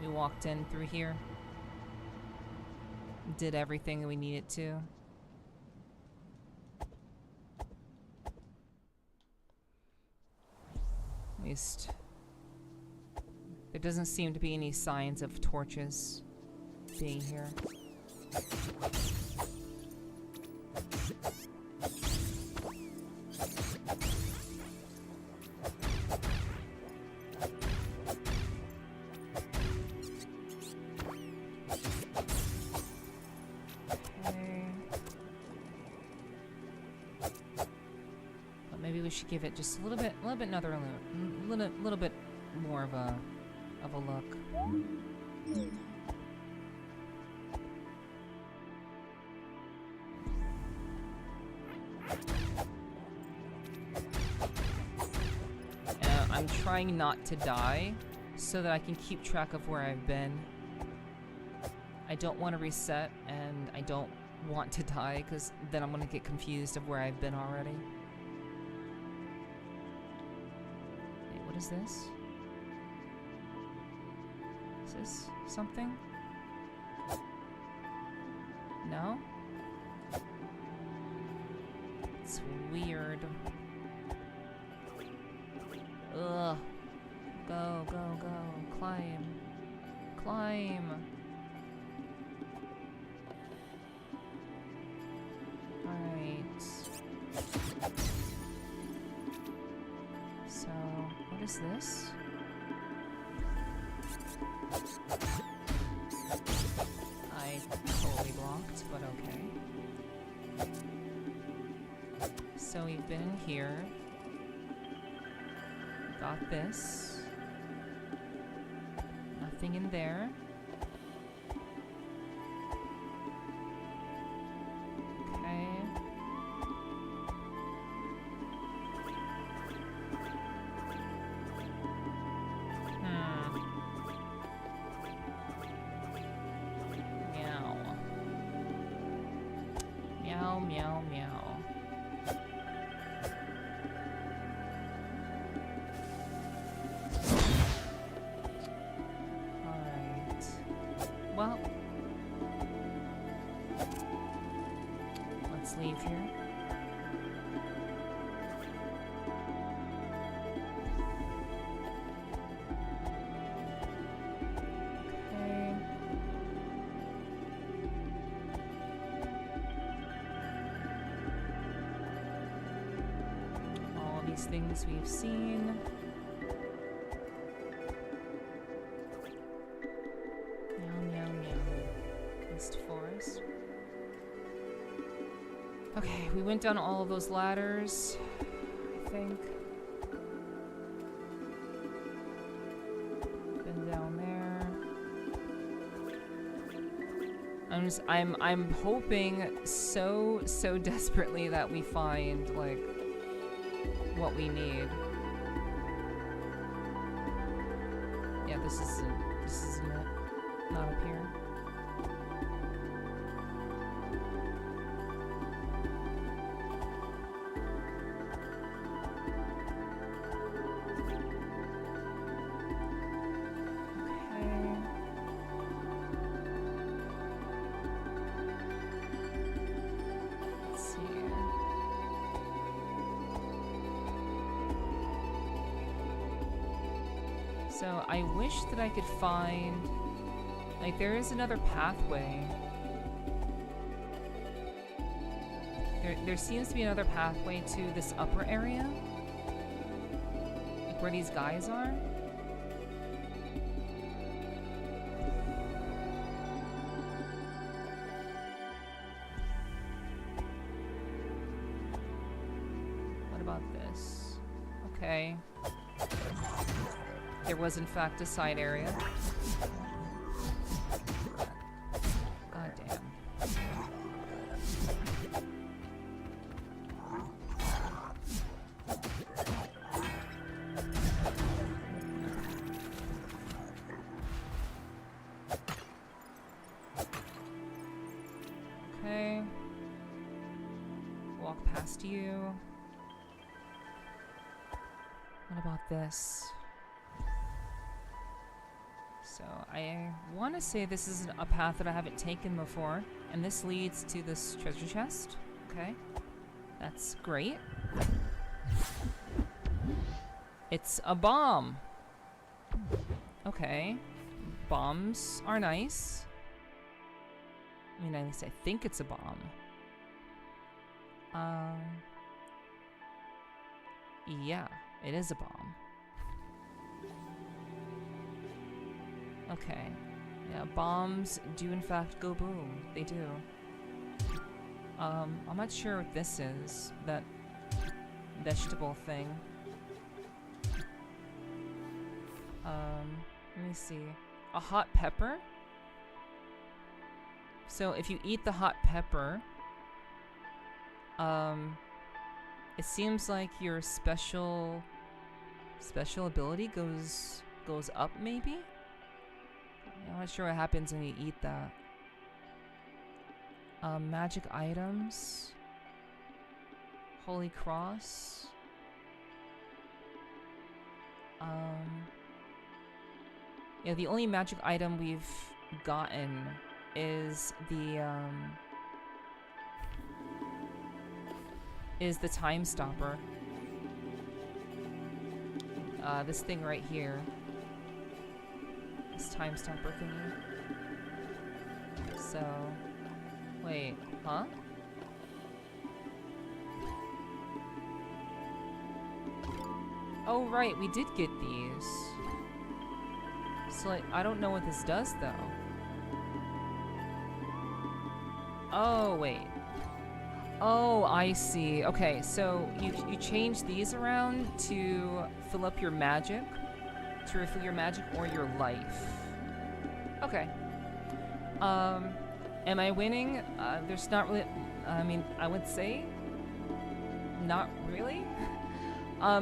We walked in through here. Did everything that we needed to. At least there doesn't seem to be any signs of torches being here. Should give it just a little bit another little bit more of a look. I'm trying not to die so that I can keep track of where I've been. I don't want to reset, and I don't want to die because then I'm gonna get confused of where I've been already. What is this? Is this something? No? It's weird. Ugh. Go, go, go. Climb. Climb. Alright. So, what is this? I totally blocked, but okay. So we've been in here. Got this. Nothing in there. Okay. Meow, meow, meow. Alright. Well, let's leave here. Things we've seen. Meow, meow, meow. East Forest. Okay, we went down all of those ladders, I think. Been down there. I'm hoping so desperately that we find, like, what we need. Yeah, this isn't it. Not up here. So I wish that I could find, like, there is another pathway. There seems to be another pathway to this upper area, like where these guys are. What about this? Okay. There was, in fact, a side area. God damn. Okay. Walk past you. What about this? So I want to say this is a path that I haven't taken before, and this leads to this treasure chest. Okay, that's great. It's a bomb. Okay, bombs are nice. I mean, at least I think it's a bomb. Yeah, it is a bomb. Okay. Yeah, bombs do in fact go boom. They do. I'm not sure what this is. That vegetable thing. Let me see. A hot pepper? So if you eat the hot pepper, it seems like your special ability goes up, maybe? I'm not sure what happens when you eat that. Magic items. Holy Cross. Yeah, the only magic item we've gotten is the time stopper. This thing right here. This time stopper thingy. So, wait, huh? Oh right, we did get these. So like, I don't know what this does though. Oh wait. Oh, I see. Okay, so you change these around to fill up your magic. To refill your magic or your life. Okay. Am I winning? There's not really... I mean, I would say... Not really.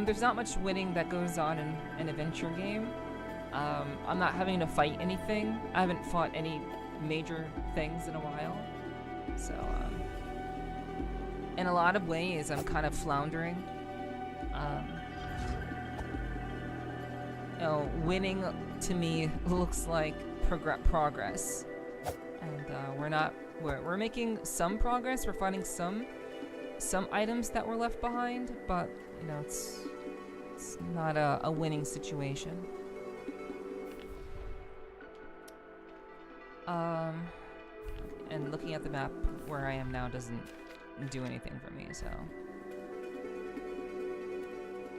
There's not much winning that goes on in an adventure game. I'm not having to fight anything. I haven't fought any major things in a while. So, in a lot of ways, I'm kind of floundering. You know, winning to me looks like progress, and we're making some progress. We're finding some items that were left behind, but you know, it's not a winning situation. And looking at the map where I am now doesn't do anything for me, so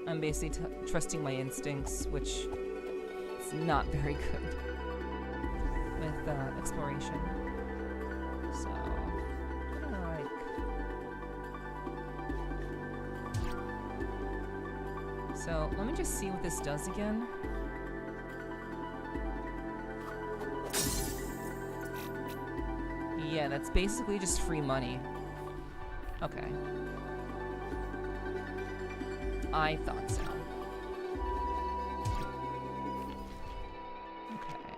I'm basically trusting my instincts, which is not very good with exploration. So, so let me just see what this does again. Yeah, that's basically just free money. Okay. I thought so. Okay.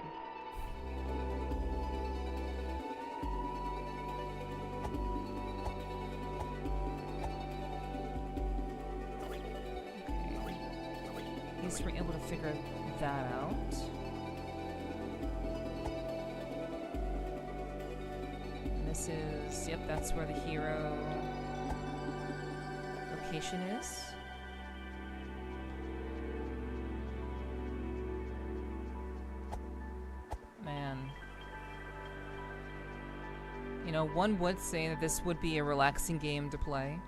At least we're able to figure that out. And this is, yep, that's where the hero location is. Man. You know, one would say that this would be a relaxing game to play.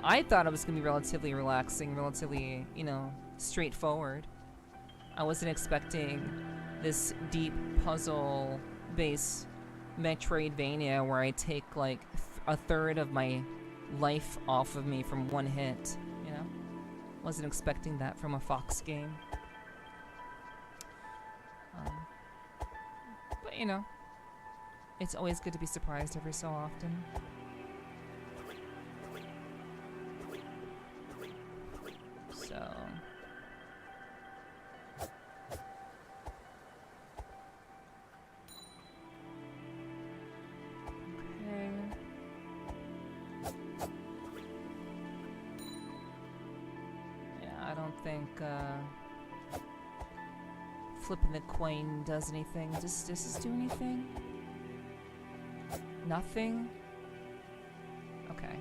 I thought it was going to be relatively relaxing, relatively, you know, straightforward. I wasn't expecting this deep puzzle-based Metroidvania where I take, like, a third of my life off of me from one hit, you know? Wasn't expecting that from a Fox game. But, you know, it's always good to be surprised every so often. So... okay. Yeah, I don't think, flipping the coin does anything. Does this do anything? Nothing? Okay.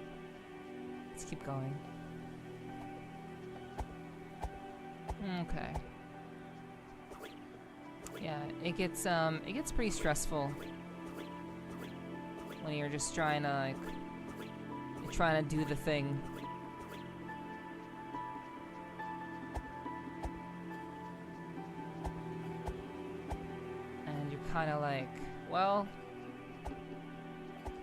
Let's keep going. Okay. Yeah, it gets pretty stressful when you're just trying to, like, you're trying to do the thing. And you're kind of like, well,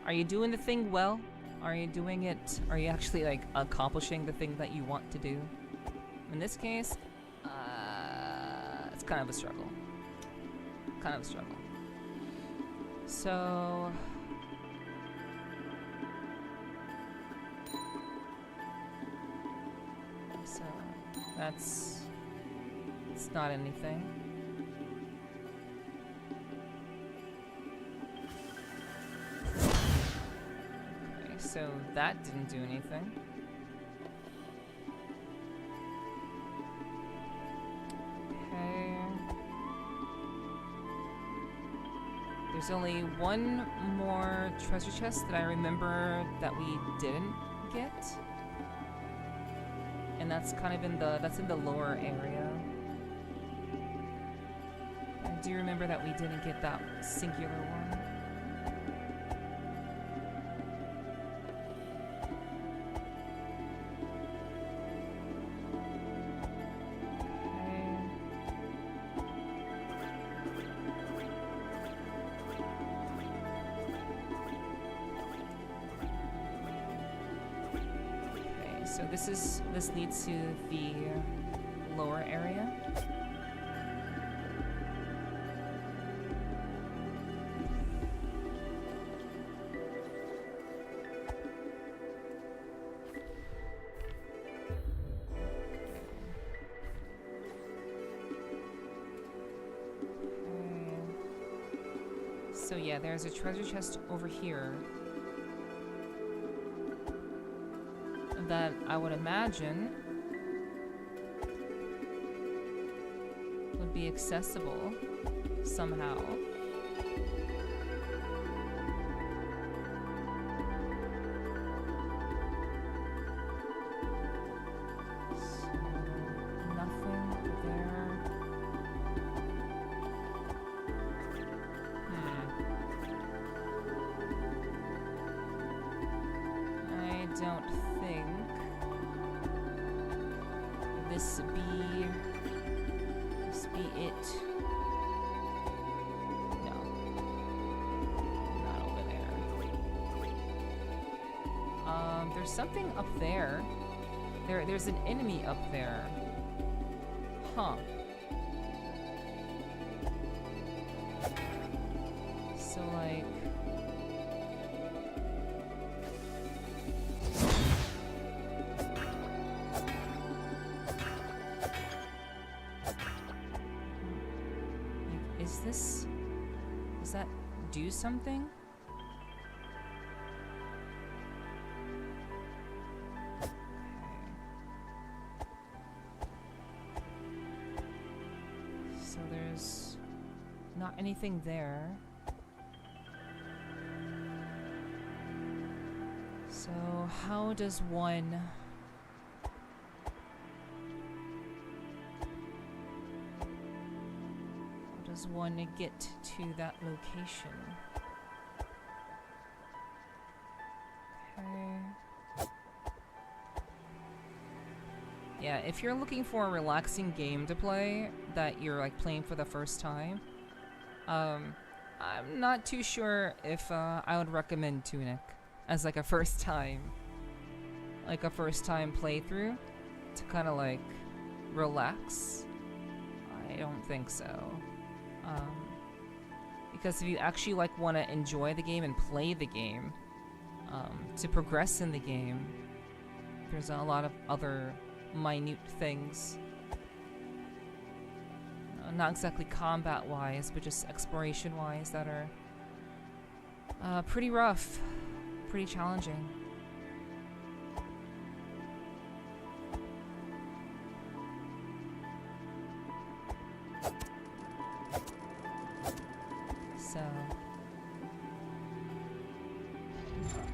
are you doing the thing well? Are you doing it? Are you actually, like, accomplishing the thing that you want to do? In this case, it's kind of a struggle. Kind of a struggle. So... so, that's... it's not anything. Okay, so that didn't do anything. There's only one more treasure chest that I remember that we didn't get. And that's kind of in the lower area. I do remember that we didn't get that singular one. So this leads to the lower area. So yeah, there's a treasure chest over here that I would imagine would be accessible somehow. So, nothing there. I don't think this be it. No. Not over there. There's something up there. There's an enemy up there. Huh. So like does that do something? Okay. Not anything there. So how does one... get to that location? Okay. Yeah, if you're looking for a relaxing game to play that you're like playing for the first time, I'm not too sure if I would recommend TUNIC as like a first time playthrough to kind of like relax. I don't think so. Because if you actually like want to enjoy the game and play the game, to progress in the game, there's a lot of other minute things. Not exactly combat-wise, but just exploration-wise that are pretty rough, pretty challenging. So,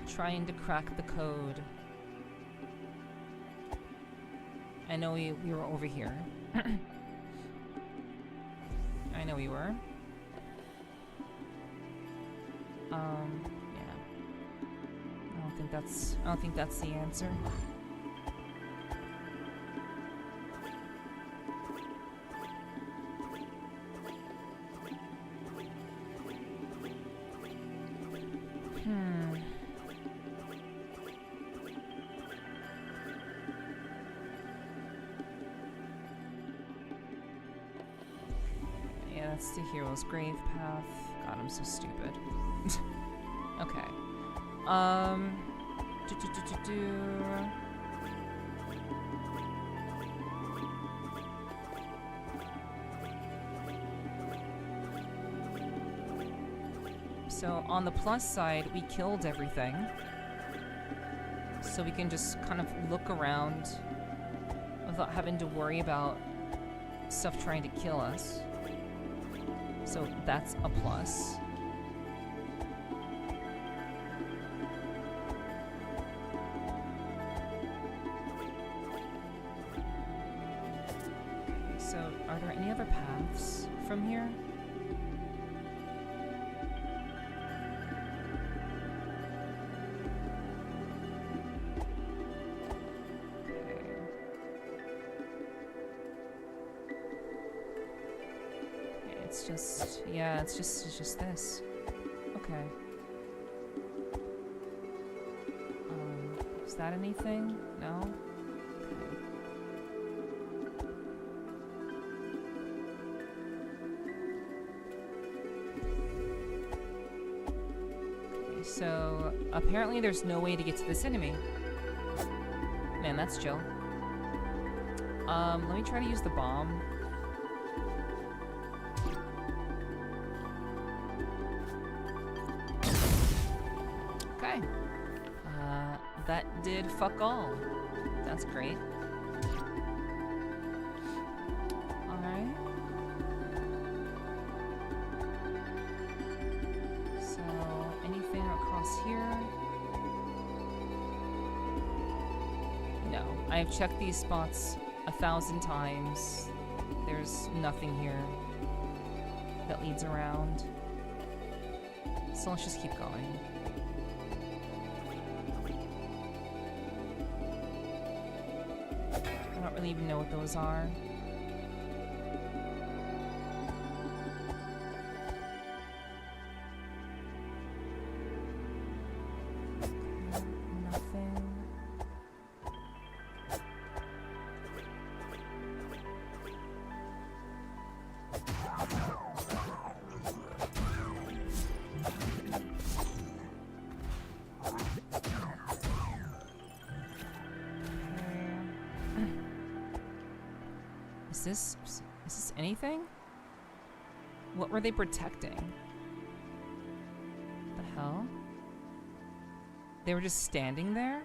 trying to crack the code. I know we were over here. I know we were. Yeah. I don't think that's the answer. That's the hero's grave path. God, I'm so stupid. Okay. So on the plus side, we killed everything. So we can just kind of look around without having to worry about stuff trying to kill us. So that's a plus. Okay, so are there any other paths from here? It's just this. Okay. Is that anything? No? Okay. Okay, so apparently there's no way to get to this enemy. Man, that's chill. Let me try to use the bomb. That did fuck all. That's great. Alright. So, anything across here? No. I've checked these spots 1,000 times. There's nothing here that leads around. So let's just keep going. I don't really even know what those are. Nothing. Is this anything? What were they protecting? The hell? They were just standing there?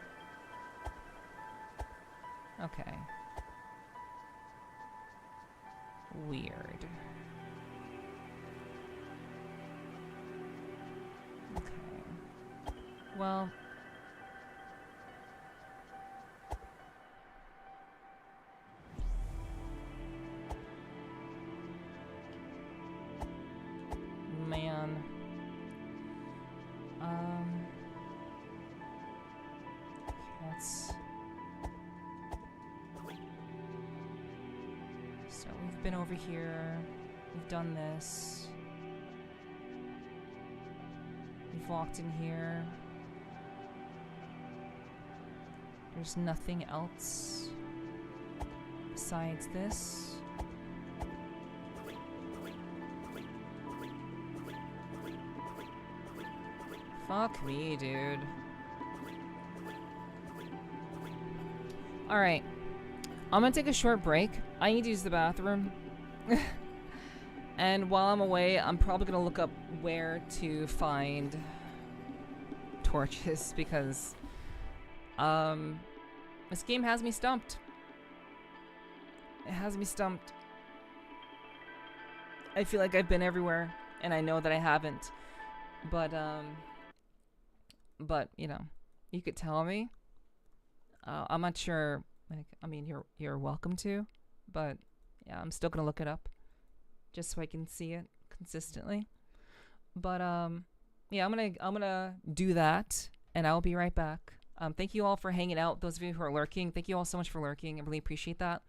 Okay. Weird. Well... Man... Let's... So we've been over here, we've done this, we've walked in here, there's nothing else besides this. Fuck me, dude. Alright. I'm gonna take a short break. I need to use the bathroom. And while I'm away, I'm probably gonna look up where to find torches because this game has me stumped. It has me stumped. I feel like I've been everywhere and I know that I haven't. But you know, you could tell me. I'm not sure. Like, I mean, you're welcome to, but yeah, I'm still gonna look it up, just so I can see it consistently. But yeah, I'm gonna do that, and I'll be right back. Thank you all for hanging out. Those of you who are lurking, thank you all so much for lurking. I really appreciate that.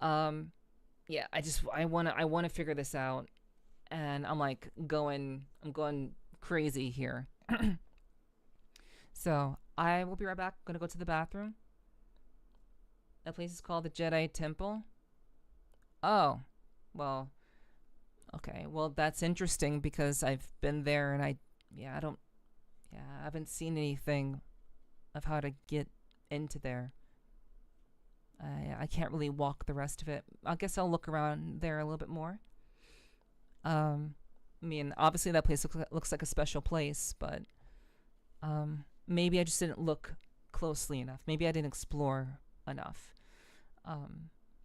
Yeah, I wanna figure this out, and I'm going crazy here. So I will be right back. I'm gonna go to the bathroom. That place is called the Jedi Temple. Oh, well, okay. Well, that's interesting because I've been there and I haven't seen anything of how to get into there. I can't really walk the rest of it. I guess I'll look around there a little bit more. I mean, obviously that place looks like a special place, but maybe I just didn't look closely enough. Maybe I didn't explore enough.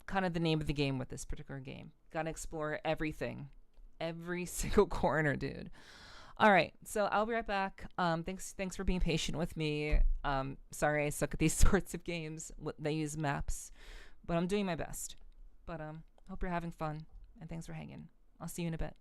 Kind of the name of the game with this particular game. Gotta explore everything. Every single corner, dude. Alright, so I'll be right back. Thanks for being patient with me. Sorry I suck at these sorts of games. They use maps. But I'm doing my best. But hope you're having fun. And thanks for hanging. I'll see you in a bit.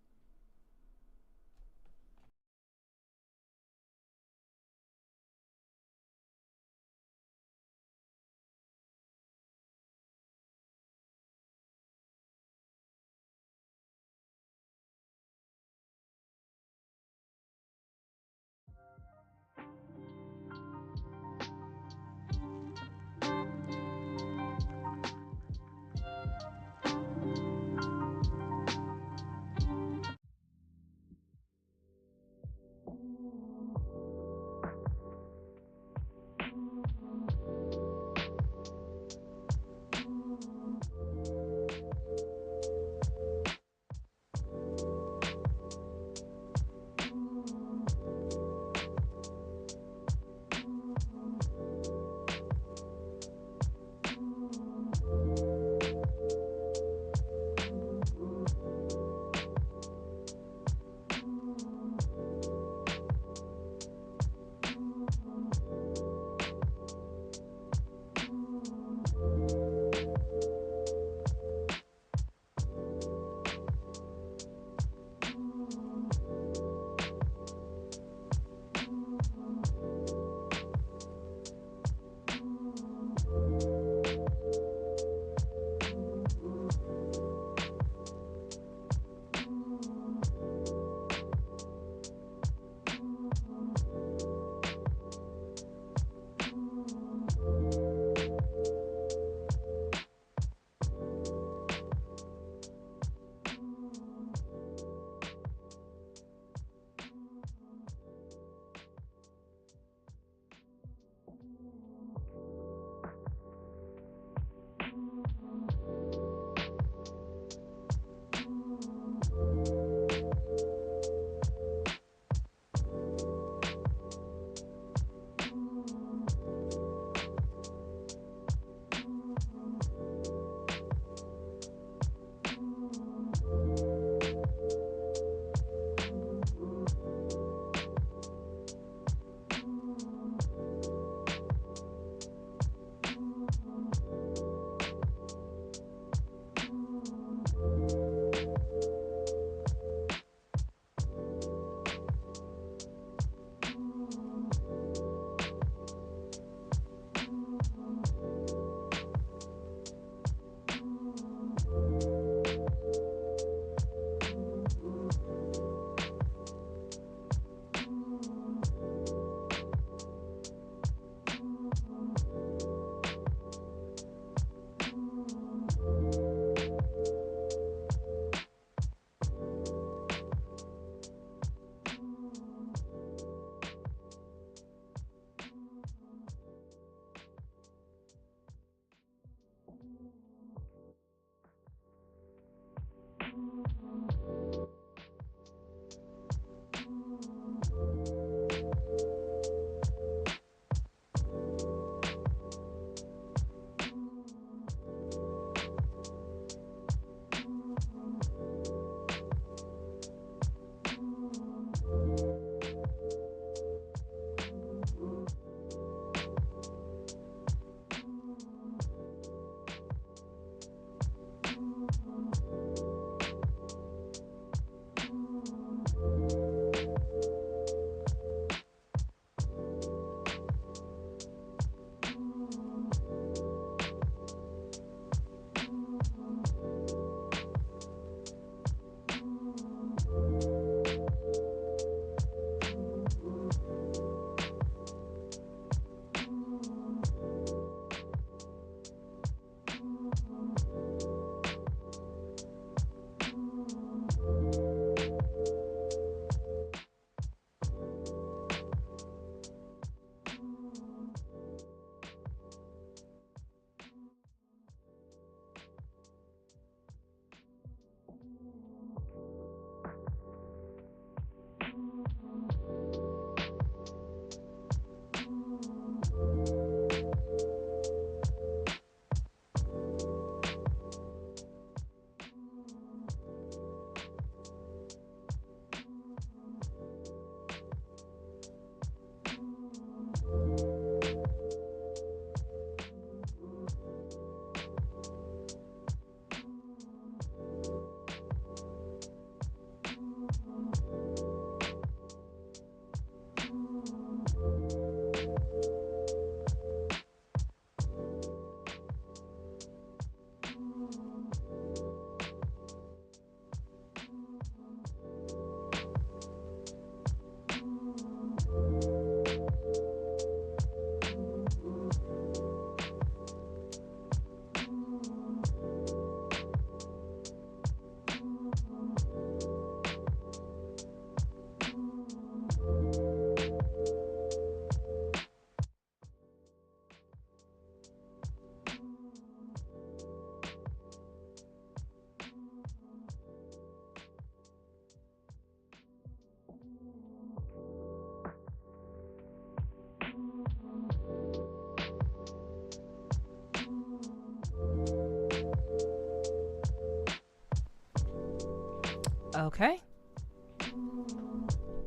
Okay.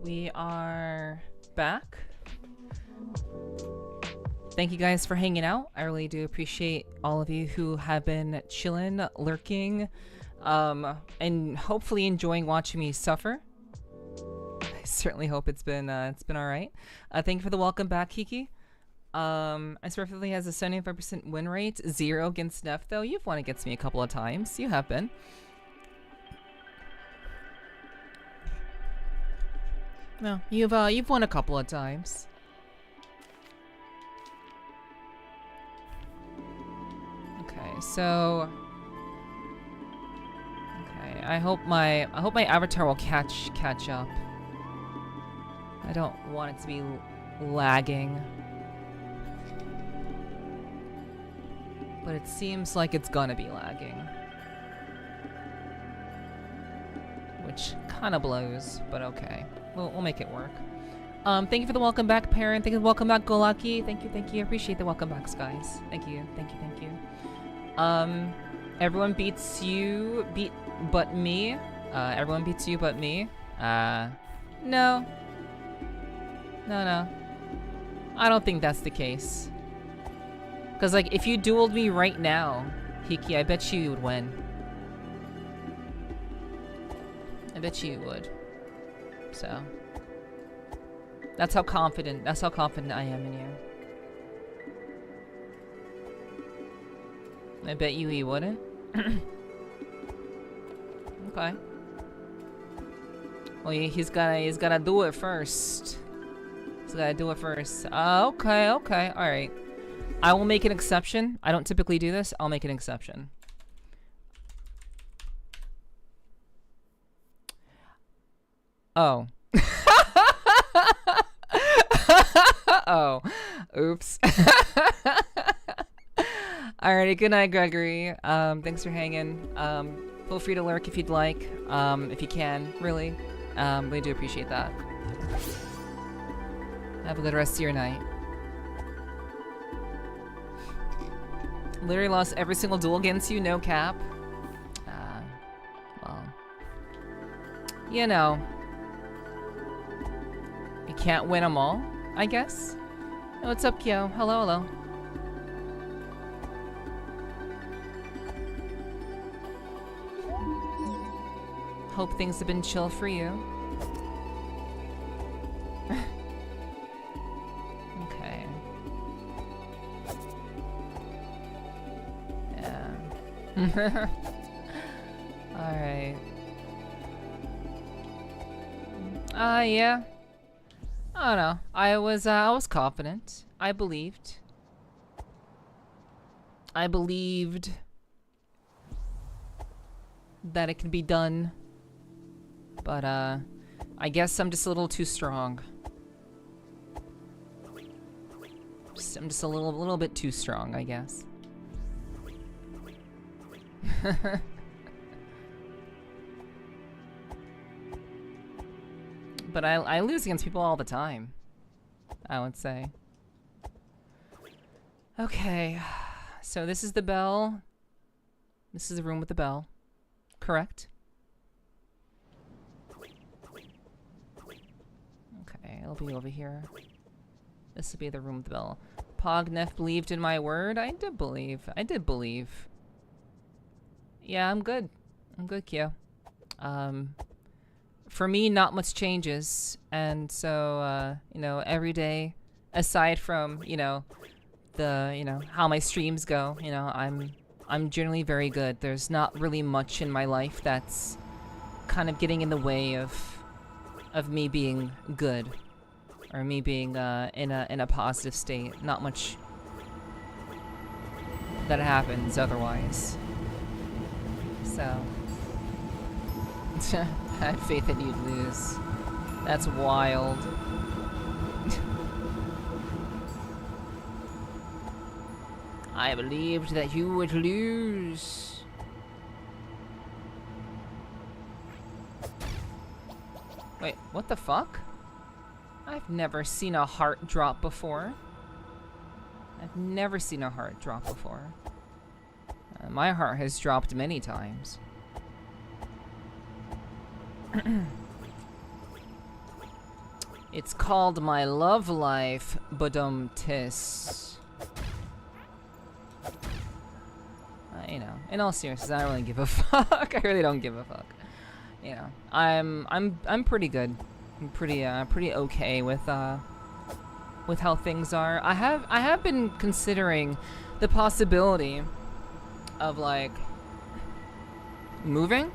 We are back. Thank you guys for hanging out. I really do appreciate all of you who have been chilling, lurking, and hopefully enjoying watching me suffer. I certainly hope it's been all right. Thank you for the welcome back, Kiki. Ice Perfectly has a 75% win rate, 0 against Neph, though. You've won against me a couple of times. You have been. No, you've won a couple of times. Okay, so I hope my avatar will catch up. I don't want it to be lagging. But it seems like it's gonna be lagging. Which kind of blows, but okay. We'll make it work. Thank you for the welcome back, Parent. Thank you for the welcome back, Golaki. Thank you. I appreciate the welcome backs, guys. Thank you. Everyone beats you, but me. Everyone beats you but me. No. I don't think that's the case. Because, like, if you dueled me right now, Hiki, I bet you would win. I bet you would. So. That's how confident I am in you. I bet you he wouldn't. Okay. Well, he's gotta do it first. Okay. Alright. I will make an exception. I don't typically do this. I'll make an exception. Oh. Oh. Oops. Alrighty, good night, Gregory. Thanks for hanging. Feel free to lurk if you'd like. If you can, really. We do appreciate that. Have a good rest of your night. Literally lost every single duel against you, no cap. Well, you know, you can't win them all, I guess. Oh, what's up, Kyo? Hello. Hope things have been chill for you. Okay. Yeah. Alright. Yeah. I don't know. I was confident. I believed that it can be done. But, I guess I'm just a little too strong. I'm just a little bit too strong, I guess. But I lose against people all the time, I would say. Okay, so this is the bell. This is the room with the bell, correct? Okay, it'll be over here. This will be the room with the bell. Pognef believed in my word. I did believe. Yeah, I'm good, Kyo. For me, not much changes, and so, you know, every day, aside from, you know, how my streams go, you know, I'm generally very good. There's not really much in my life that's kind of getting in the way of me being good, or me being, in a positive state. Not much that happens otherwise. So. I had faith that you'd lose. That's wild. I believed that you would lose. Wait, what the fuck? I've never seen a heart drop before. My heart has dropped many times. It's called My Love Life, Badum-tis. You know, in all seriousness, I don't really give a fuck. I really don't give a fuck. You know, I'm pretty good. I'm pretty okay with how things are. I have been considering the possibility of like moving.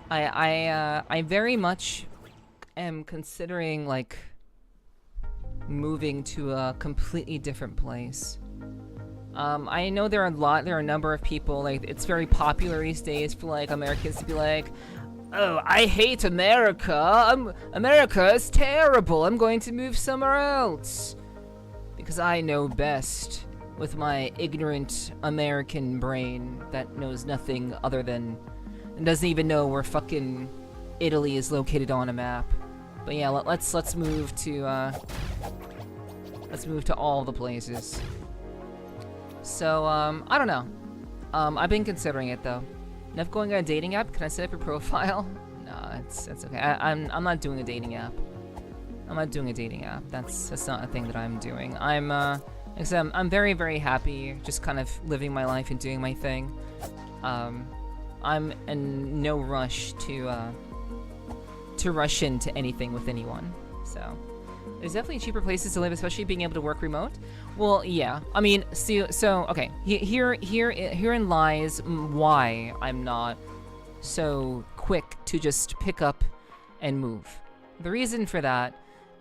I very much am considering like moving to a completely different place. I know there are a number of people, like, it's very popular these days for like Americans to be like, oh, I hate America. America is terrible. I'm going to move somewhere else because I know best with my ignorant American brain that knows nothing other than and doesn't even know where fucking Italy is located on a map. But yeah, let's move to all the places. So I don't know. I've been considering it though. Enough going on a dating app? Can I set up your profile? No, it's okay. I'm not doing a dating app. I'm not doing a dating app. That's not a thing that I'm doing. I'm very, very happy just kind of living my life and doing my thing. I'm in no rush to rush into anything with anyone. So there's definitely cheaper places to live, especially being able to work remote. Well, yeah. I mean, so okay. Herein lies why I'm not so quick to just pick up and move. The reason for that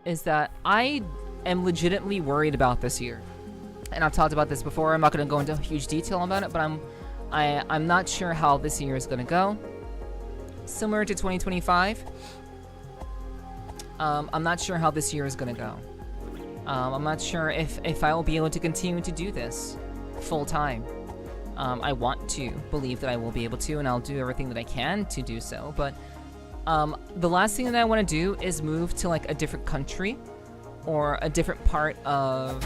is that I am legitimately worried about this year. And I've talked about this before. I'm not going to go into huge detail about it, but I'm not sure how this year is going to go. Similar to 2025, I'm not sure how this year is going to go. I'm not sure if I will be able to continue to do this full time. I want to believe that I will be able to, and I'll do everything that I can to do so. But the last thing that I want to do is move to like a different country or a different part of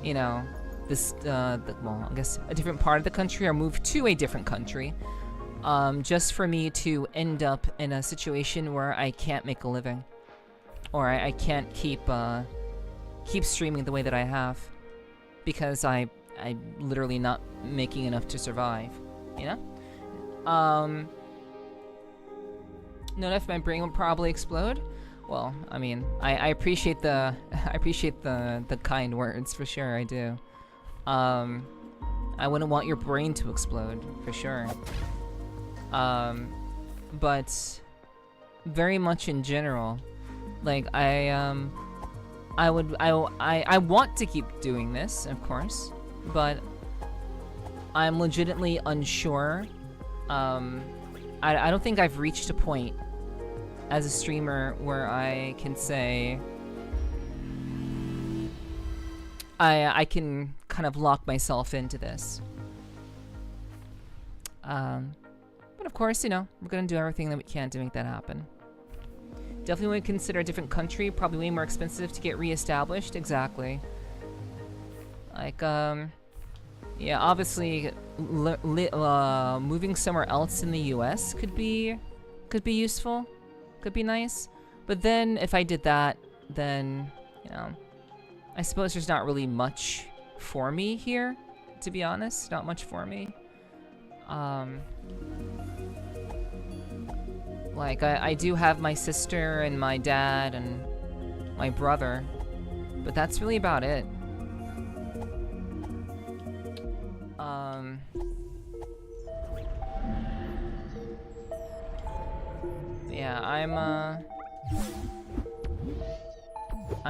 you know, this well, I guess a different part of the country, or move to a different country, just for me to end up in a situation where I can't make a living, or I can't keep streaming the way that I have, because I'm literally not making enough to survive, you know? No, if my brain will probably explode. Well, I mean, I appreciate the the kind words, for sure. I do. I wouldn't want your brain to explode, for sure. But very much in general, like I want to keep doing this, of course, but I'm legitimately unsure. I don't think I've reached a point as a streamer where I can say I can kind of lock myself into this. But of course, you know, we're gonna do everything that we can to make that happen. Definitely would consider a different country, probably way more expensive to get re-established. Exactly. Like, yeah, obviously, moving somewhere else in the U.S. could be useful, could be nice. But then, if I did that, then, you know, I suppose there's not really much for me here, to be honest. Not much for me. Like, I do have my sister and my dad and my brother, but that's really about it. Yeah, I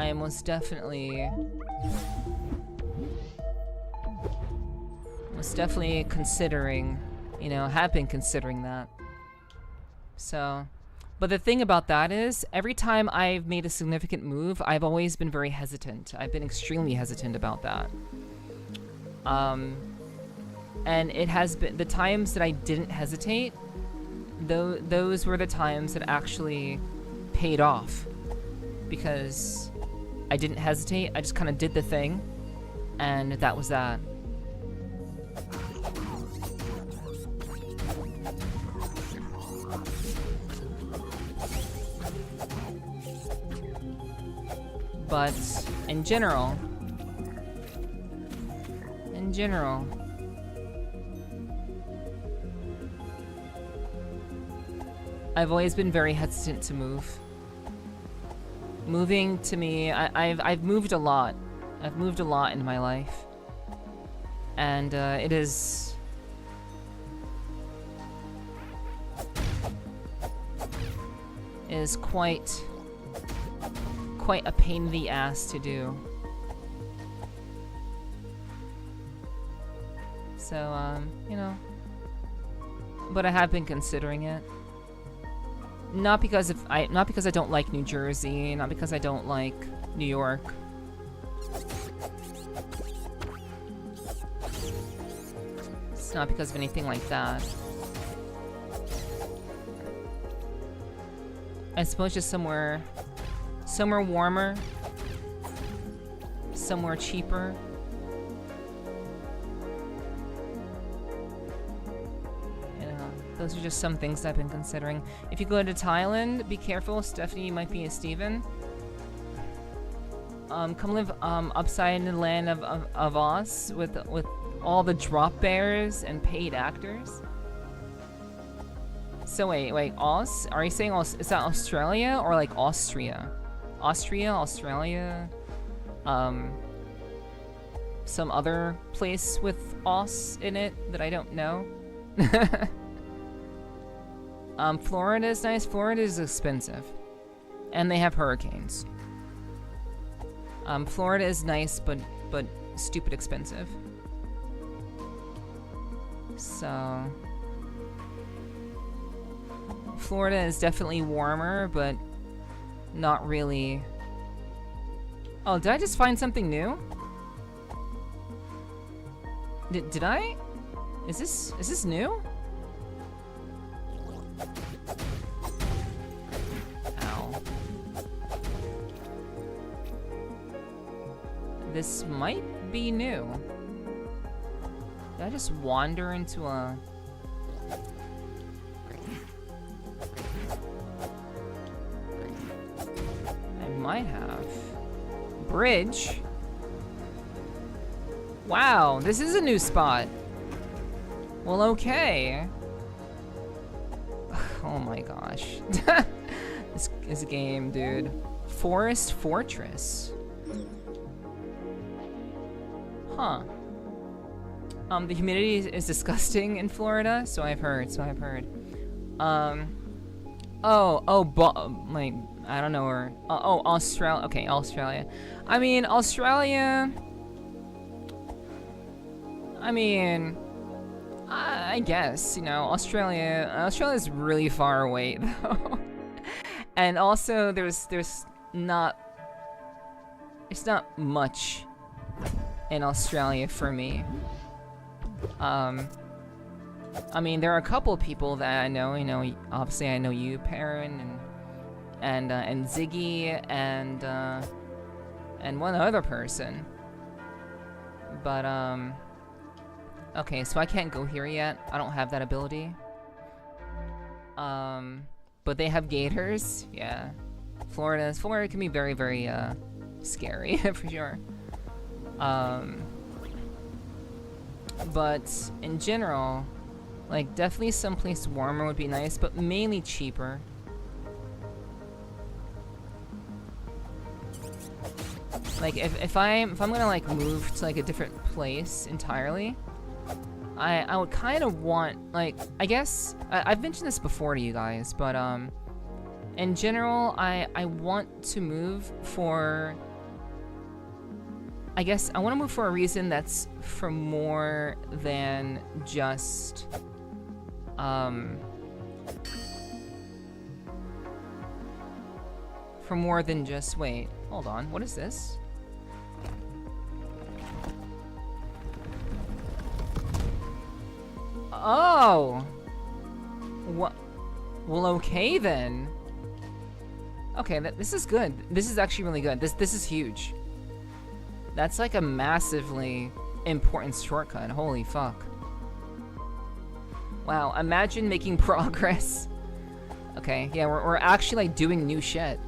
am most definitely considering, you know, have been considering that. So, but the thing about that is, every time I've made a significant move, I've always been very hesitant. I've been extremely hesitant about that. And it has been the times that I didn't hesitate, those were the times that actually paid off, because I didn't hesitate. I just kind of did the thing, and that was that. But in general, I've always been very hesitant to move. Moving to me, I've moved a lot. I've moved a lot in my life, and it is quite a pain in the ass to do. So you know, but I have been considering it. Not because I don't like New Jersey, not because I don't like New York. It's not because of anything like that. I suppose just somewhere warmer, somewhere cheaper. Those are just some things I've been considering. If you go to Thailand, be careful. Stephanie might be a Steven. Come live upside in the land of Oz with all the drop bears and paid actors. So wait, Oz? Are you saying Oz? Is that Australia or like Austria? Australia? Some other place with Oz in it that I don't know? Florida is nice. Florida is expensive. And they have hurricanes. Florida is nice, but stupid expensive. So... Florida is definitely warmer, but not really... Oh, did I just find something new? Did I? Is this new? Ow. This might be new. Did I just wander into a... I might have. Bridge? Wow, this is a new spot. Well, okay. Oh my gosh. This game, dude. Forest Fortress. Huh. The humidity is disgusting in Florida, so I've heard. Like, I don't know where. Oh, Australia. Okay, Australia. I mean, Australia. I guess, you know, Australia's really far away though. And also there's not much in Australia for me. I mean, there are a couple of people that I know, you know, obviously I know you, Perrin, and Ziggy, and one other person. But, okay, so I can't go here yet. I don't have that ability. But they have gators. Yeah. Florida can be very, very, scary, for sure. But in general, like, definitely someplace warmer would be nice, but mainly cheaper. Like, if I'm gonna, like, move to, like, a different place entirely, I would kind of want, like, I guess, I've mentioned this before to you guys, but, in general, I want to move for, I guess, I want to move for a reason that's for more than just, for more than just, wait, hold on, what is this? Oh! What? Well, okay then. Okay, this is good. This is actually really good. This is huge. That's like a massively important shortcut. Holy fuck. Wow, imagine making progress. Okay, yeah, we're actually, like, doing new shit.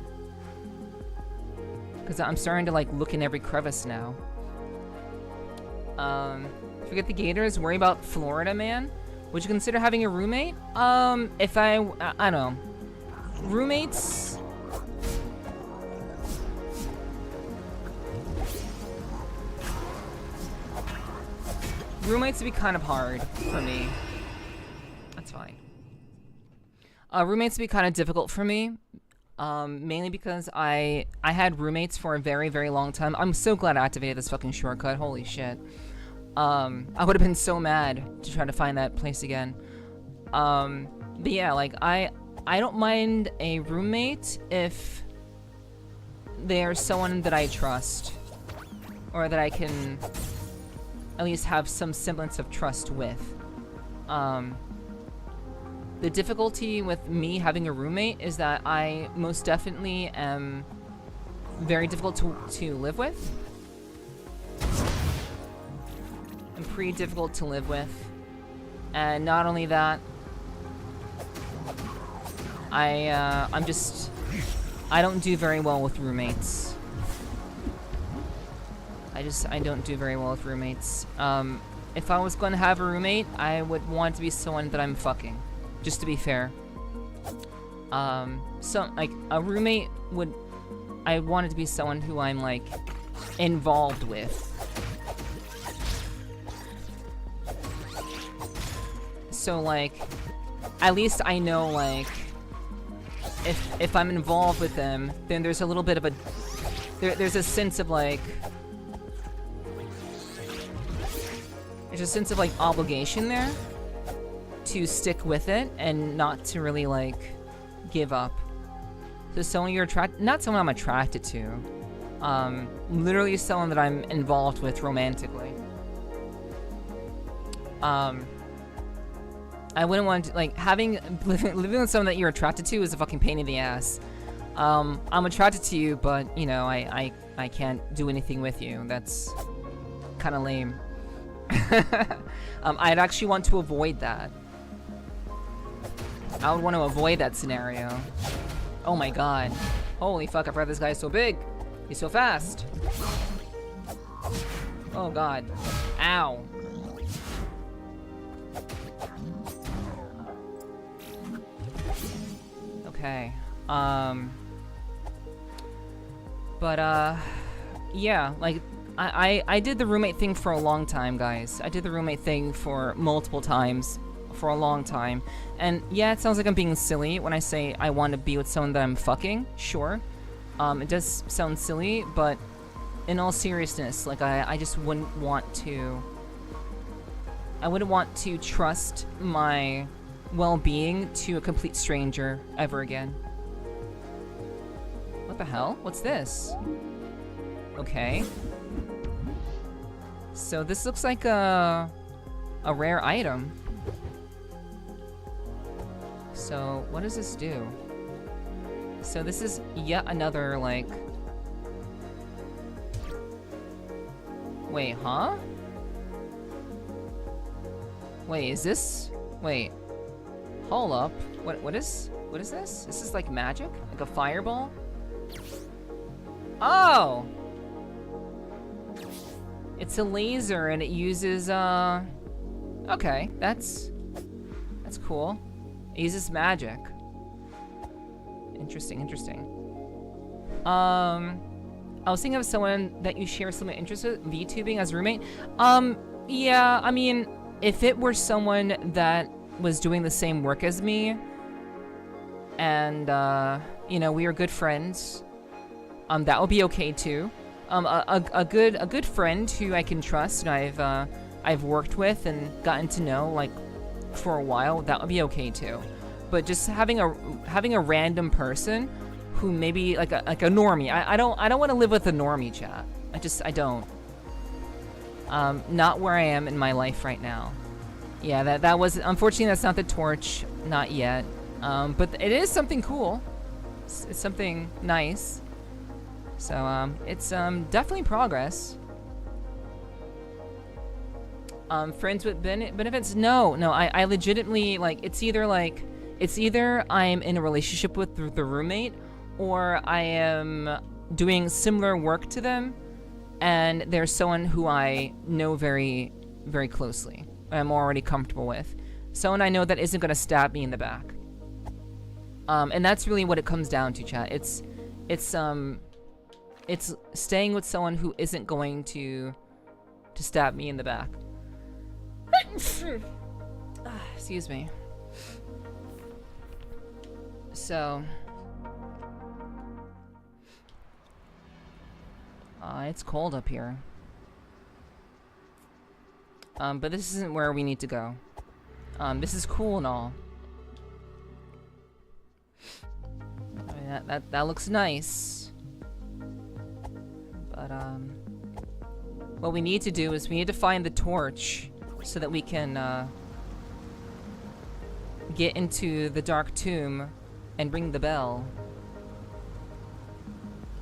Because I'm starting to, like, look in every crevice now. Forget the gators, worry about Florida, man. Would you consider having a roommate? If I don't know. Roommates... Roommates would be kind of hard for me. That's fine. Roommates would be kind of difficult for me. Mainly because I had roommates for a very, very long time. I'm so glad I activated this fucking shortcut. Holy shit. I would have been so mad to try to find that place again. But yeah, like, I don't mind a roommate if they're someone that I trust. Or that I can at least have some semblance of trust with. The difficulty with me having a roommate is that I most definitely am very difficult to live with. I'm pretty difficult to live with. And not only that, I don't do very well with roommates. I don't do very well with roommates. If I was going to have a roommate, I would want it to be someone that I'm fucking. Just to be fair. Like, a roommate I want it to be someone who I'm, like, involved with. So, like, at least I know, like, if I'm involved with them, then there's a little bit of a... There's a sense of, like... There's a sense of, like, obligation there. To stick with it and not to really, like, give up. So someone you're not someone I'm attracted to. Literally someone that I'm involved with romantically. I wouldn't want to, like, living with someone that you're attracted to is a fucking pain in the ass. I'm attracted to you, but, you know, I can't do anything with you. That's kind of lame. I'd actually want to avoid that. I would want to avoid that scenario. Oh my god. Holy fuck, I forgot this guy is so big. He's so fast. Oh god. Ow. Okay. Yeah, like, I did the roommate thing for a long time, guys. I did the roommate thing for multiple times. For a long time. And yeah, it sounds like I'm being silly when I say I want to be with someone that I'm fucking. Sure. It does sound silly, but in all seriousness, like, I just wouldn't want to... I wouldn't want to trust my well-being to a complete stranger ever again. What the hell? What's this? Okay. So this looks like a rare item. So, what does this do? So this is yet another, like... Wait, huh? Wait, is this... Wait. Hold up. What is this? This is like magic? Like a fireball? Oh! It's a laser and it uses, Okay, that's cool. It uses magic. Interesting, interesting. I was thinking of someone that you share some interest with, VTubing as a roommate. Yeah, I mean, if it were someone that was doing the same work as me, and, you know, we are good friends, that would be okay too. A good friend who I can trust and I've worked with and gotten to know, like, for a while, that would be okay too. But just having a random person who maybe like a normie. I don't want to live with a normie, chat. I don't. Not where I am in my life right now. Yeah, that was unfortunately that's not the torch, not yet. But it is something cool. It's something nice. So it's definitely progress. Friends with benefits? No, I legitimately, like, it's either It's either I'm in a relationship with the roommate, or I am doing similar work to them, and there's someone who I know very, very closely. I'm already comfortable with. Someone I know that isn't gonna stab me in the back. And that's really what it comes down to, chat. It's staying with someone who isn't going to stab me in the back. Excuse me. So, it's cold up here. But this isn't where we need to go. This is cool and all. I mean, that looks nice. But, what we need to do is we need to find the torch so that we can, get into the dark tomb and ring the bell.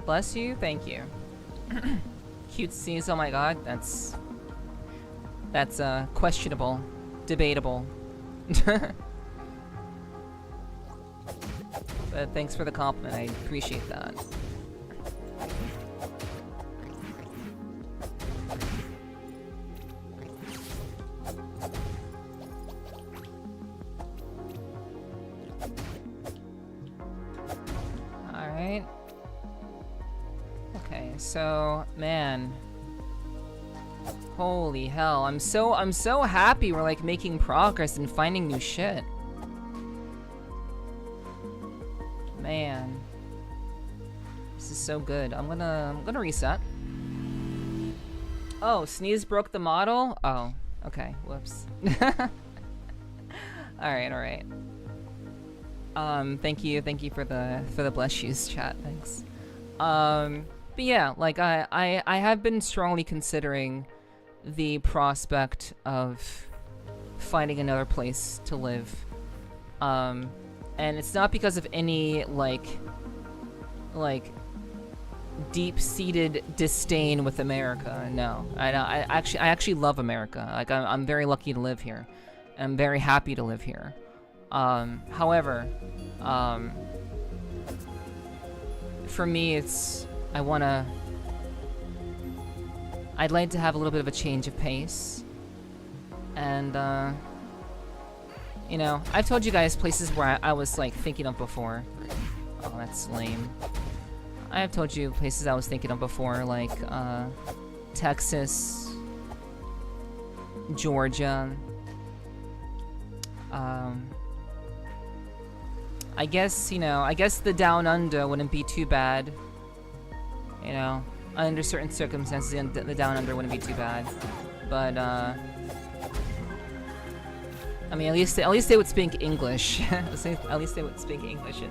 Bless you, thank you. Cutesies, oh my god, that's questionable, debatable. But thanks for the compliment, I appreciate that. Alright. Okay, so, man. Holy hell, I'm so happy we're like making progress and finding new shit. Man. This is so good. I'm gonna reset. Oh, Sneeze broke the model? Oh, okay, whoops. Alright. Thank you for the bless yous, chat, thanks. But yeah, like I have been strongly considering the prospect of finding another place to live. And it's not because of any like deep-seated disdain with America. No, I actually love America. Like I'm very lucky to live here. I'm very happy to live here. However, for me, I'd like to have a little bit of a change of pace. And, you know, I've told you guys places where I was, like, thinking of before. Oh, that's lame. I have told you places I was thinking of before, like, Texas, Georgia. I guess, you know, the Down Under wouldn't be too bad. You know, under certain circumstances, the Down Under wouldn't be too bad. But, I mean, at least they would speak English. At least they would speak English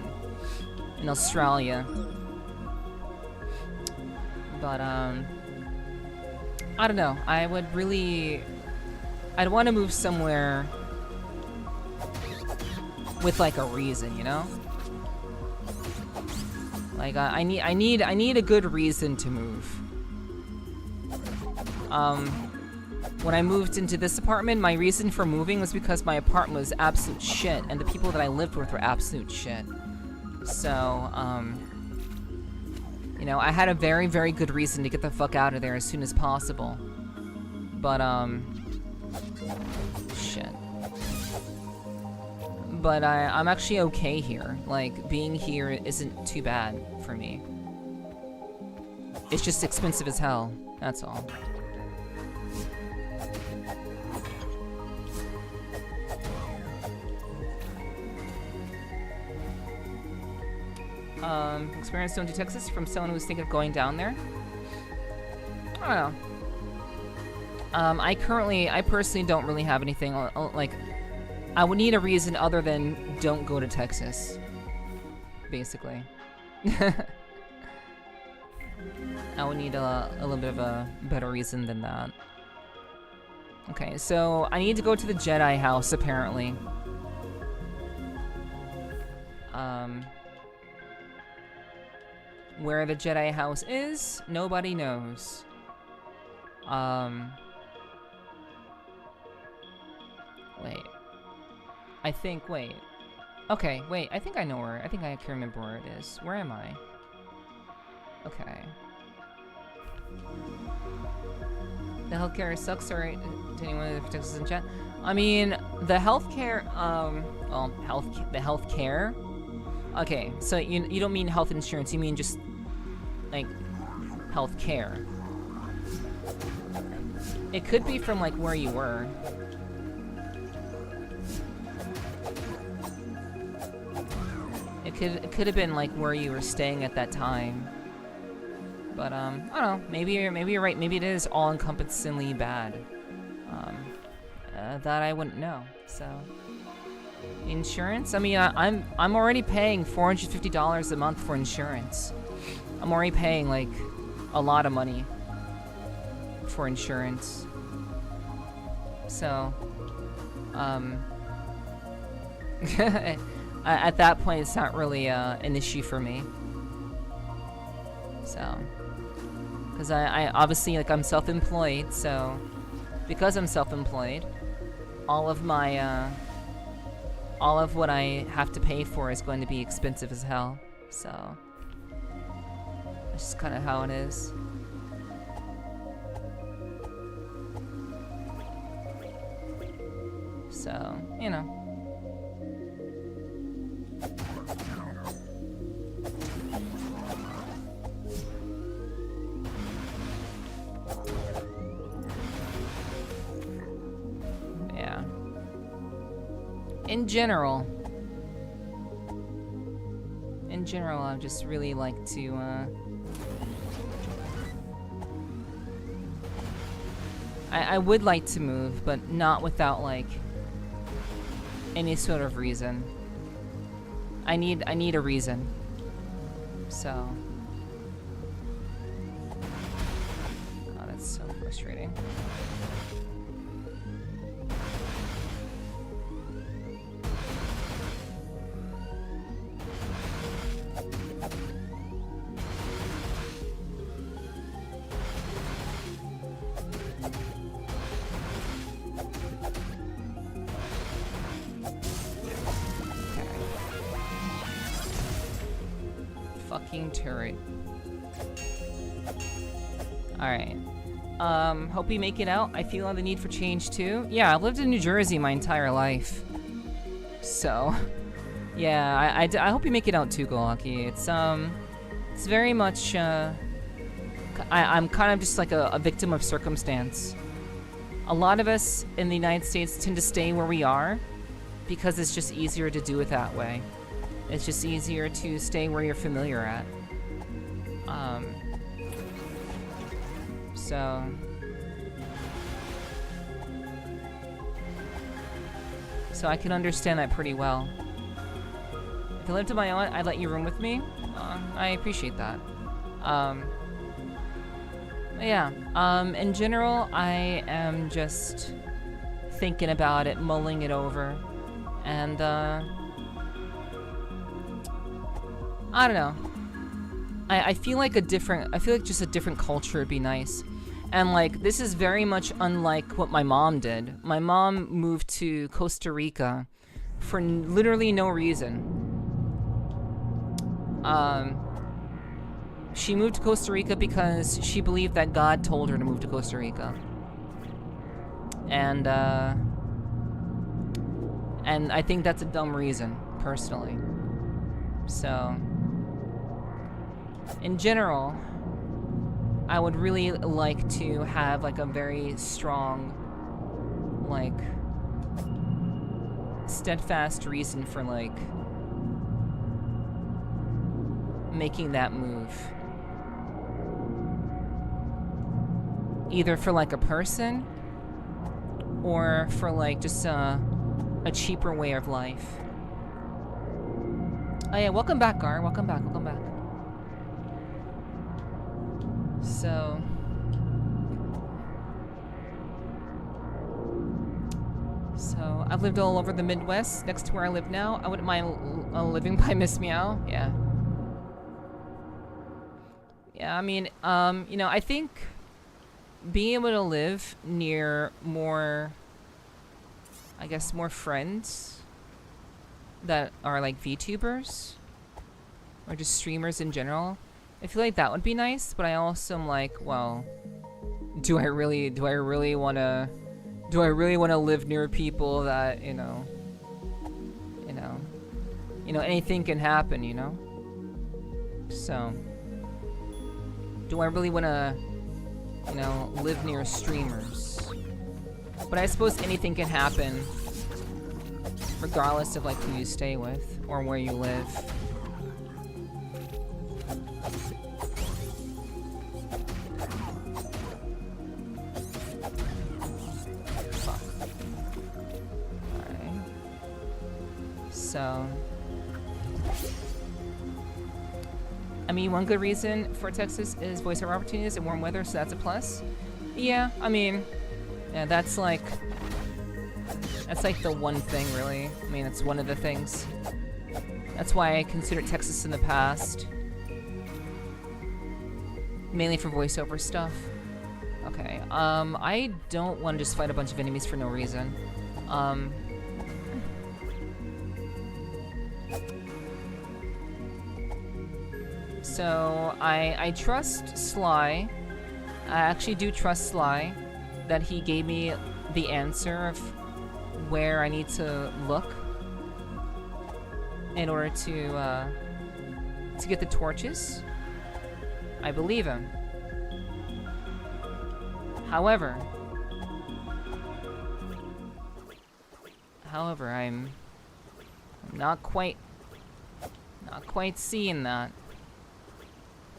in Australia. But, I don't know. I'd want to move somewhere with like a reason, you know? Like I need a good reason to move. When I moved into this apartment, my reason for moving was because my apartment was absolute shit and the people that I lived with were absolute shit. So, you know, I had a very, very good reason to get the fuck out of there as soon as possible. But, shit. But I'm actually okay here. Like, being here isn't too bad for me. It's just expensive as hell, that's all. Experience going to Texas from someone who's thinking of going down there? I don't know. I personally don't really have anything, like, I would need a reason other than don't go to Texas, basically. I would need a little bit of a better reason than that. Okay, so I need to go to the Jedi house, apparently. Where the Jedi house is, nobody knows. Wait. Okay, wait, I think I know where. I think I can remember where it is. Where am I? Okay. The healthcare sucks, sorry to anyone that protects us in chat. I mean, the healthcare, well, the healthcare? Okay, so you don't mean health insurance, you mean just, like, healthcare. It could be from, like, where you were. It could have been, like, where you were staying at that time. But, I don't know, maybe you're right, maybe it is all-encompassingly bad. That I wouldn't know, so... Insurance? I mean, I'm already paying $450 a month for insurance. I'm already paying, like, a lot of money for insurance. So, at that point, it's not really an issue for me. So, because I obviously, like, I'm self-employed, so because I'm self-employed, all of my, all of what I have to pay for is going to be expensive as hell. So, that's just kind of how it is. So, you know. Yeah. In general, I just really like to, I would like to move, but not without, like, any sort of reason. I need a reason. So. Oh, that's so frustrating. Turret. Alright. Hope we make it out. I feel the need for change too. Yeah, I've lived in New Jersey my entire life. So, yeah, I hope you make it out too, Golaki. It's very much, I'm kind of just like a victim of circumstance. A lot of us in the United States tend to stay where we are because it's just easier to do it that way. It's just easier to stay where you're familiar at. So I can understand that pretty well. If I lived on my own, I'd let you room with me. I appreciate that. Yeah. In general, I am just thinking about it, mulling it over, and I don't know. I feel like just a different culture would be nice. And, like, this is very much unlike what my mom did. My mom moved to Costa Rica for literally no reason. She moved to Costa Rica because she believed that God told her to move to Costa Rica. And I think that's a dumb reason, personally. So, in general, I would really like to have, like, a very strong, like, steadfast reason for, like, making that move. Either for, like, a person, or for, like, just a cheaper way of life. Oh yeah, welcome back, Gar. Welcome back, welcome back. So... I've lived all over the Midwest, next to where I live now. I wouldn't mind living by Miss Meow, yeah. Yeah, I mean, you know, I think being able to live near more, I guess, more friends that are like VTubers or just streamers in general. I feel like that would be nice, but I also am like, well, do I really want to live near people that, anything can happen, So, do I really want to, live near streamers? But I suppose anything can happen, regardless of like who you stay with or where you live. Fuck. Alright. So, I mean, one good reason for Texas is voiceover opportunities and warm weather, so that's a plus. Yeah, I mean, yeah, that's like the one thing, really. I mean, it's one of the things. That's why I considered Texas in the past. Mainly for voiceover stuff. Okay, I don't want to just fight a bunch of enemies for no reason. So, I trust Sly. I actually do trust Sly that he gave me the answer of where I need to look in order to get the torches. I believe him. However, I'm not quite seeing that.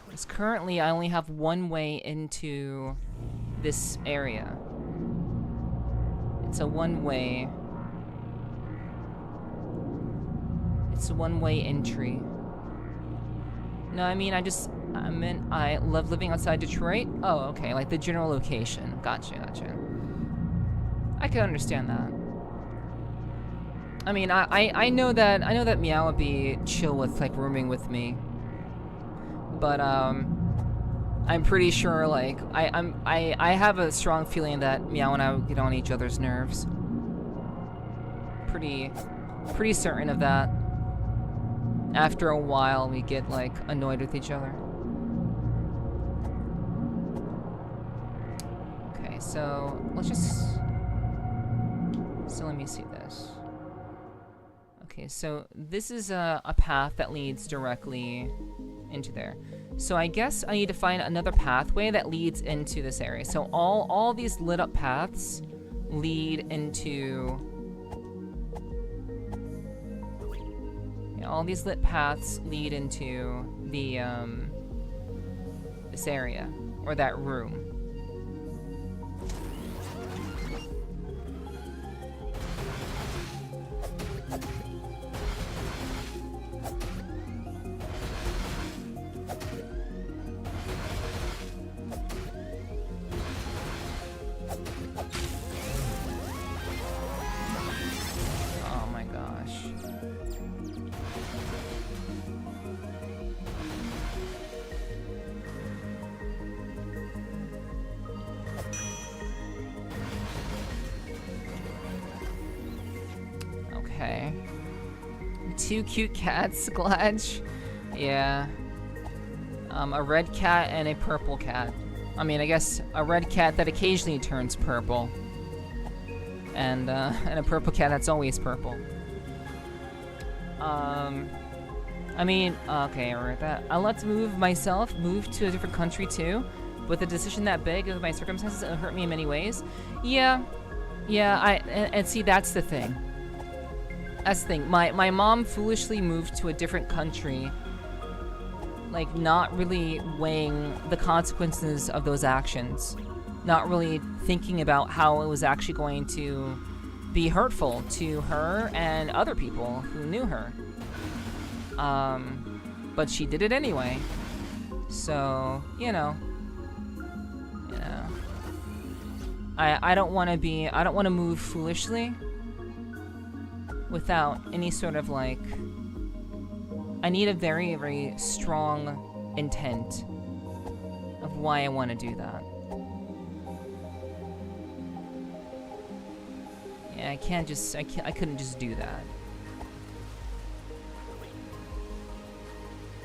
Because currently I only have one way into this area. It's a one-way entry. No, I mean, I love living outside Detroit. Oh, okay, like the general location. Gotcha. I can understand that. I mean, I know that Meow would be chill with like rooming with me. But I'm pretty sure like I have a strong feeling that Meow and I would get on each other's nerves. Pretty certain of that. After a while, we get like annoyed with each other. Okay, so let me see this. Okay, so this is a path that leads directly into there. So I guess I need to find another pathway that leads into this area. So all these lit up paths lead into... Yeah, all these lit paths lead into the, this area, or that room. Okay. 2 cute cats, Gladge. Yeah. A red cat and a purple cat. I mean, I guess a red cat that occasionally turns purple. And a purple cat that's always purple. I mean, okay, alright, that. I'll let to move to a different country too. With a decision that big of my circumstances, it'll hurt me in many ways. Yeah, and see, that's the thing. That's the thing. My mom foolishly moved to a different country, like not really weighing the consequences of those actions, not really thinking about how it was actually going to be hurtful to her and other people who knew her. But she did it anyway. So, you know. I don't want to move foolishly without any sort of like, I need a very, very strong intent of why I want to do that. Yeah, I couldn't just do that.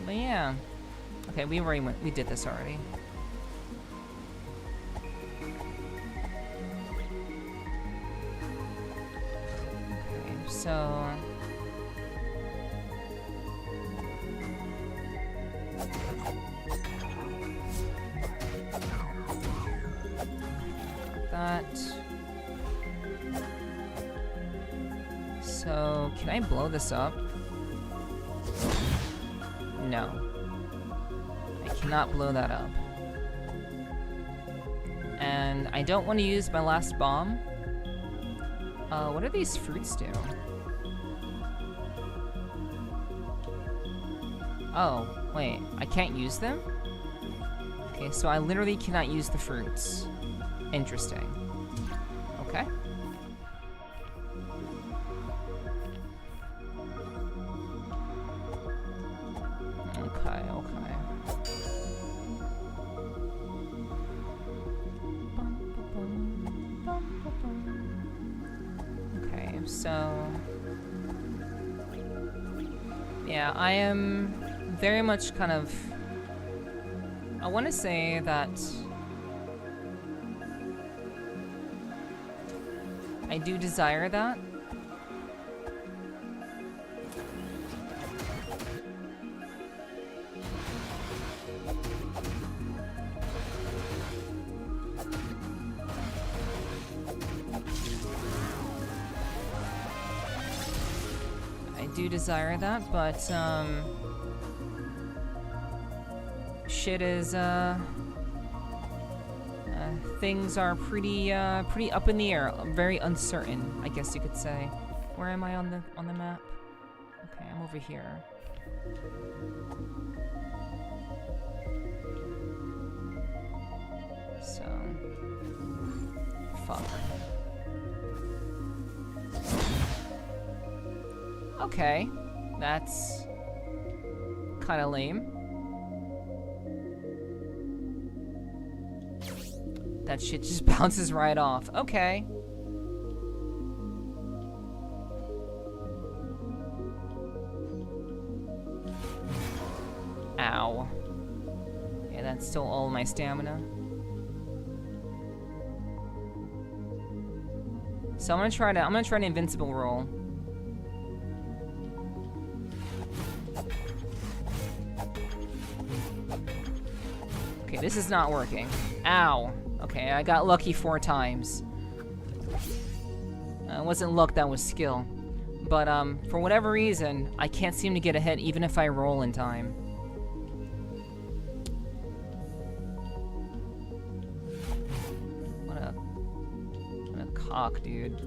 But yeah. Okay, we did this already. Okay, so that. So, can I blow this up? No. I cannot blow that up. And I don't want to use my last bomb. What do these fruits do? Oh, wait. I can't use them? Okay, so I literally cannot use the fruits. Interesting. Okay. Okay, so yeah, I am very much kind of, I want to say that I do desire that. Desire that, but shit is things are pretty up in the air, very uncertain, I guess you could say. Where am I on the map? Okay, I'm over here. So fuck. Okay, that's kind of lame. That shit just bounces right off. Okay. Ow. Yeah, that's still all my stamina. So I'm gonna try an invincible roll. Okay, this is not working. Ow. Okay, I got lucky 4 times. It wasn't luck, that was skill. But, for whatever reason, I can't seem to get a hit even if I roll in time. What a cock, dude.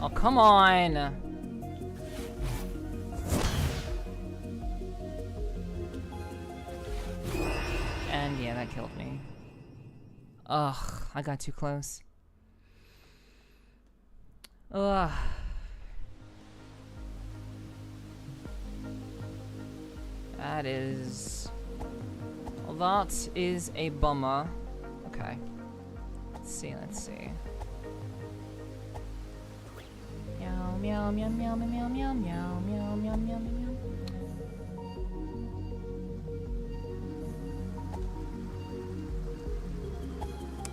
Oh, come on! And yeah, that killed me. Ugh, I got too close. Ugh. That is a bummer. Okay. Let's see. Meow, meow, meow, meow, meow, meow, meow, meow, meow, meow, meow.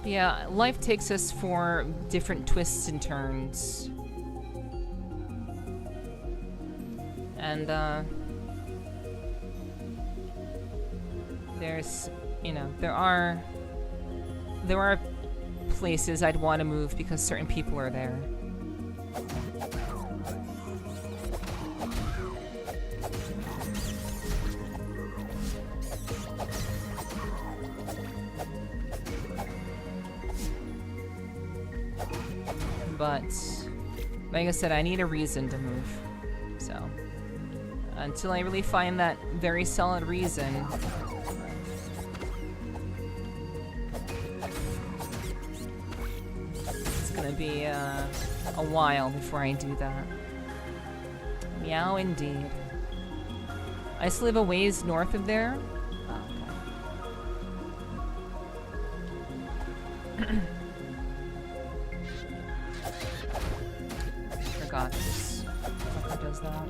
Yeah, life takes us for different twists and turns. And, there's, you know, there are places I'd want to move because certain people are there. But, like I said, I need a reason to move. So, until I really find that very solid reason, it's gonna be a while before I do that. Meow indeed. I still live a ways north of there. Oh, okay. Forgot. that.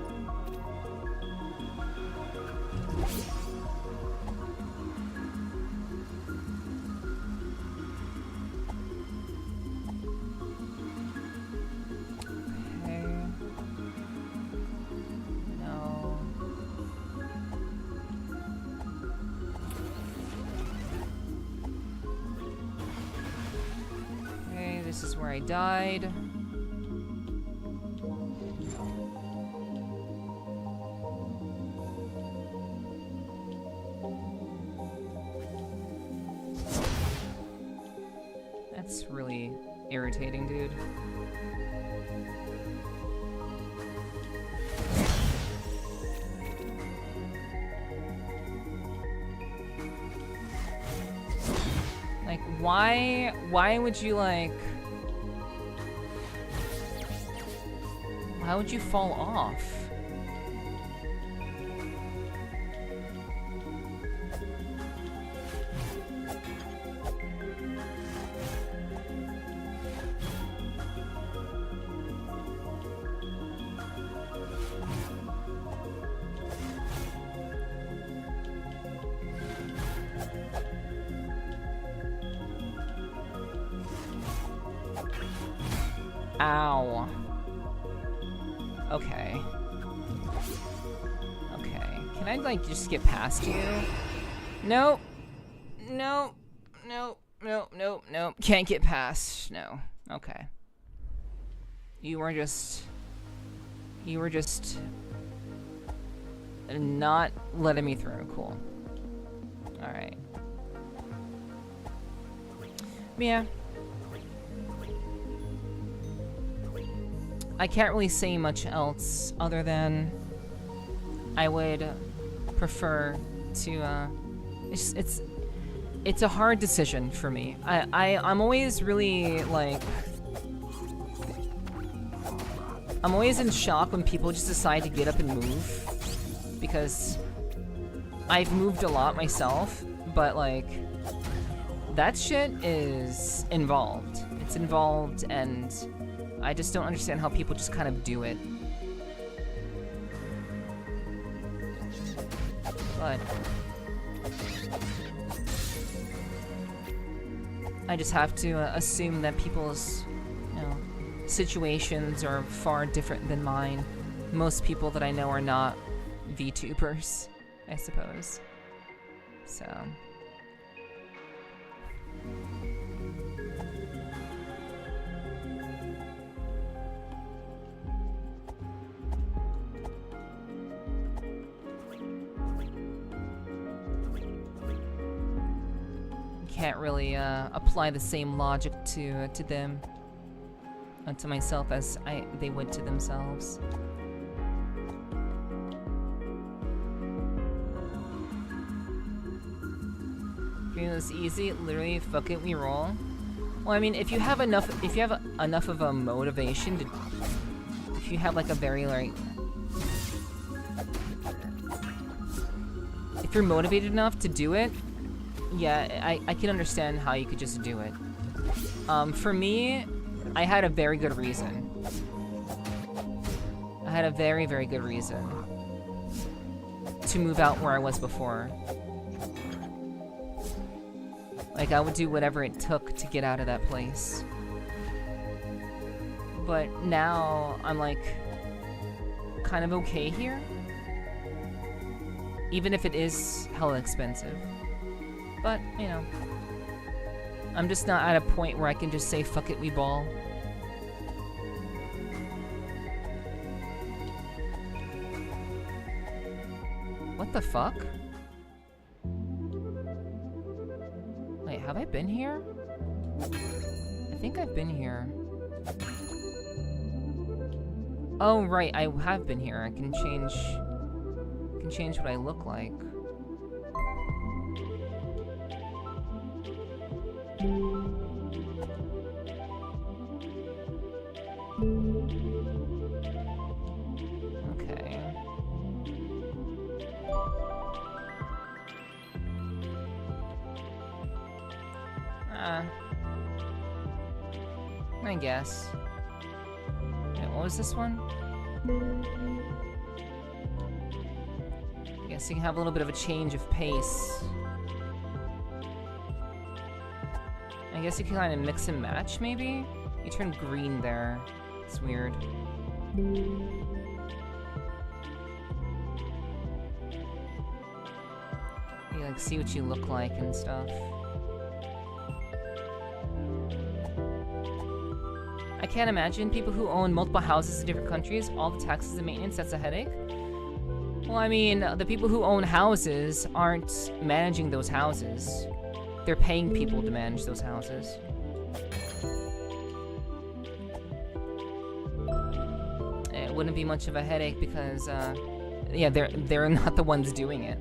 This is where I died. That's really irritating, dude. Like, why would you, like... Why would you fall off? Ow. Okay. Okay. Can I, like, just get past you? Nope. Nope. Nope. Nope. Nope. Nope. Can't get past. No. Okay. You were just not letting me through. Cool. Alright. Yeah. I can't really say much else other than I would prefer to, it's a hard decision for me. I'm always really, like, I'm always in shock when people just decide to get up and move, because I've moved a lot myself, but, like, that shit is involved. It's involved, and I just don't understand how people just kind of do it. But I just have to assume that people's, you know, situations are far different than mine. Most people that I know are not VTubers, I suppose. So... can't really apply the same logic to them, to myself as they would to themselves. Feeling this easy, literally, fuck it, we roll. Well, I mean, if you have enough of a motivation to, if you have like a very like, if you're motivated enough to do it. Yeah, I can understand how you could just do it. For me, I had a very good reason. I had a very, very good reason to move out where I was before. Like, I would do whatever it took to get out of that place. But now, I'm like, kind of okay here. Even if it is hella expensive. But, you know, I'm just not at a point where I can just say, fuck it, we ball. What the fuck? Wait, have I been here? I think I've been here. Oh, right, I have been here. I can change what I look like. Okay. I guess. Wait, what was this one? guess you can have a little bit of a change of pace. I guess you can kind of mix and match, maybe? You turn green there. It's weird. You like see what you look like and stuff. I can't imagine people who own multiple houses in different countries, all the taxes and maintenance, that's a headache. Well, I mean, the people who own houses aren't managing those houses. They're paying people to manage those houses. It wouldn't be much of a headache because, yeah, they're not the ones doing it.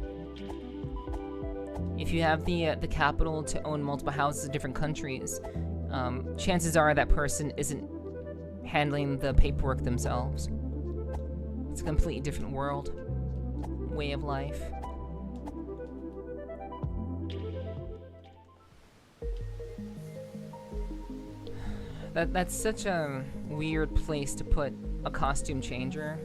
If you have the capital to own multiple houses in different countries, chances are that person isn't handling the paperwork themselves. It's a completely different world, way of life. That's such a weird place to put a costume changer.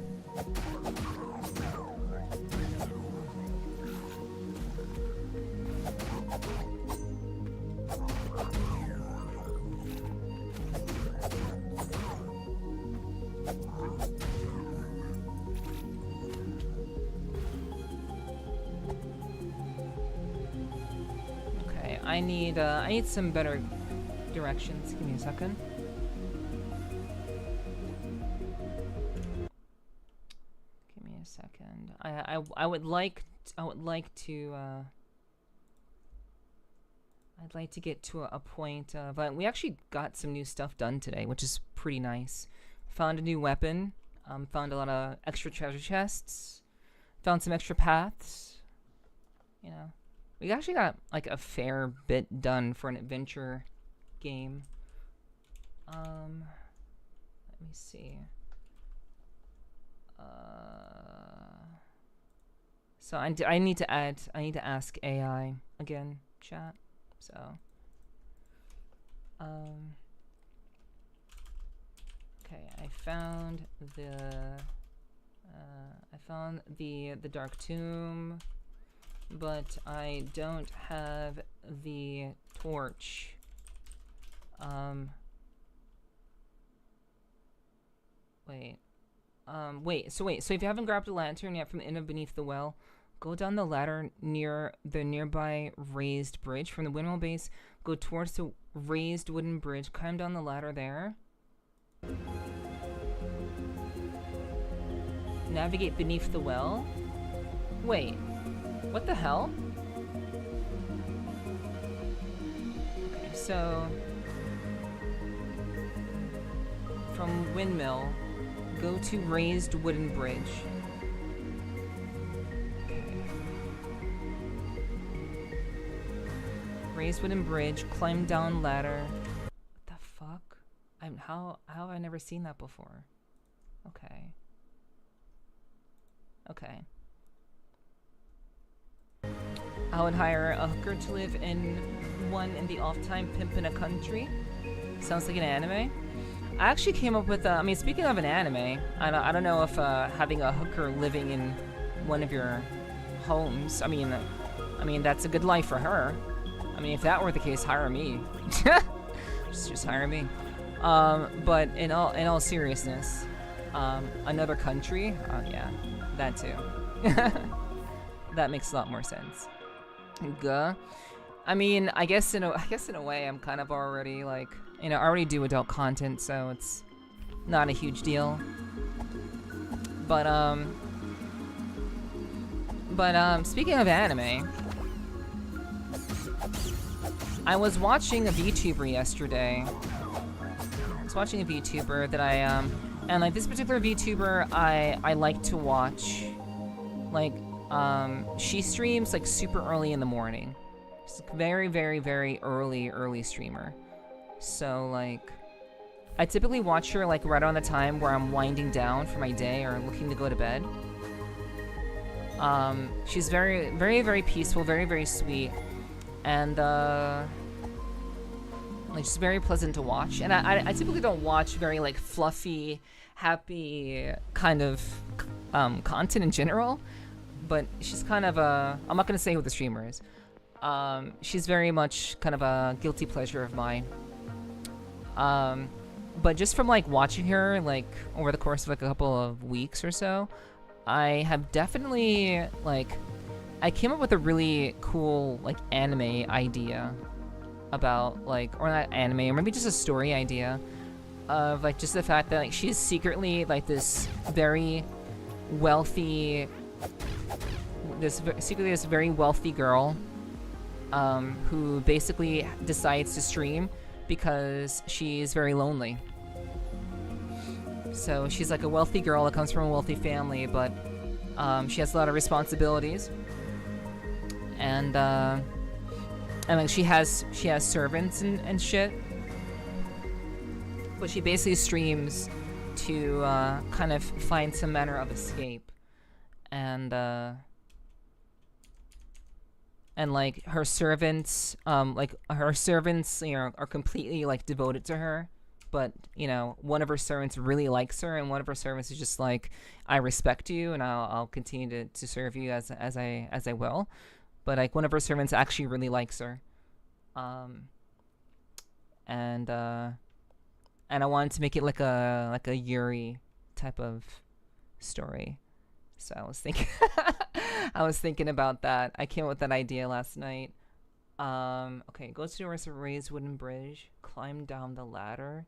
Okay, I need some better directions. Give me a second. I would like to I'd like to get to a point but we actually got some new stuff done today, which is pretty nice. Found a new weapon, found a lot of extra treasure chests, found some extra paths. You know, we actually got like a fair bit done for an adventure game. Let me see. So I need to ask AI again, chat. So, okay, I found the Dark Tomb, but I don't have the torch. So if you haven't grabbed a lantern yet from the inn of Beneath the Well, go down the ladder near the nearby raised bridge. From the windmill base, go towards the raised wooden bridge, climb down the ladder there. Navigate beneath the well. Wait, what the hell? Okay, so from windmill, go to raised wooden bridge. Raised wooden bridge, climb down ladder. What the fuck? How have I never seen that before? Okay. Okay. I would hire a hooker to live in one in the off-time pimp in a country. Sounds like an anime. I actually came up with, I mean, speaking of an anime, I don't know if having a hooker living in one of your homes, I mean, that's a good life for her. I mean, if that were the case, hire me. just hire me. But in all seriousness, another country, yeah, that too. That makes a lot more sense. Guh. I mean, I guess in a way, I'm kind of already like, you know, I already do adult content, so it's not a huge deal. But speaking of anime, I was watching a VTuber yesterday. I was watching a VTuber that and like this particular VTuber I like to watch. Like, she streams like super early in the morning. She's a very, very, very early streamer. So like, I typically watch her like right around the time where I'm winding down for my day or looking to go to bed. She's very, very, very peaceful, very, very sweet, and like she's very pleasant to watch. And I typically don't watch very like fluffy, happy kind of content in general. but she's kind of a... I'm not gonna say who the streamer is. She's very much kind of a guilty pleasure of mine. But just from like watching her like over the course of like a couple of weeks or so, I have definitely like... I came up with a really cool like anime idea about like... Or not anime, or maybe just a story idea of like just the fact that like she's secretly like this very wealthy... secretly this very wealthy girl who basically decides to stream because she's very lonely. So she's like a wealthy girl that comes from a wealthy family, but she has a lot of responsibilities, and like she has servants and shit. But she basically streams to kind of find some manner of escape, and like her servants, you know, are completely like devoted to her. But you know, one of her servants really likes her, and one of her servants is just like, I respect you, and I'll continue to serve you as I will. But like one of her servants actually really likes her, and I wanted to make it like a Yuri type of story. So I was thinking, I was thinking about that. I came up with that idea last night. Okay, go to a raised wooden bridge, climb down the ladder.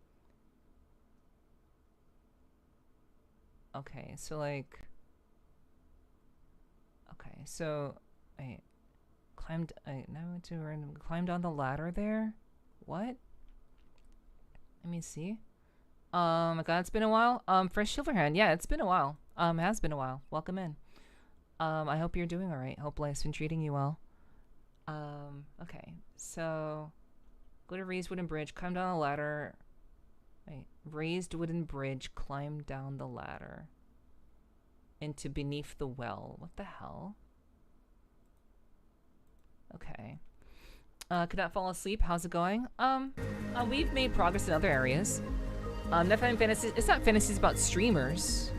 Okay, so like, okay, so wait, climb down the ladder there. What? Let me see. My God, it's been a while. Fresh Silverhand, yeah, it's been a while. It has been a while. Welcome in. I hope you're doing all right. Hope life's been treating you well. Okay, so go to raised wooden bridge, climb down the ladder. Wait, raised wooden bridge, climb down the ladder into beneath the well. What the hell? Okay. Could not fall asleep. How's it going? We've made progress in other areas. Nepherti Fantasy, it's not fantasies about streamers.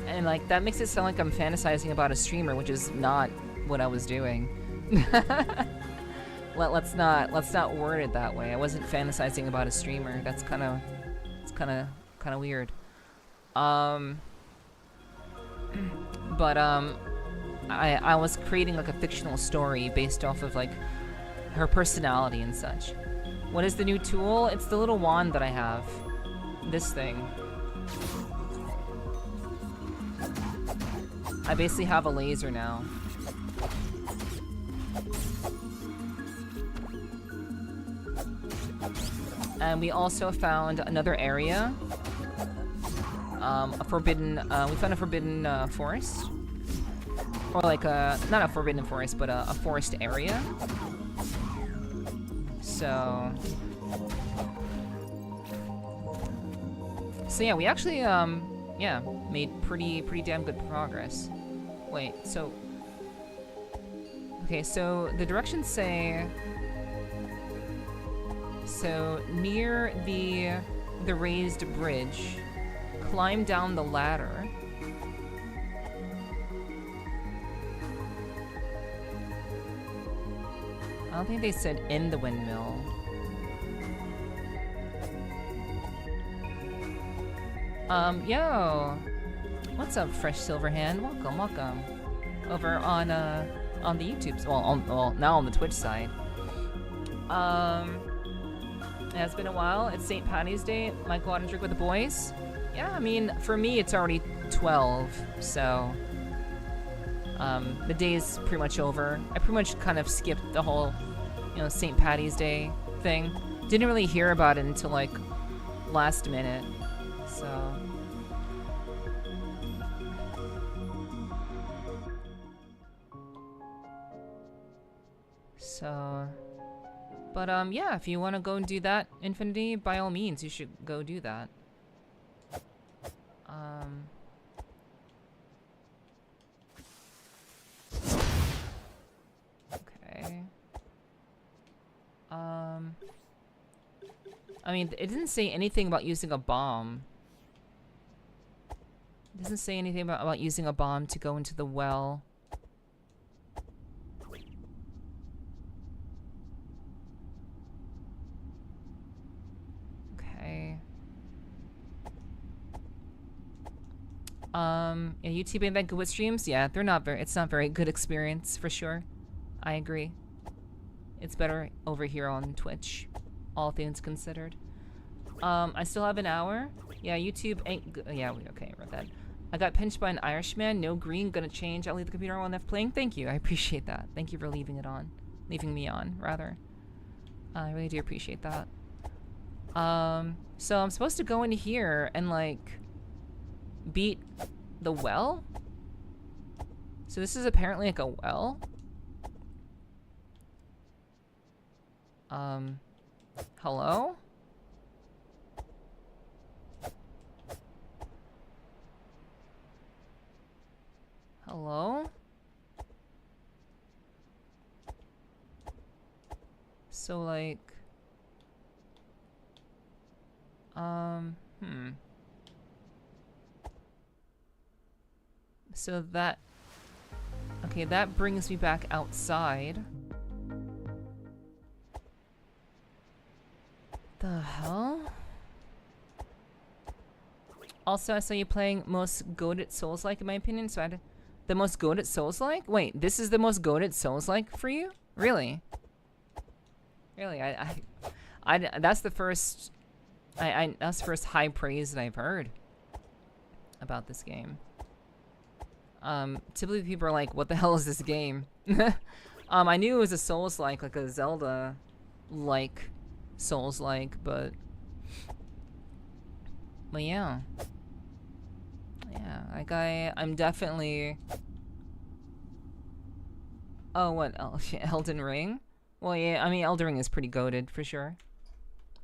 And like, that makes it sound like I'm fantasizing about a streamer, which is not what I was doing. Let's not word it that way. I wasn't fantasizing about a streamer. That's kind of weird. But I was creating like a fictional story based off of like her personality and such. What is the new tool? It's the little wand that I have. This thing. I basically have a laser now. And we also found another area. A forbidden, we found a forbidden forest. Or like not a forbidden forest, but a forest area. So yeah, we actually, yeah, made pretty damn good progress. Wait, so... Okay, so the directions say... So, near the raised bridge, climb down the ladder. I don't think they said in the windmill. Yo! What's up, Fresh Silverhand? Welcome. Over on the YouTubes. Well, now on the Twitch side. It has been a while. It's St. Patty's Day. Might go out and drink with the boys. Yeah, I mean, for me, it's already 12, so... the day's pretty much over. I pretty much kind of skipped the whole, you know, St. Patty's Day thing. Didn't really hear about it until, like, last minute, so... But, yeah, if you want to go and do that, Infinity, by all means, you should go do that. Okay. I mean, it didn't say anything about using a bomb. It doesn't say anything about using a bomb to go into the well. Yeah, YouTube ain't that good with streams. Yeah, they're not very. It's not very good experience for sure. I agree. It's better over here on Twitch, all things considered. I still have an hour. Yeah, YouTube ain't good. Yeah, okay, I read that. I got pinched by an Irishman. No green. Gonna change. I'll leave the computer on. Enough playing. Thank you. I appreciate that. Thank you for leaving it on. Leaving me on, rather. I really do appreciate that. So I'm supposed to go in here and like beat the well. So this is apparently like a well. Hello? Hello? So like so that okay, that brings me back outside. The hell? Also, I saw you playing most goated Souls-like in my opinion, so I had the most goated Souls-like? Wait, this is the most goated Souls-like for you? Really? Really, I that's the first that's the first high praise that I've heard about this game. Typically people are like, what the hell is this game? I knew it was a Souls-like, like a Zelda-like Souls-like, but yeah. Yeah, like I'm definitely... Oh, what? Elden Ring? Well, yeah, I mean, Elden Ring is pretty goated, for sure.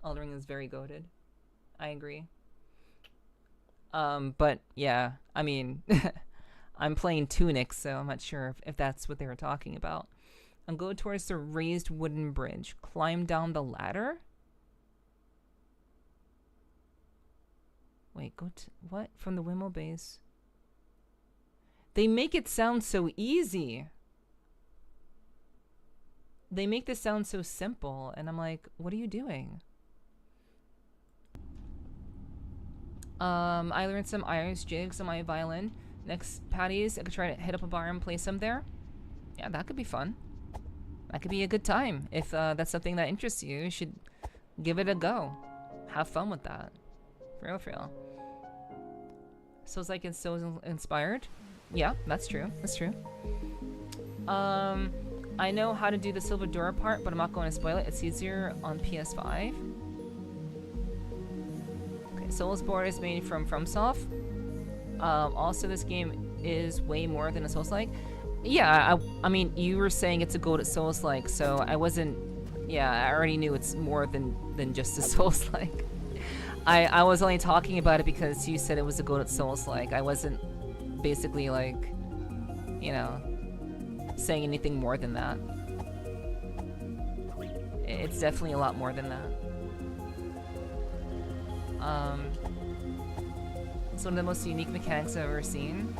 Elden Ring is very goated. I agree. But, yeah, I mean... I'm playing TUNIC, so I'm not sure if that's what they were talking about. And go towards the raised wooden bridge. Climb down the ladder? Wait, go to... What? From the windmill base. They make it sound so easy. They make this sound so simple, and I'm like, what are you doing? I learned some Irish jigs on my violin. Next patties, I could try to hit up a bar and play some there. Yeah, that could be fun. That could be a good time. If that's something that interests you, you should give it a go. Have fun with that. For real, for real. So it's like it's so inspired. Yeah, that's true. That's true. I know how to do the silver door part, but I'm not going to spoil it. It's easier on PS5. Okay, Soulsborne is made from FromSoft. Also, this game is way more than a Souls-like. Yeah, I mean, you were saying it's a goated Souls-like, so I wasn't... Yeah, I already knew it's more than just a Souls-like. I was only talking about it because you said it was a goated Souls-like. I wasn't basically, like, you know, saying anything more than that. It's definitely a lot more than that. It's one of the most unique mechanics I've ever seen.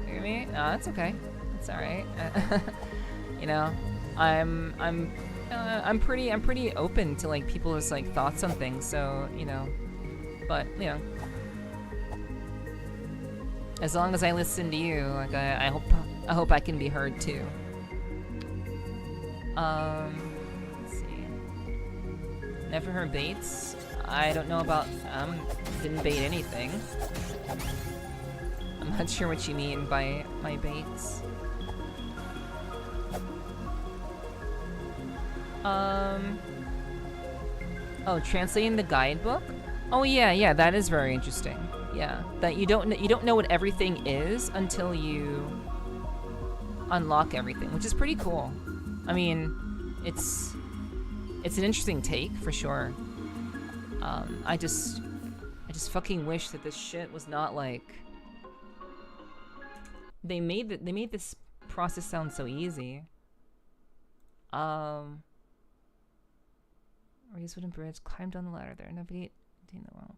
Hear me? No, that's okay. It's all right. You know, I'm pretty open to like people's like thoughts on things. So you know, but you know, as long as I listen to you, like I hope I can be heard too. Never heard baits. I don't know about, didn't bait anything. I'm not sure what you mean by my baits. Oh, translating the guidebook? Oh yeah, that is very interesting. Yeah, that you don't know what everything is until you unlock everything, which is pretty cool. I mean, it's an interesting take for sure. I just fucking wish that this shit was not like they made this process sound so easy. Raise wooden bridge, climb down the ladder there, navigate in the well.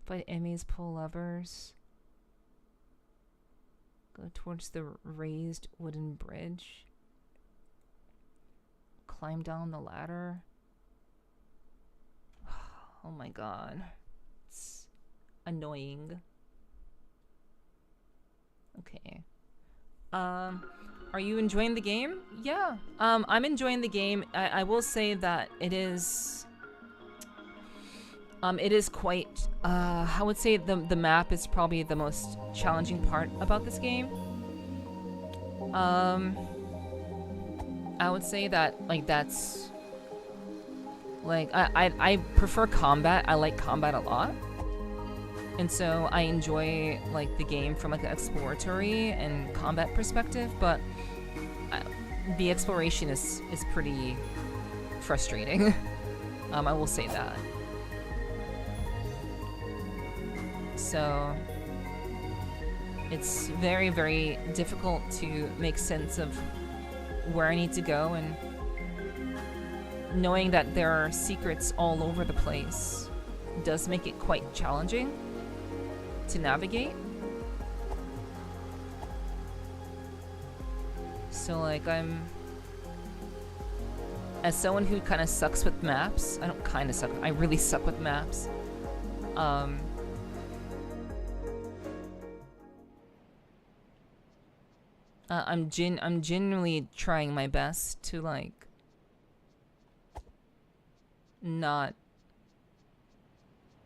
Fight enemies, pull levers. Go towards the raised wooden bridge. climb down the ladder. Oh my god. It's annoying. Okay. Are you enjoying the game? Yeah. I'm enjoying the game. I will say that it is quite, I would say the map is probably the most challenging part about this game. I would say that, like, that's, like, I prefer combat. I like combat a lot. And so I enjoy, like, the game from, like, an exploratory and combat perspective, but the exploration is pretty frustrating. I will say that. So it's very, very difficult to make sense of where I need to go, and knowing that there are secrets all over the place does make it quite challenging to navigate. So, like, as someone who kind of sucks with maps, I don't kind of suck, I really suck with maps. I'm genuinely trying my best to, like, not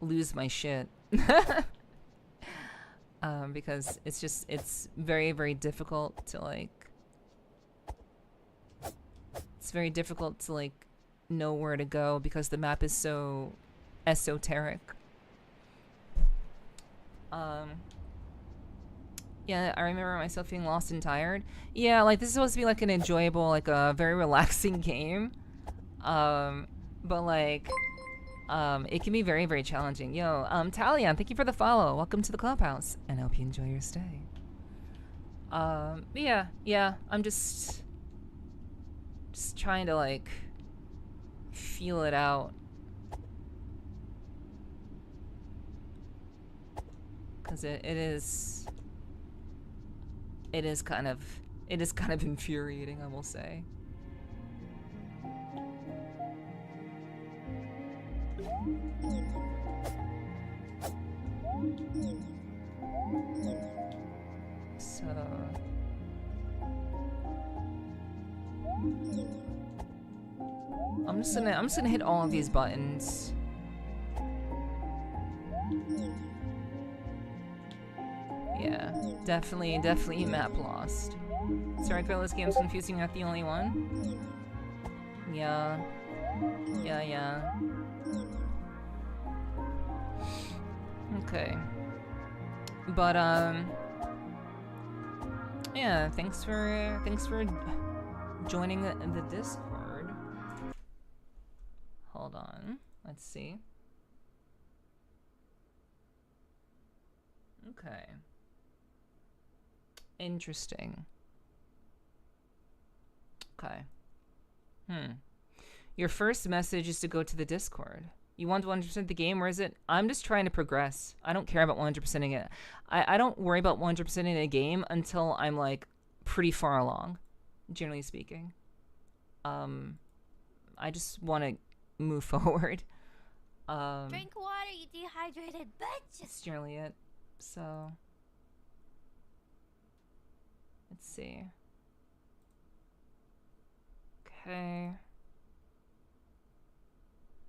lose my shit. Because it's very, very difficult to, like, know where to go because the map is so esoteric. Yeah, I remember myself feeling lost and tired. Yeah, like, this is supposed to be, like, an enjoyable, like, a very relaxing game. But, like, it can be very, very challenging. Yo, Talion, thank you for the follow. Welcome to the clubhouse, and I hope you enjoy your stay. Yeah, I'm just trying to, like, feel it out. Cause it is kind of infuriating, I will say. So I'm just gonna hit all of these buttons. Yeah, definitely map lost. Sorry, girl, this game's confusing, you're not the only one. Yeah. Okay. But, yeah, thanks for joining the Discord. Hold on, let's see. Okay. Interesting. Okay. Your first message is to go to the Discord. You want to 100% the game? Where is it? I'm just trying to progress. I don't care about 100%ing it. I don't worry about 100%ing a game until I'm, like, pretty far along, generally speaking. I just want to move forward. Drink water, you dehydrated bitch! That's generally it. So, let's see. Okay.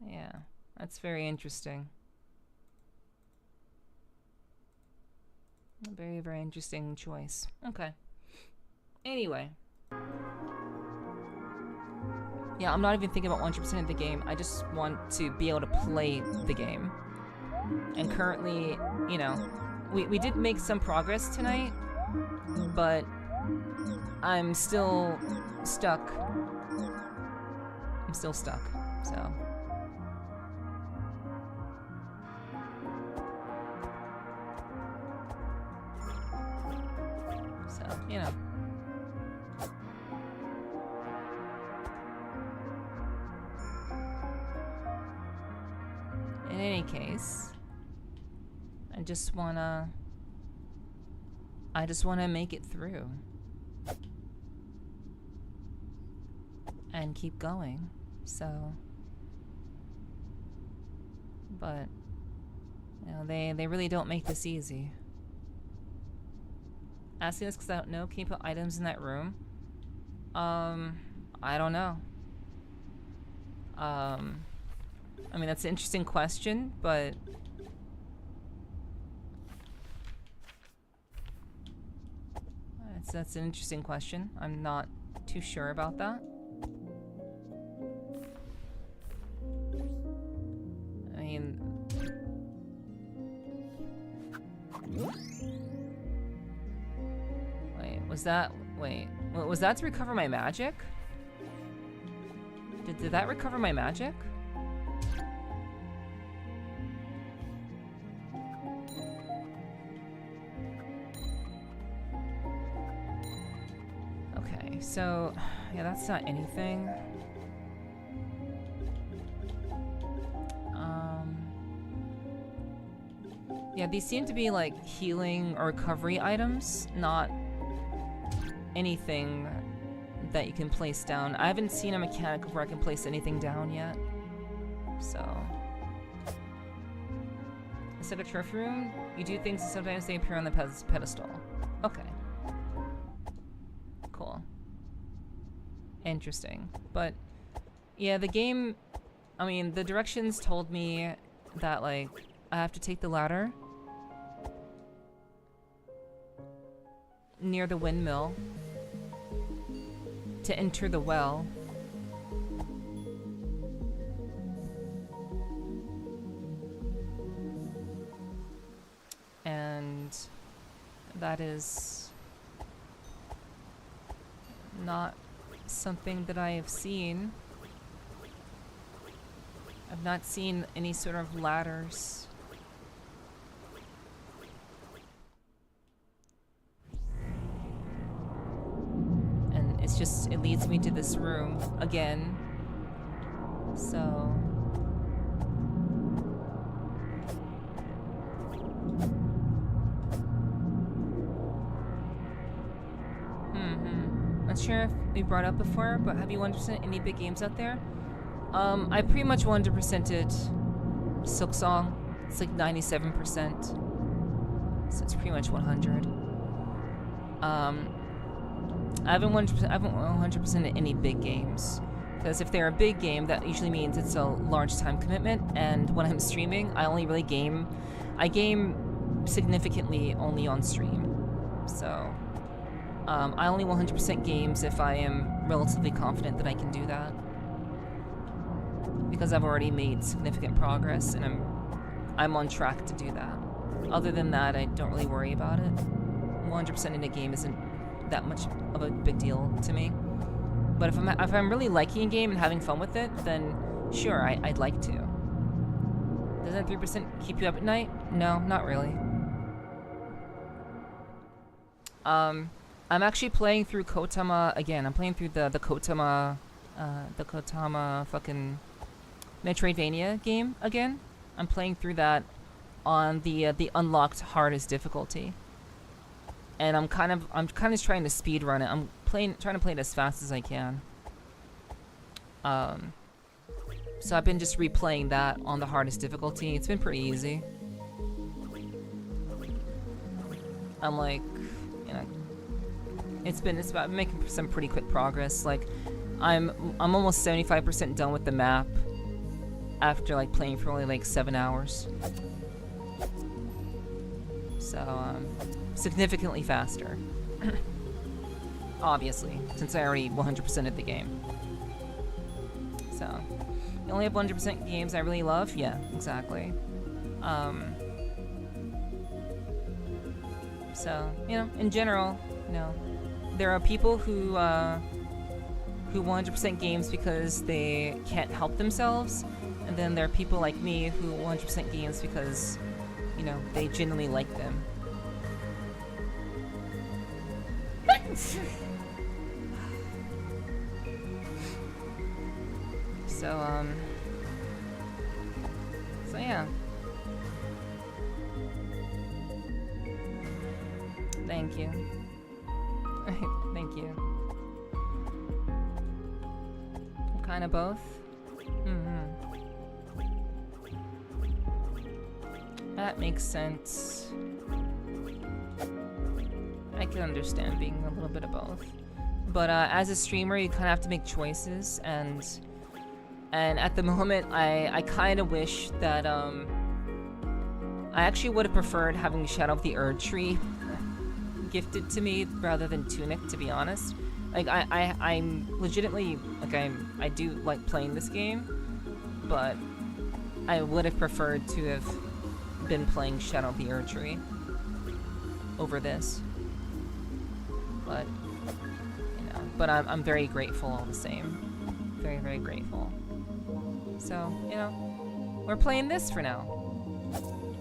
Yeah, that's very interesting. A very, very interesting choice. Okay. Anyway. Yeah, I'm not even thinking about 100% of the game. I just want to be able to play the game. And currently, you know, we did make some progress tonight, but I'm still stuck. I'm still stuck, so. So, you know. In any case, I just wanna make it through. and keep going. So, but you know, they really don't make this easy. Asking this because I don't know. Can you put items in that room? I don't know. I mean, that's an interesting question, but that's an interesting question. I'm not too sure about that. I mean, was that to recover my magic? Did that recover my magic? Okay, so yeah, that's not anything. Yeah, these seem to be like healing or recovery items, not anything that you can place down. I haven't seen a mechanic where I can place anything down yet. So, instead of trophy room, you do things and sometimes they appear on the pedestal. Okay. Cool. Interesting. But yeah, the game, I mean, the directions told me that like I have to take the ladder near the windmill to enter the well. And that is not something that I have seen. I've not seen any sort of ladders. It's just, it leads me to this room again. So. Not sure if we brought up before, but have you 100% any big games out there? I pretty much 100%ed Silk Song. It's like 97%. So it's pretty much 100. I haven't 100% any big games, because if they're a big game, that usually means it's a large time commitment. And when I'm streaming, I only really game. I game significantly only on stream, so I only 100% games if I am relatively confident that I can do that, because I've already made significant progress and I'm on track to do that. Other than that, I don't really worry about it. 100% in a game isn't that much of a big deal to me. But if I'm really liking a game and having fun with it, then sure, I'd like to. Does that 3% keep you up at night? No, not really. I'm actually playing through Kotama again. I'm playing through the Kotama fucking Metroidvania game again. I'm playing through that on the unlocked hardest difficulty. And I'm kind of trying to speed run it. I'm trying to play it as fast as I can. So I've been just replaying that on the hardest difficulty. It's been pretty easy. I'm like, you know, it's about making some pretty quick progress. Like, I'm almost 75% done with the map after like playing for only like 7 hours. So significantly faster. Obviously, since I already 100%ed the game. So, you only have 100% games I really love? Yeah, exactly. So, you know, in general, you know, there are people who 100% games because they can't help themselves, and then there are people like me who 100% games because, you know, they genuinely like them. So yeah. Thank you. Thank you. kind of both. That makes sense. I can understand being a little bit of both. But as a streamer, you kind of have to make choices, and at the moment, I kind of wish that I actually would have preferred having Shadow of the Erdtree gifted to me rather than Tunic, to be honest. Like I'm legitimately like I do like playing this game, but I would have preferred to have been playing Shadow of the Erdtree over this. But you know, but I'm very grateful all the same. Very, very grateful. So, you know, we're playing this for now.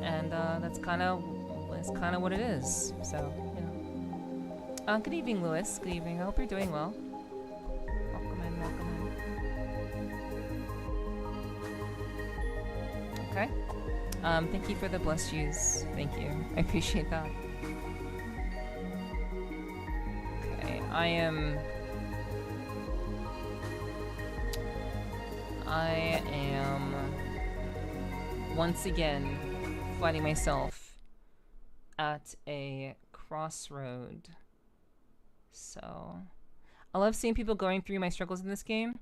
And that's kind of what it is. So, you know. Good evening, Lewis. Good evening. I hope you're doing well. Welcome in, welcome in. Okay. Thank you for the blessed yous. Thank you. I appreciate that. Okay, I am once again finding myself at a crossroad. So, I love seeing people going through my struggles in this game.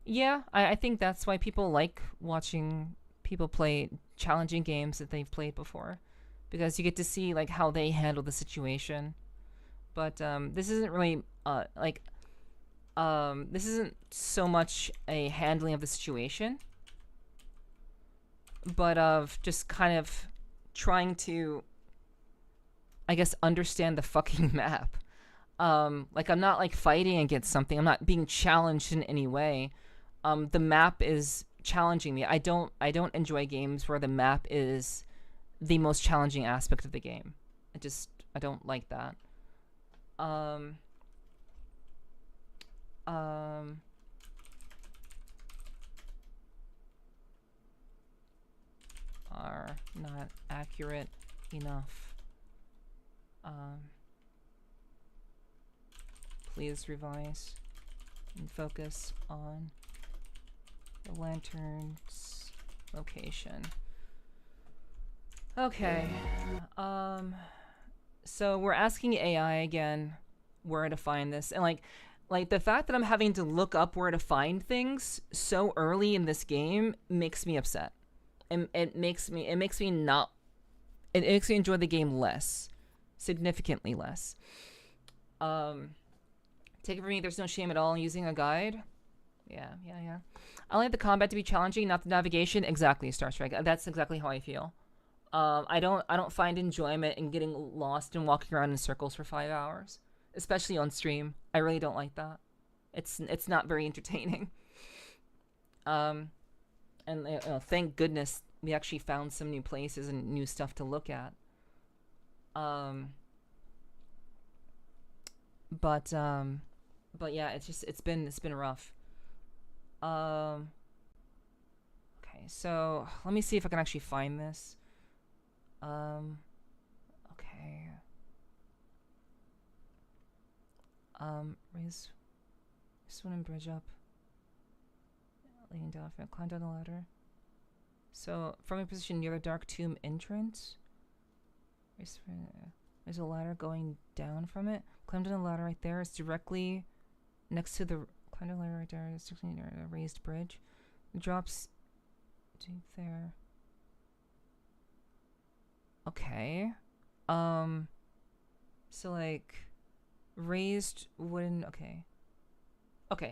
Yeah, I think that's why people like watching people play challenging games that they've played before, because you get to see like how they handle the situation. But this isn't really this isn't so much a handling of the situation, but of just kind of trying to, I guess, understand the fucking map. Like, I'm not like fighting against something. I'm not being challenged in any way. The map is challenging me. I don't enjoy games where the map is the most challenging aspect of the game. I don't like that. Are not accurate enough. Please revise and focus on the lantern's location. Okay. So we're asking AI again where to find this, and like the fact that I'm having to look up where to find things so early in this game makes me upset. And it makes me enjoy the game less, significantly less. Take it from me, there's no shame at all in using a guide. Yeah. I like the combat to be challenging, not the navigation. Exactly, Star Strike. That's exactly how I feel. I don't find enjoyment in getting lost and walking around in circles for 5 hours, especially on stream. I really don't like that. It's not very entertaining. And thank goodness we actually found some new places and new stuff to look at. But yeah, it's been rough. Okay, so let me see if I can actually find this. Okay. Raise this one and bridge up. Leaning down, climb down the ladder. So, from a position near the dark tomb entrance, there's a ladder going down from it. Climb down the ladder right there. It's directly next to the climb down the ladder right there. It's directly near a raised bridge. It drops deep there. Okay. So like raised wooden. Okay.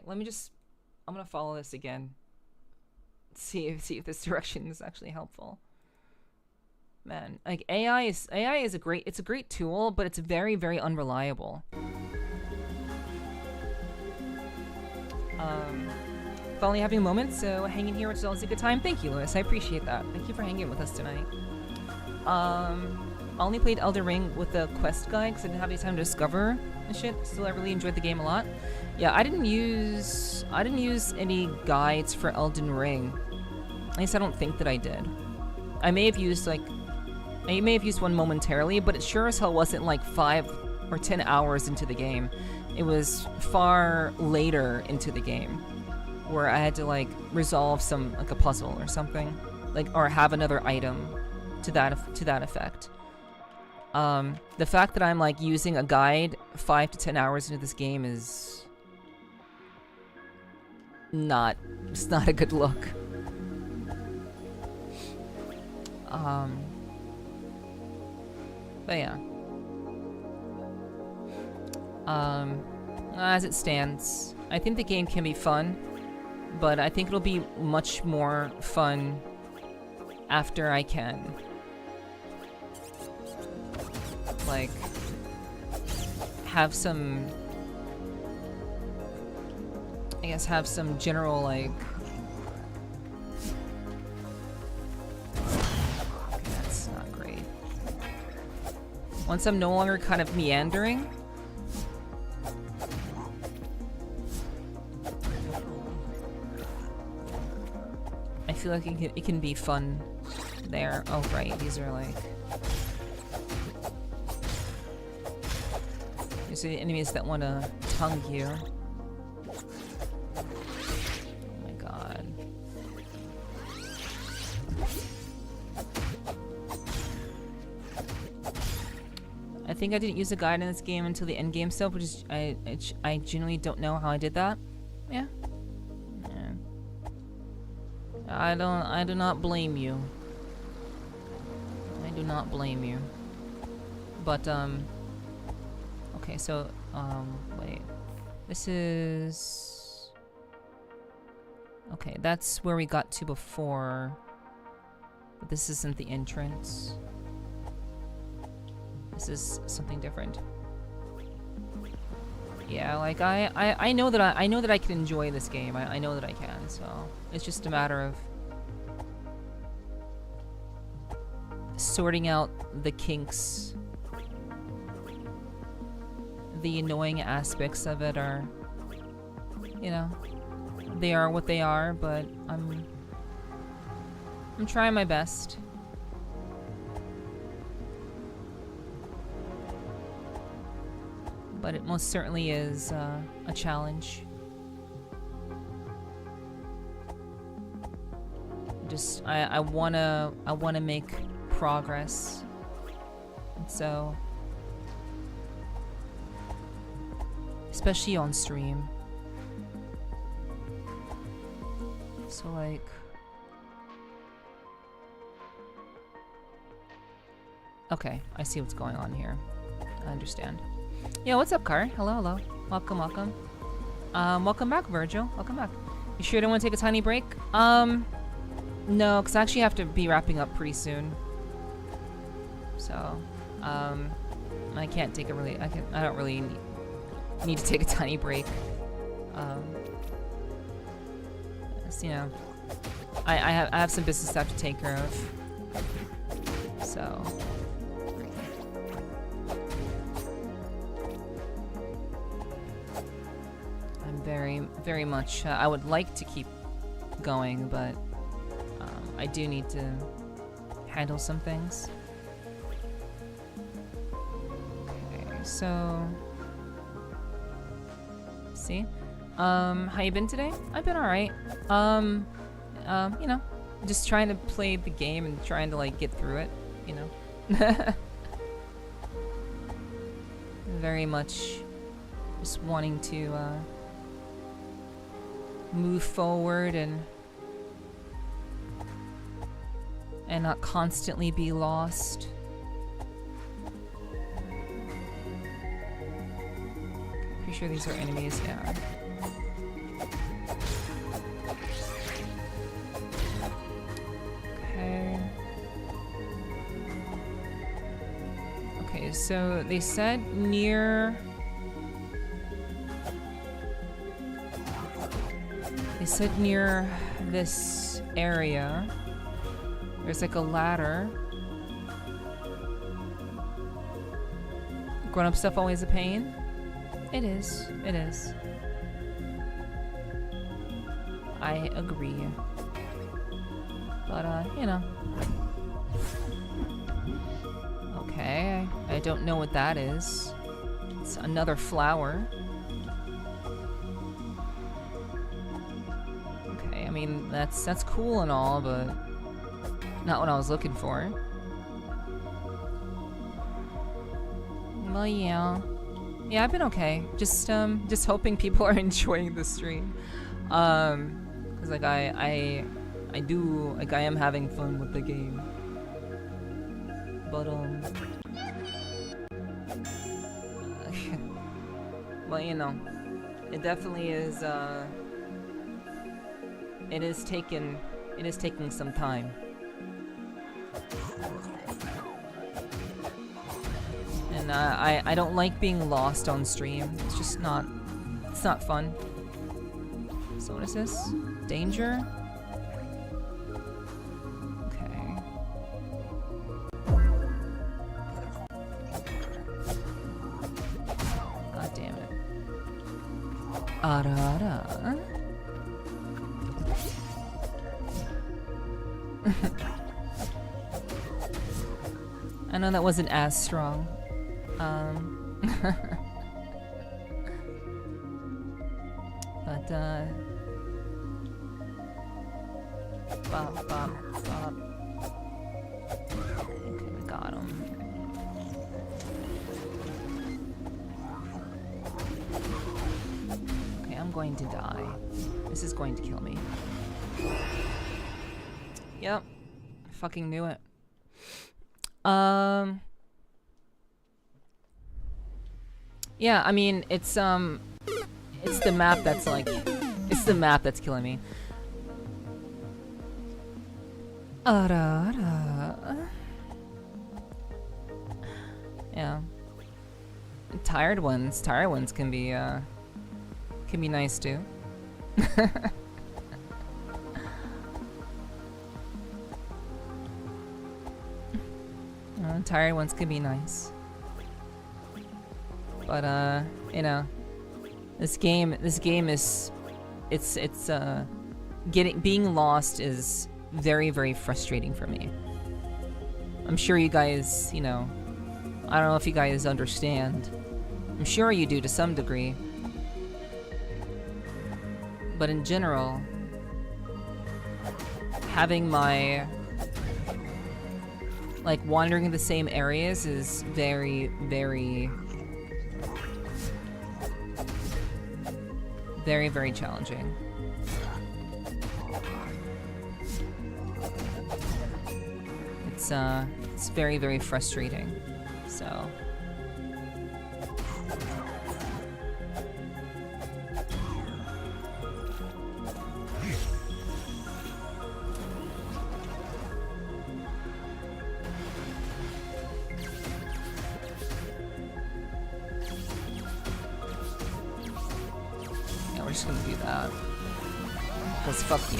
Let me just. I'm gonna follow this again. See if this direction is actually helpful. Man, like AI is a great tool, but it's very, very unreliable. Finally having a moment, so hanging here, which is always a good time. Thank you, Lewis. I appreciate that. Thank you for hanging with us tonight. I only played Elden Ring with the quest guide because I didn't have any time to discover and shit. Still, I really enjoyed the game a lot. Yeah, I didn't use any guides for Elden Ring. At least I don't think that I did. I may have used one momentarily, but it sure as hell wasn't like 5 or 10 hours into the game. It was far later into the game. where I had to like resolve some like a puzzle or something, like or have another item to that effect. The fact that I'm like using a guide 5 to 10 hours into this game is not a good look. But yeah. As it stands, I think the game can be fun, but I think it'll be much more fun after I can, like, have some, I guess, have some general, like, okay, that's not great. Once I'm no longer kind of meandering, I feel like it can be fun there. Oh, right, these are like... These are the enemies that want to tongue you. Oh my god. I think I didn't use a guide in this game until the end game stuff, which is... I genuinely don't know how I did that. Yeah. I do not blame you. I do not blame you. But, okay, so, wait. This is... Okay, that's where we got to before. But this isn't the entrance. This is something different. Yeah, like, I know that I know that I can enjoy this game. I know that I can, so... It's just a matter of sorting out the kinks. The annoying aspects of it are, you know, they are what they are, but I'm trying my best. But it most certainly is a challenge. Just I wanna make progress, and so especially on stream. So like, okay, I see what's going on here. I understand. Yeah, what's up, Car? Hello, hello. Welcome, welcome. Welcome back, Virgil. Welcome back. You sure don't want to take a tiny break? No, because I actually have to be wrapping up pretty soon. So, I can't take a really, I don't really need to take a tiny break. So, you know, I have some business I have to take care of. So. I'm very much, I would like to keep going, but I do need to handle some things. Okay, so... See? How you been today? I've been alright. You know, just trying to play the game and trying to, like, get through it, you know? Very much just wanting to, move forward and not constantly be lost. Pretty sure these are enemies, yeah. Okay. Okay, so they said near... They said near this area, there's like a ladder. Grown-up stuff always a pain? It is. It is. I agree. But, you know. Okay, I don't know what that is. It's another flower. I mean, that's cool and all, but not what I was looking for. Well, yeah. Yeah, I've been okay. Just hoping people are enjoying the stream. 'Cause like I am having fun with the game. But well, you know, it definitely is it is taking some time. And I don't like being lost on stream. It's just not fun. So what is this? Danger? Okay. God damn it. Ara. I know that wasn't as strong. But bop, bop, bop. Okay, we got him. Okay, I'm going to die. This is going to kill me. Yep. I fucking knew it. Yeah, I mean, it's the map that's like, it's the map that's killing me. Yeah. Tired ones can be nice too. Tired ones can be nice. But you know, this game is being lost is very, very frustrating for me. I'm sure you guys, you know, I don't know if you guys understand. I'm sure you do to some degree. But in general, having my like wandering in the same areas is very, very, very, very challenging. It's very, very frustrating. So yeah, we're just gonna do that. 'Cause fuck you.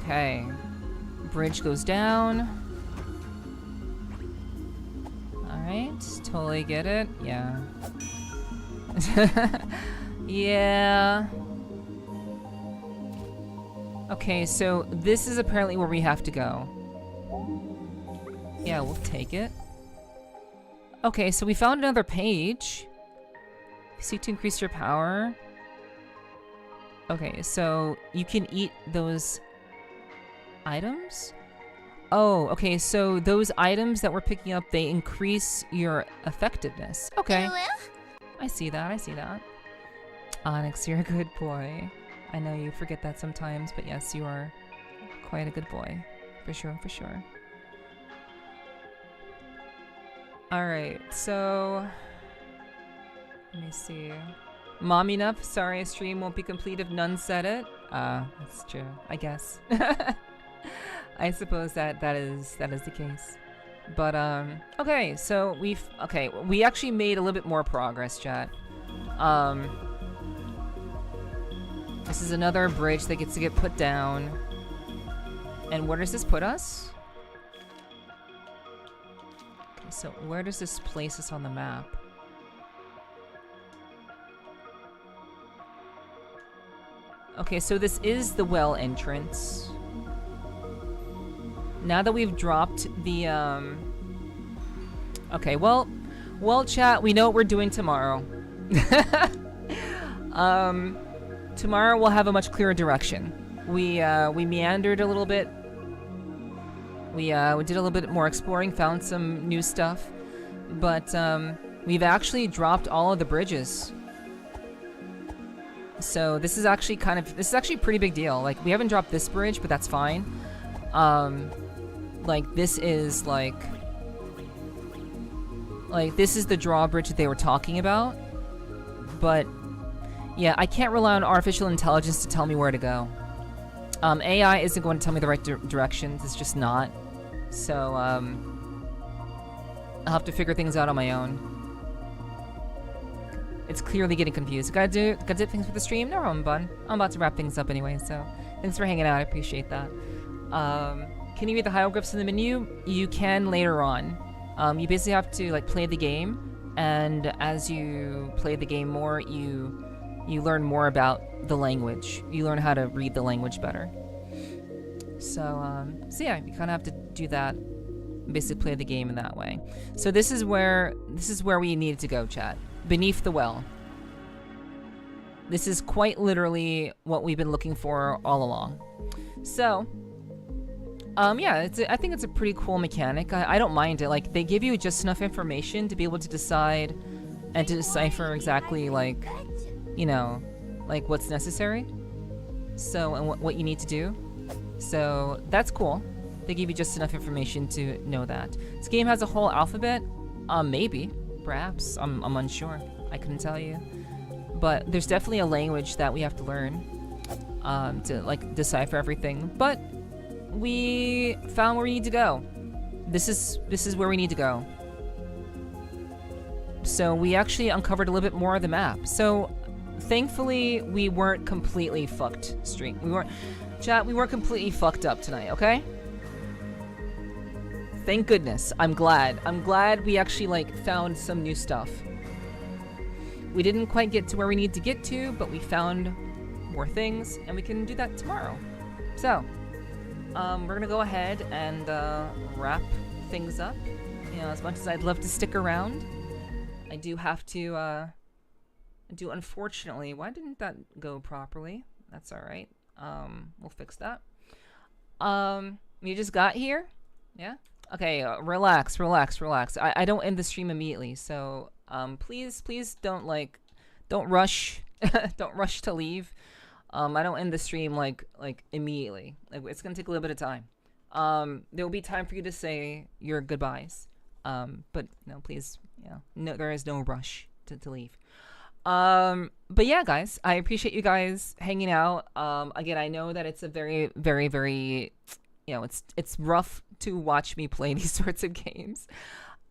Okay. Bridge goes down. Alright, totally get it. Yeah. Yeah. Okay, so this is apparently where we have to go. Yeah, we'll take it. Okay, so we found another page. Seek to increase your power. Okay, so you can eat those items? Oh, okay, so those items that we're picking up, they increase your effectiveness. Okay. I see that, I see that. Onyx, you're a good boy. I know you forget that sometimes, but yes, you are quite a good boy. For sure, for sure. Alright, so let me see. Mommy Nup, sorry, a stream won't be complete if none said it. That's true, I guess. I suppose that is the case. But okay, so we actually made a little bit more progress, chat. This is another bridge that gets to get put down. And where does this put us? Okay, so where does this place us on the map? Okay, so this is the well entrance. now that we've dropped the okay, well, chat, we know what we're doing tomorrow. Tomorrow we'll have a much clearer direction. We meandered a little bit. We did a little bit more exploring, found some new stuff, but we've actually dropped all of the bridges. So this is actually a pretty big deal. Like, we haven't dropped this bridge, but that's fine. Like, this is this is the drawbridge that they were talking about. But yeah, I can't rely on artificial intelligence to tell me where to go. AI isn't going to tell me the right directions. It's just not. So I'll have to figure things out on my own. It's clearly getting confused. Gotta do things for the stream. No problem, bud. I'm about to wrap things up anyway, so thanks for hanging out. I appreciate that. Can you read the hieroglyphs in the menu? You can later on. You basically have to like play the game, and as you play the game more, you learn more about the language. You learn how to read the language better. So yeah, you kind of have to do that. Basically, play the game in that way. So this is where we need to go, chat. Beneath the well. This is quite literally what we've been looking for all along. So, yeah, I think it's a pretty cool mechanic. I don't mind it. Like, they give you just enough information to be able to decide and to decipher exactly, like, you know, like what's necessary. So, and what you need to do. So, that's cool. They give you just enough information to know that. This game has a whole alphabet? Maybe. Perhaps. I'm unsure. I couldn't tell you. But there's definitely a language that we have to learn to, like, decipher everything. But we found where we need to go. This is where we need to go. So we actually uncovered a little bit more of the map. So thankfully we weren't completely fucked. We weren't completely fucked up tonight, okay? Thank goodness. I'm glad we actually, like, found some new stuff. We didn't quite get to where we need to get to, but we found more things, and we can do that tomorrow. So, we're gonna go ahead and wrap things up. You know, as much as I'd love to stick around, I do have to, unfortunately. Why didn't that go properly? That's alright. We'll fix that. You just got here? Yeah? Okay, relax. I don't end the stream immediately, so, please don't rush, don't rush to leave. I don't end the stream, like, immediately. Like, it's gonna take a little bit of time. There will be time for you to say your goodbyes. But, no, please, no, there is no rush to leave. But yeah, guys, I appreciate you guys hanging out. Again, I know that it's a very, very, very, it's rough to watch me play these sorts of games.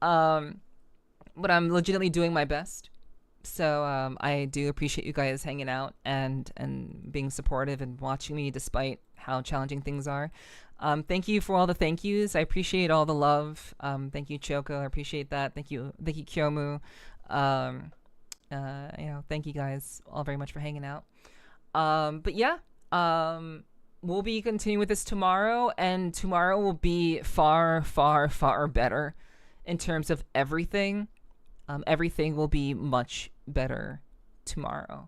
But I'm legitimately doing my best. So I do appreciate you guys hanging out and being supportive and watching me despite how challenging things are. Thank you for all the thank yous. I appreciate all the love. Thank you, Choco. I appreciate that. Thank you, Kyomu. Thank you guys all very much for hanging out. But yeah, we'll be continuing with this tomorrow, and tomorrow will be far, far, far better in terms of everything. Everything will be much better tomorrow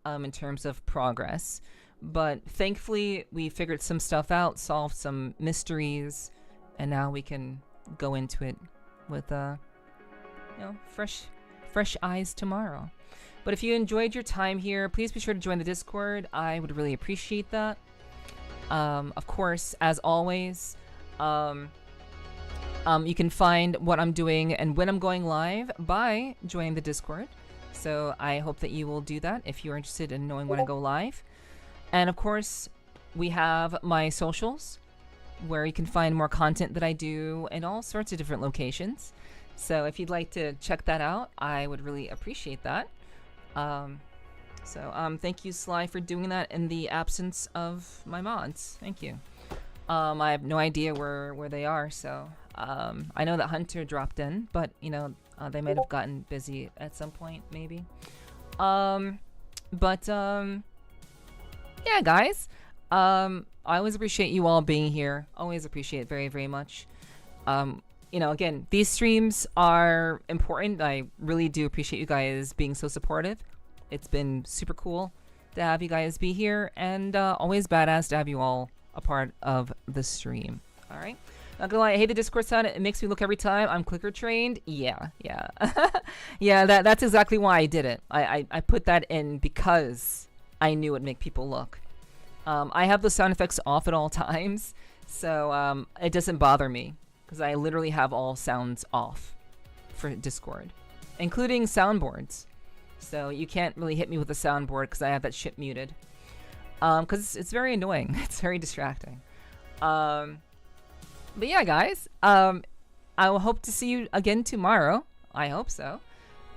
in terms of progress. But thankfully, we figured some stuff out, solved some mysteries, and now we can go into it with, fresh eyes tomorrow. But if you enjoyed your time here, please be sure to join the Discord. I would really appreciate that. Of course, as always, you can find what I'm doing and when I'm going live by joining the Discord. So I hope that you will do that if you're interested in knowing when I go live. And of course, we have my socials where you can find more content that I do in all sorts of different locations. So if you'd like to check that out, I would really appreciate that. Thank you, Sly, for doing that in the absence of my mods. Thank you. I have no idea where they are, so I know that Hunter dropped in, but they might have gotten busy at some point, maybe. Yeah, guys. I always appreciate you all being here. Always appreciate it very, very much. You know, again, these streams are important. I really do appreciate you guys being so supportive. It's been super cool to have you guys be here, and always badass to have you all a part of the stream. All right. Not gonna lie, I hate the Discord sound. It makes me look every time. I'm clicker trained. Yeah. Yeah, that's exactly why I did it. I put that in because I knew it'd make people look. I have the sound effects off at all times, so it doesn't bother me because I literally have all sounds off for Discord, including soundboards. So you can't really hit me with a soundboard because I have that shit muted. Because it's very annoying. It's very distracting. But yeah, guys, I will hope to see you again tomorrow. I hope so.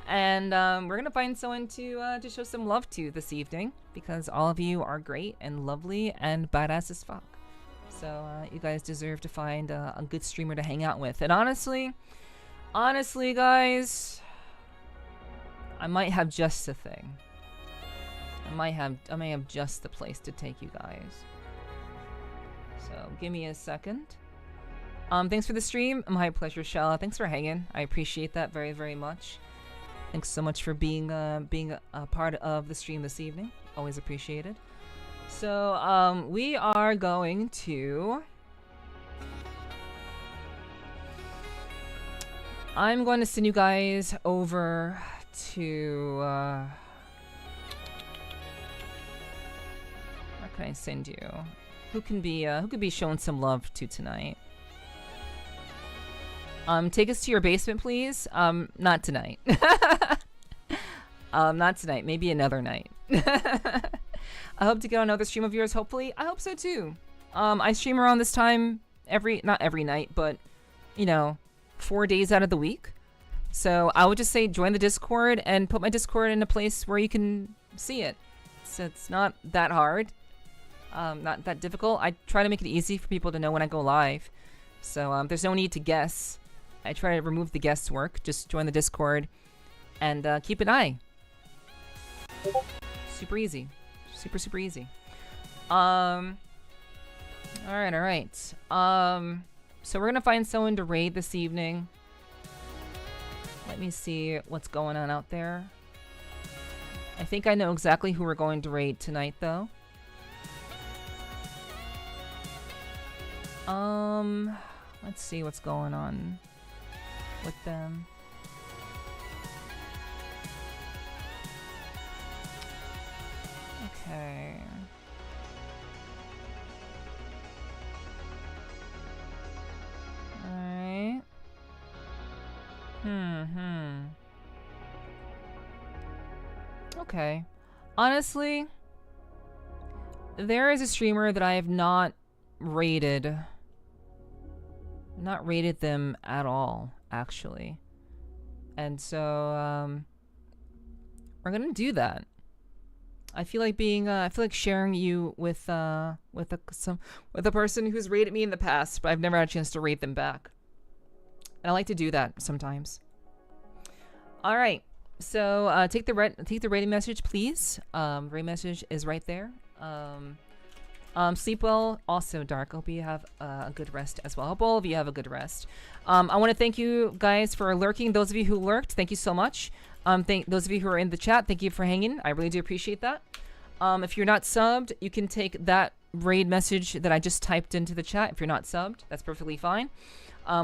And we're gonna find someone to show some love to this evening because all of you are great and lovely and badass as fuck. So you guys deserve to find a good streamer to hang out with. And honestly, guys, I might have just the thing. I may have just the place to take you guys. So give me a second. Thanks for the stream. My pleasure, Schala. Thanks for hanging. I appreciate that very, very much. Thanks so much for being a part of the stream this evening. Always appreciated. So we are going to. I'm going to send you guys over to. Where can I send you? Who can be shown some love to tonight? Take us to your basement, please. Not tonight. Not tonight. Maybe another night. I hope to get on another stream of yours, hopefully. I hope so, too. I stream around this time not every night, but, you know, 4 days out of the week. So I would just say join the Discord and put my Discord in a place where you can see it. So it's not that hard. Not that difficult. I try to make it easy for people to know when I go live. So there's no need to guess. I try to remove the guesswork. Just join the Discord and keep an eye. Super easy. Super easy. Alright. So we're gonna find someone to raid this evening. Let me see what's going on out there. I think I know exactly who we're going to raid tonight, though. Let's see what's going on with them. Okay. Alright. Okay. Honestly, there is a streamer that I have not rated. Not rated them at all, actually. And so, we're gonna do that. I feel like sharing you with a person who's rated me in the past, but I've never had a chance to rate them back. And I like to do that sometimes. All right, so take the rating message, please. Rating message is right there. Sleep well. Also, Dark. Hope you have a good rest as well. Hope all of you have a good rest. I want to thank you guys for lurking. Those of you who lurked, thank you so much. Thank those of you who are in the chat. Thank you for hanging. I really do appreciate that. If you're not subbed, you can take that raid message that I just typed into the chat. If you're not subbed, that's perfectly fine.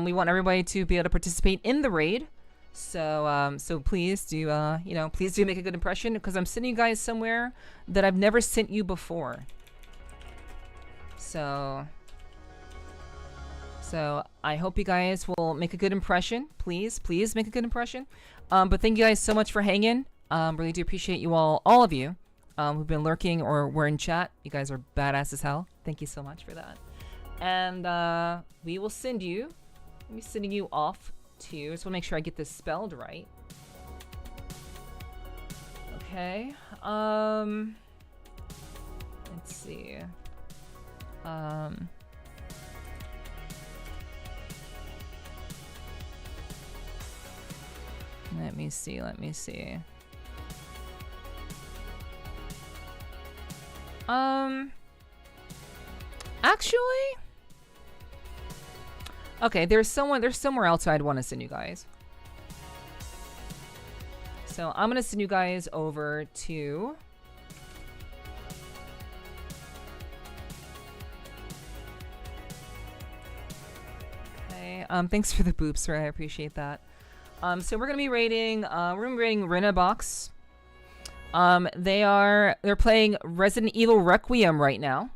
We want everybody to be able to participate in the raid. So, so please do, please do make a good impression because I'm sending you guys somewhere that I've never sent you before. So I hope you guys will make a good impression. Please make a good impression. But thank you guys so much for hanging. Really do appreciate you all of you who've been lurking or were in chat. You guys are badass as hell. Thank you so much for that. And we will send you. Let me sending you off to. Just want to make sure I get this spelled right. Okay. Let's see. Let me see. Actually, okay, there's somewhere else I'd want to send you guys. So I'm gonna send you guys over to thanks for the boops, Ray. I appreciate that. So we're gonna be rating Rena Box. They're playing Resident Evil Requiem right now.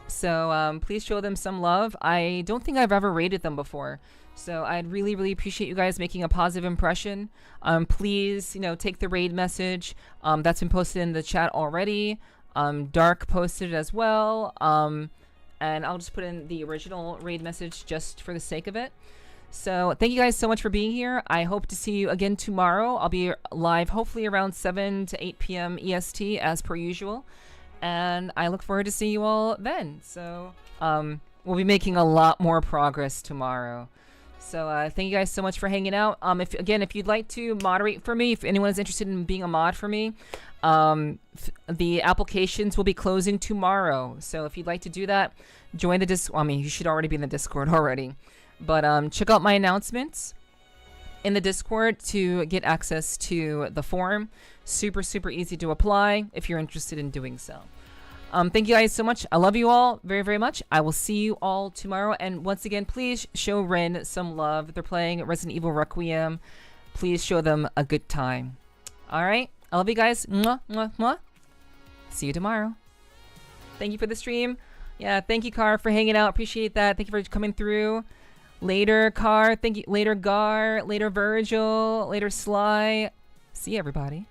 So please show them some love. I don't think I've ever rated them before. So I'd really, really appreciate you guys making a positive impression. Please, take the raid message that's been posted in the chat already. Dark posted it as well. And I'll just put in the original raid message just for the sake of it. So thank you guys so much for being here. I hope to see you again tomorrow. I'll be live hopefully around 7 to 8 p.m. EST as per usual. And I look forward to seeing you all then. So we'll be making a lot more progress tomorrow. So thank you guys so much for hanging out. If you'd like to moderate for me, if anyone is interested in being a mod for me, the applications will be closing tomorrow. So if you'd like to do that, join the Discord. I mean, you should already be in the Discord already. But check out my announcements in the Discord to get access to the form. Super, super easy to apply if you're interested in doing so. Thank you guys so much. I love you all very, very much. I will see you all tomorrow. And once again, please show Ren some love. They're playing Resident Evil Requiem. Please show them a good time. All right. I love you guys. Mwah, mwah, mwah. See you tomorrow. Thank you for the stream. Yeah, thank you, Car, for hanging out. Appreciate that. Thank you for coming through. Later, Car. Thank you. Later, Gar. Later, Virgil. Later, Sly. See you, everybody.